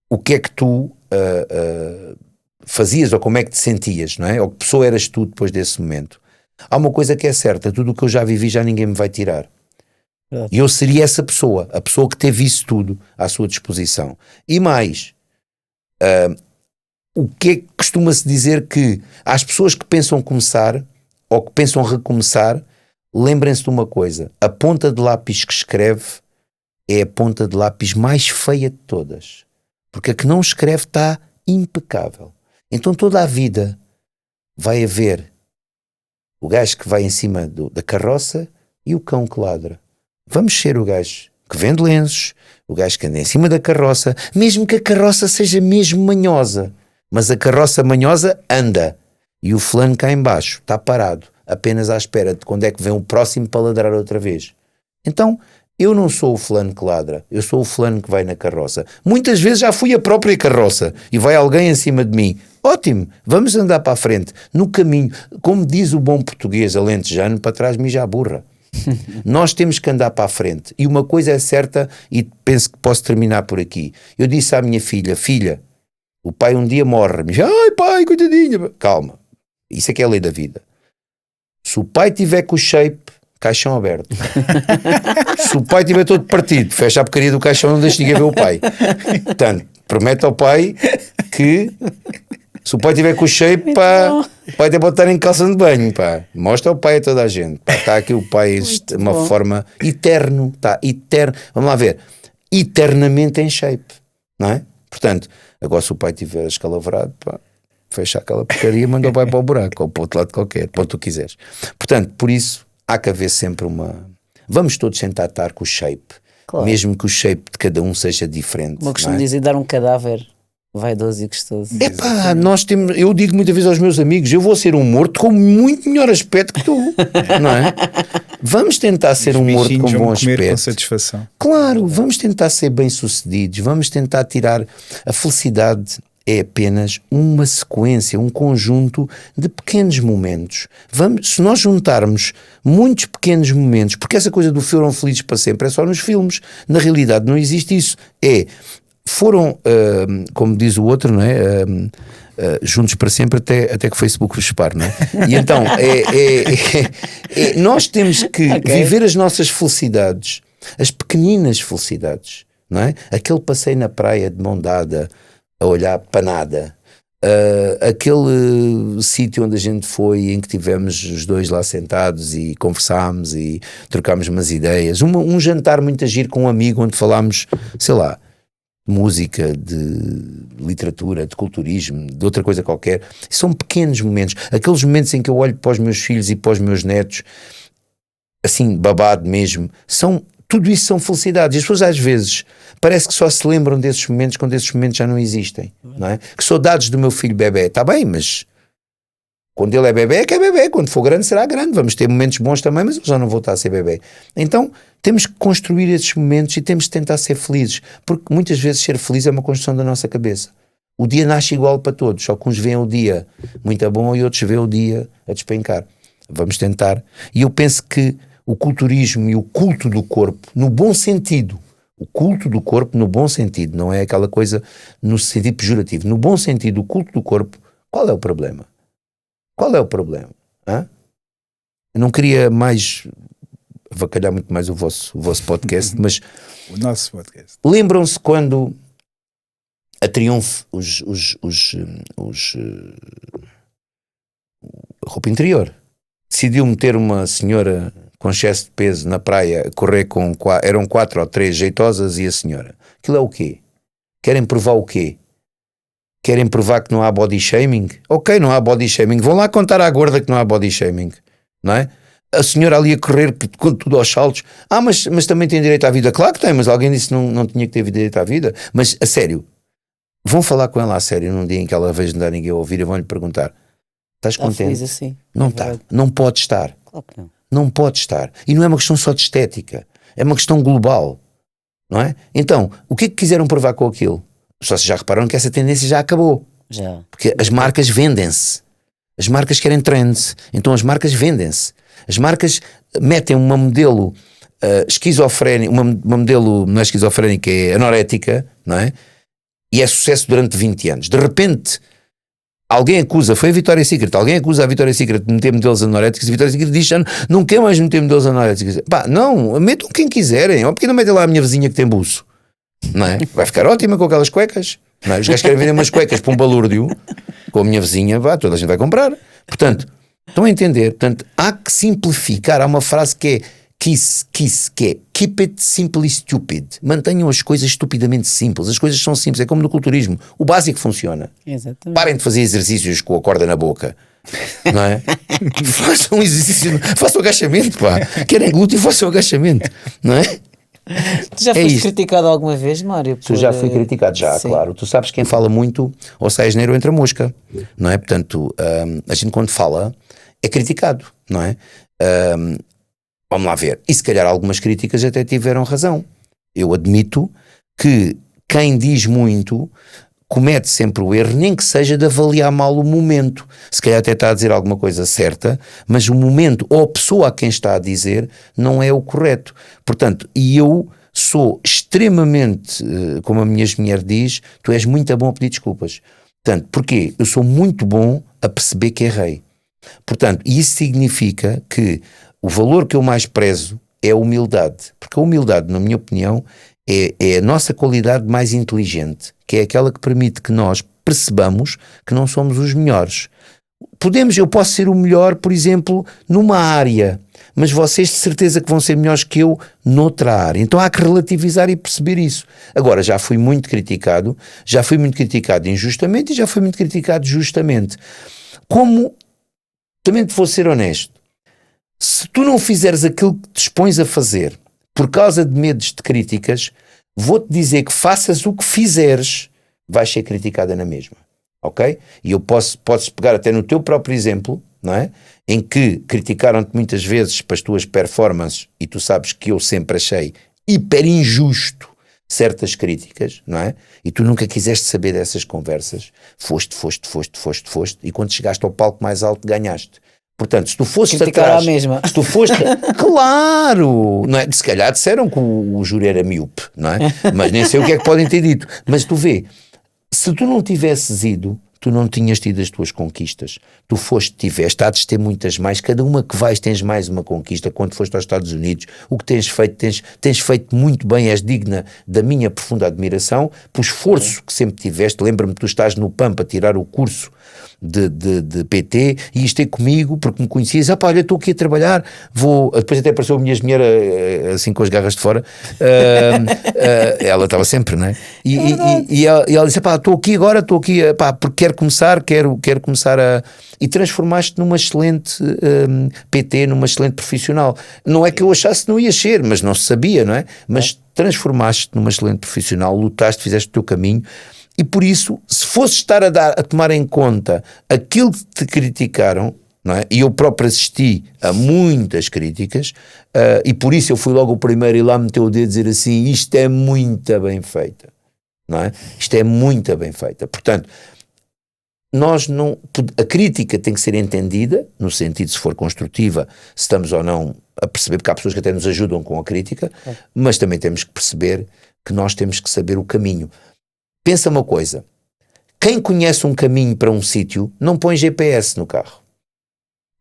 o que é que tu fazias ou como é que te sentias, não é? Ou que pessoa eras tu depois desse momento. Há uma coisa que é certa, tudo o que eu já vivi já ninguém me vai tirar. E eu seria essa pessoa, a pessoa que teve isso tudo à sua disposição. E mais, o que é que costuma-se dizer que às pessoas que pensam começar ou que pensam recomeçar, lembrem-se de uma coisa, a ponta de lápis que escreve é a ponta de lápis mais feia de todas, porque a que não escreve está impecável. Então toda a vida vai haver o gajo que vai em cima da carroça e o cão que ladra. Vamos ser o gajo que vende lenços, o gajo que anda em cima da carroça, mesmo que a carroça seja mesmo manhosa, mas a carroça manhosa anda e o fulano cá em baixo está parado, apenas à espera de quando é que vem o próximo para ladrar outra vez. Então, eu não sou o fulano que ladra, eu sou o fulano que vai na carroça. Muitas vezes já fui a própria carroça e vai alguém em cima de mim. Ótimo, vamos andar para a frente. No caminho, como diz o bom português alentejano, para trás mija a burra. Nós temos que andar para a frente. E uma coisa é certa, e penso que posso terminar por aqui. Eu disse à minha filha, filha, o pai um dia morre. Me diz, ai pai, coitadinha. Calma, isso é que é a lei da vida. Se o pai tiver com o shape, caixão aberto. Se o pai tiver todo partido, fecha a porcaria do caixão, não deixa ninguém ver o pai. Portanto, promete ao pai que se o pai tiver com o shape, pá, o pai até pode estar em calça de banho, pá. Mostra ao pai a toda a gente. Pá, está aqui o pai de uma forma eterno, está eterno. Vamos lá ver, eternamente em shape, não é? Portanto, agora se o pai tiver escalavrado, pá, fecha aquela porcaria e manda o pai para o buraco ou para o outro lado qualquer, para onde tu quiseres. Portanto, por isso há que haver sempre uma... Vamos todos tentar estar com o shape, claro. Mesmo que o shape de cada um seja diferente. Uma costumo dizer, dar um cadáver vaidoso e gostoso. Epá, nós temos, eu digo muitas vezes aos meus amigos, eu vou ser um morto com muito melhor aspecto que tu, não é? Vamos tentar ser um morto com bom aspecto. Com satisfação. Claro, vamos tentar ser bem-sucedidos, vamos tentar tirar a felicidade. É apenas uma sequência, um conjunto de pequenos momentos. Se nós juntarmos muitos pequenos momentos, porque essa coisa do foram felizes para sempre é só nos filmes, na realidade não existe isso. Foram, como diz o outro, não é? Juntos para sempre até que o Facebook vos separe, não é? E então, nós temos que viver as nossas felicidades, as pequeninas felicidades, não é? Aquele passeio na praia de mão dada, a olhar para nada, aquele sítio onde a gente foi em que tivemos os dois lá sentados e conversámos e trocámos umas ideias, um jantar muito a giro com um amigo onde falámos, sei lá, de música, de literatura, de culturismo, de outra coisa qualquer. São pequenos momentos, aqueles momentos em que eu olho para os meus filhos e para os meus netos assim babado mesmo, tudo isso são felicidades. E as pessoas às vezes parece que só se lembram desses momentos quando esses momentos já não existem, não é? Que saudades do meu filho bebê, está bem, mas quando ele é bebê é que é bebê, quando for grande será grande, vamos ter momentos bons também, mas eu já não vou estar a ser bebê. Então temos que construir esses momentos e temos que tentar ser felizes, porque muitas vezes ser feliz é uma construção da nossa cabeça. O dia nasce igual para todos, só que uns veem o dia muito bom e outros veem o dia a despencar. Vamos tentar. E eu penso que o culturismo e o culto do corpo, no bom sentido, o culto do corpo no bom sentido, não é aquela coisa no sentido pejorativo, no bom sentido, o culto do corpo, qual é o problema? Qual é o problema? Hã? Eu não queria mais avacalhar muito mais o vosso podcast, mas o nosso podcast. Lembram-se quando a Triunfo, a roupa interior, decidiu meter uma senhora com excesso de peso na praia, correr eram 4 ou 3 jeitosas e a senhora. Aquilo é o quê? Querem provar o quê? Querem provar que não há body shaming? Ok, não há body shaming. Vão lá contar à gorda que não há body shaming, não é? A senhora ali a correr com tudo aos saltos. Mas também tem direito à vida. Claro que tem, mas alguém disse que não tinha que ter direito à vida. Mas a sério, vão falar com ela a sério num dia em que ela veja não dar ninguém a ouvir e vão-lhe perguntar: estás contente? Assim, não está, não pode estar. Claro que não. Não pode estar. E não é uma questão só de estética, é uma questão global, não é? Então, o que é que quiseram provar com aquilo? Só se já repararam que essa tendência já acabou. Já. Porque as marcas vendem-se. As marcas querem trends. Então as marcas vendem-se. As marcas metem uma modelo esquizofrénica, uma modelo, não é esquizofrénica, é anorética, não é? E é sucesso durante 20 anos. De repente, Alguém acusa, foi a Victoria's Secret, alguém acusa a Victoria's Secret de meter modelos anoréticos, e a Victoria's Secret diz: não quer mais meter modelos anoréticos. Pá, não, metam quem quiserem, ou porque não metem lá a minha vizinha que tem buço, não é? Vai ficar ótima com aquelas cuecas, não é? Os gajos querem vender umas cuecas para um balúrdio, com a minha vizinha, vá, toda a gente vai comprar. Portanto, estão a entender? Portanto, há que simplificar. Há uma frase que é que é keep it simple stupid. Mantenham as coisas estupidamente simples. As coisas são simples, é como no culturismo. O básico funciona. Exatamente. Parem de fazer exercícios com a corda na boca, não é? Façam exercício, façam agachamento, pá. Querem glúteo, façam agachamento, não é? Tu já foste criticado alguma vez, Mário? Tu já fui criticado, já, sim. Claro. Tu sabes, quem fala muito, ou sai asneiro ou entra mosca, não é? Portanto, a gente quando fala é criticado, não é? Vamos lá ver. E se calhar algumas críticas até tiveram razão. Eu admito que quem diz muito comete sempre o erro, nem que seja de avaliar mal o momento. Se calhar até está a dizer alguma coisa certa, mas o momento ou a pessoa a quem está a dizer não é o correto. Portanto, e eu sou extremamente, como a minha mulher diz, tu és muito bom a pedir desculpas. Portanto, porquê? Eu sou muito bom a perceber que errei. Portanto, isso significa que o valor que eu mais prezo é a humildade, porque a humildade, na minha opinião, é a nossa qualidade mais inteligente, que é aquela que permite que nós percebamos que não somos os melhores. Eu posso ser o melhor, por exemplo, numa área, mas vocês de certeza que vão ser melhores que eu noutra área. Então há que relativizar e perceber isso. Agora, já fui muito criticado injustamente e já fui muito criticado justamente. Como, também te vou ser honesto, se tu não fizeres aquilo que te dispões a fazer por causa de medos de críticas, vou-te dizer que faças o que fizeres, vais ser criticada na mesma, ok? E eu podes pegar até no teu próprio exemplo, não é? Em que criticaram-te muitas vezes para as tuas performances, e tu sabes que eu sempre achei hiper injusto certas críticas, não é? E tu nunca quiseste saber dessas conversas, foste, e quando chegaste ao palco mais alto ganhaste. Portanto, se tu fosses atrás, mesma. Se tu foste, claro, não é? Se calhar disseram que o júri era míope, não é? Mas nem sei o que é que podem ter dito. Mas tu vê, se tu não tivesses ido, tu não tinhas tido as tuas conquistas. Tu tiveste, há de ter muitas mais. Cada uma que vais tens mais uma conquista. Quando foste aos Estados Unidos, o que tens feito muito bem, és digna da minha profunda admiração, por esforço que sempre tiveste. Lembra-me que tu estás no PAMP a tirar o curso de PT e isto é comigo porque me conhecias, olha, estou aqui a trabalhar, depois até apareceu a minha mulher assim com as garras de fora, ela estava sempre, não é? E ela disse, estou aqui, porque quero começar e transformaste numa excelente PT, numa excelente profissional. Não é que eu achasse que não ia ser, mas não se sabia, não é? Mas transformaste-te numa excelente profissional, lutaste, fizeste o teu caminho. E por isso, se fosse estar a tomar em conta aquilo que te criticaram, não é? E eu próprio assisti a muitas críticas, e por isso eu fui logo o primeiro e lá meteu o dedo e dizer assim, isto é muito bem feita, não é? Isto é muito bem feita. Portanto, a crítica tem que ser entendida, no sentido se for construtiva, se estamos ou não a perceber, porque há pessoas que até nos ajudam com a crítica, mas também temos que perceber que nós temos que saber o caminho. Pensa uma coisa, quem conhece um caminho para um sítio não põe GPS no carro.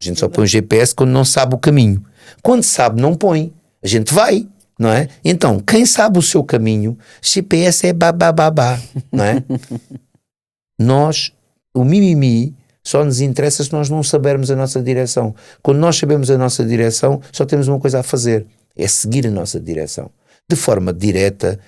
A gente só põe o GPS quando não sabe o caminho. Quando sabe, não põe. A gente vai, não é? Então, quem sabe o seu caminho, GPS é babá, não é? O mimimi só nos interessa se nós não sabermos a nossa direção. Quando nós sabemos a nossa direção, só temos uma coisa a fazer, é seguir a nossa direção. De forma direta,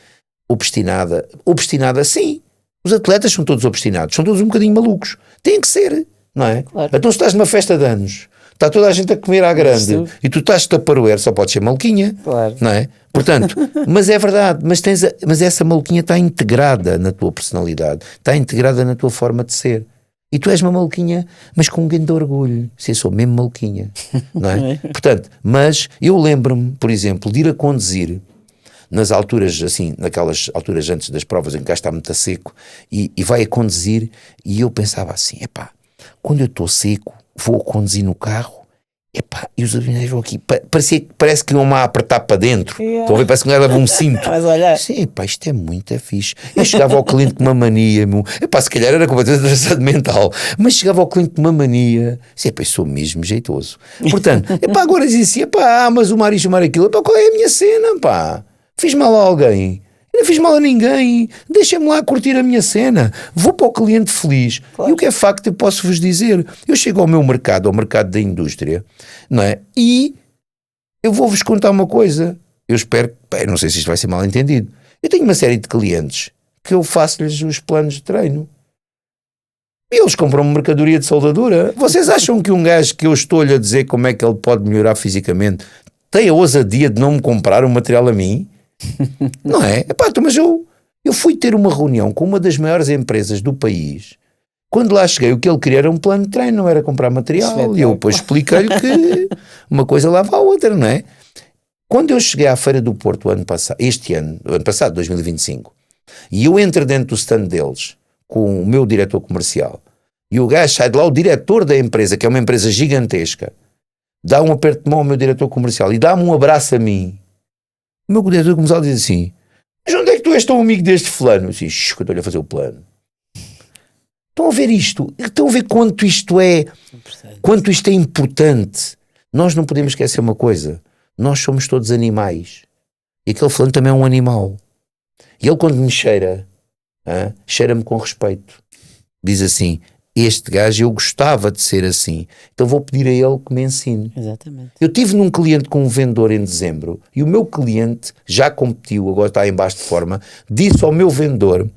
obstinada, sim. Os atletas são todos obstinados, são todos um bocadinho malucos. Tem que ser, não é? Claro. Então se estás numa festa de anos, está toda a gente a comer à grande e tu estás a paroer, só pode ser maluquinha, claro. Não é? Portanto, mas é verdade, mas essa maluquinha está integrada na tua personalidade, está integrada na tua forma de ser. E tu és uma maluquinha, mas com um grande orgulho. Se eu sou mesmo maluquinha, não é? Portanto, mas eu lembro-me, por exemplo, de ir a conduzir nas alturas, assim, naquelas alturas antes das provas em que cá está muito seco e vai a conduzir e eu pensava assim, quando eu estou seco, vou conduzir no carro, Epá, e os abdominais vão aqui. Parece que iam-me a apertar para dentro. Yeah. Estão a ver? Parece que um gajo leva um cinto. Mas olha, Sim, epá, isto é muito fixe. Eu chegava ao cliente com uma mania, meu. Epá, se calhar era completamente atrasado mental, mas chegava ao cliente com uma mania. Sim, epá, eu sou mesmo jeitoso. Portanto, epá, agora dizia assim, epá, mas o Mário chamar aquilo, epá, qual é a minha cena, pá? Fiz mal a alguém? Eu não fiz mal a ninguém. Deixem-me lá curtir a minha cena. Vou para o cliente feliz. Claro. E o que é facto, eu posso vos dizer. Eu chego ao meu mercado, ao mercado da indústria, não é? E eu vou-vos contar uma coisa. Eu espero, pá, não sei se isto vai ser mal entendido. Eu tenho uma série de clientes que eu faço-lhes os planos de treino. E eles compram uma mercadoria de soldadura. Vocês acham que um gajo que eu estou-lhe a dizer como é que ele pode melhorar fisicamente tem a ousadia de não me comprar um material a mim? Não é? Epá, mas eu fui ter uma reunião com uma das maiores empresas do país. Quando lá cheguei, o que ele queria era um plano de treino, não era comprar material. E eu depois expliquei-lhe que uma coisa leva à outra, não é? Quando eu cheguei à Feira do Porto ano passado, 2025, e eu entro dentro do stand deles com o meu diretor comercial, e o gajo sai de lá, o diretor da empresa, que é uma empresa gigantesca, dá um aperto de mão ao meu diretor comercial e dá-me um abraço a mim. O meu diretor comercial diz assim: mas onde é que tu és tão amigo deste fulano? Eu disse: que eu estou-lhe a fazer o plano. Estão a ver isto? Estão a ver quanto isto é importante? Nós não podemos esquecer uma coisa: nós somos todos animais. E aquele fulano também é um animal. E ele, quando me cheira-me com respeito. Diz assim: este gajo, eu gostava de ser assim, então vou pedir a ele que me ensine. exatamente. Eu tive num cliente com um vendedor em dezembro, e o meu cliente já competiu, agora está em baixo de forma, disse ao meu vendedor: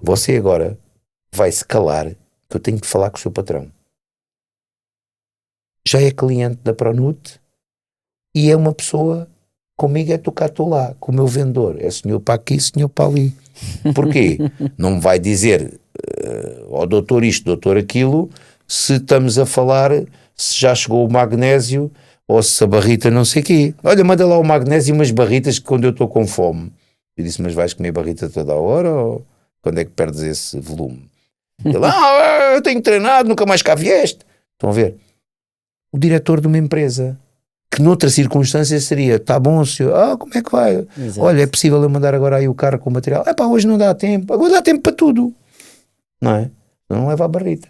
você agora vai se calar, que eu tenho que falar com o seu patrão. Já é cliente da Pronut e é uma pessoa, comigo é tu cá, estou lá, com o meu vendedor, é senhor para aqui, senhor para ali. Porquê? Não me vai dizer ó doutor isto, doutor aquilo, se estamos a falar se já chegou o magnésio ou se a barrita não sei o quê. Olha, manda lá o magnésio e umas barritas que quando eu estou com fome. Eu disse: mas vais comer barrita toda a hora ou quando é que perdes esse volume? Ele: eu tenho treinado, nunca mais cá vieste. Estão a ver? O diretor de uma empresa que noutra circunstância seria: tá bom, senhor, como é que vai? Exato. Olha, é possível eu mandar agora aí o carro com o material? Pá, hoje não dá tempo, agora dá tempo para tudo. Não é? Não leva a barrita.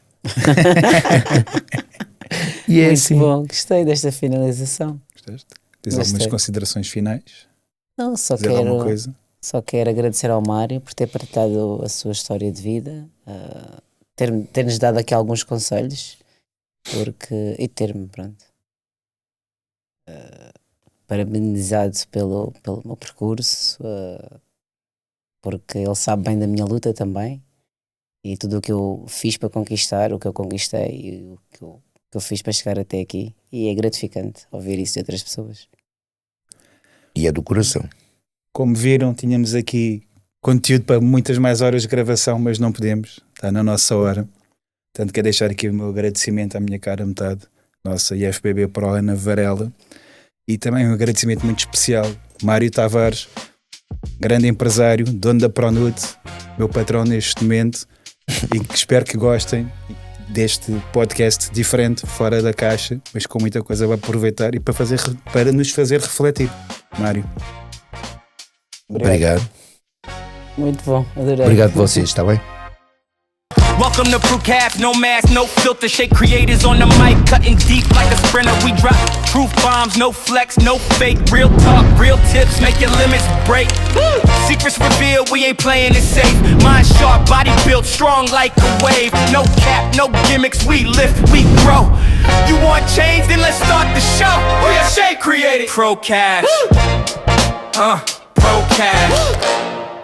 E é Muito assim. bom, gostei desta finalização. Gostaste? Tens algumas considerações finais? Não, Dizer alguma coisa? só quero agradecer ao Mário por ter partilhado a sua história de vida, ter-nos dado aqui alguns conselhos, e ter-me, pronto, parabenizado pelo meu percurso, porque ele sabe bem da minha luta também, e tudo o que eu fiz para conquistar, o que eu conquistei e o que eu fiz para chegar até aqui, e é gratificante ouvir isso de outras pessoas. E é do coração. Como viram, tínhamos aqui conteúdo para muitas mais horas de gravação, mas não podemos, está na nossa hora. Portanto, quero deixar aqui o meu agradecimento à minha cara metade, nossa IFBB Pro Ana Varela, e também um agradecimento muito especial, Mário Tavares, grande empresário, dono da Pronut, meu patrão neste momento, e que espero que gostem deste podcast diferente, fora da caixa, mas com muita coisa para aproveitar e para nos fazer refletir. Mário. Obrigado. Muito bom, adorei. Obrigado a vocês, está bem? Welcome to Brewcast, no mask, no filter. Shake creators on the mic, cutting deep like a sprinter. We drop truth bombs, no flex, no fake. Real talk, real tips, make your limits break. Woo! Secrets revealed, we ain't playing it safe. Mind sharp, body built, strong like a wave. No cap, no gimmicks, we lift, we grow. You want change? Then let's start the show. We are Shake Creators. Procast. Procast.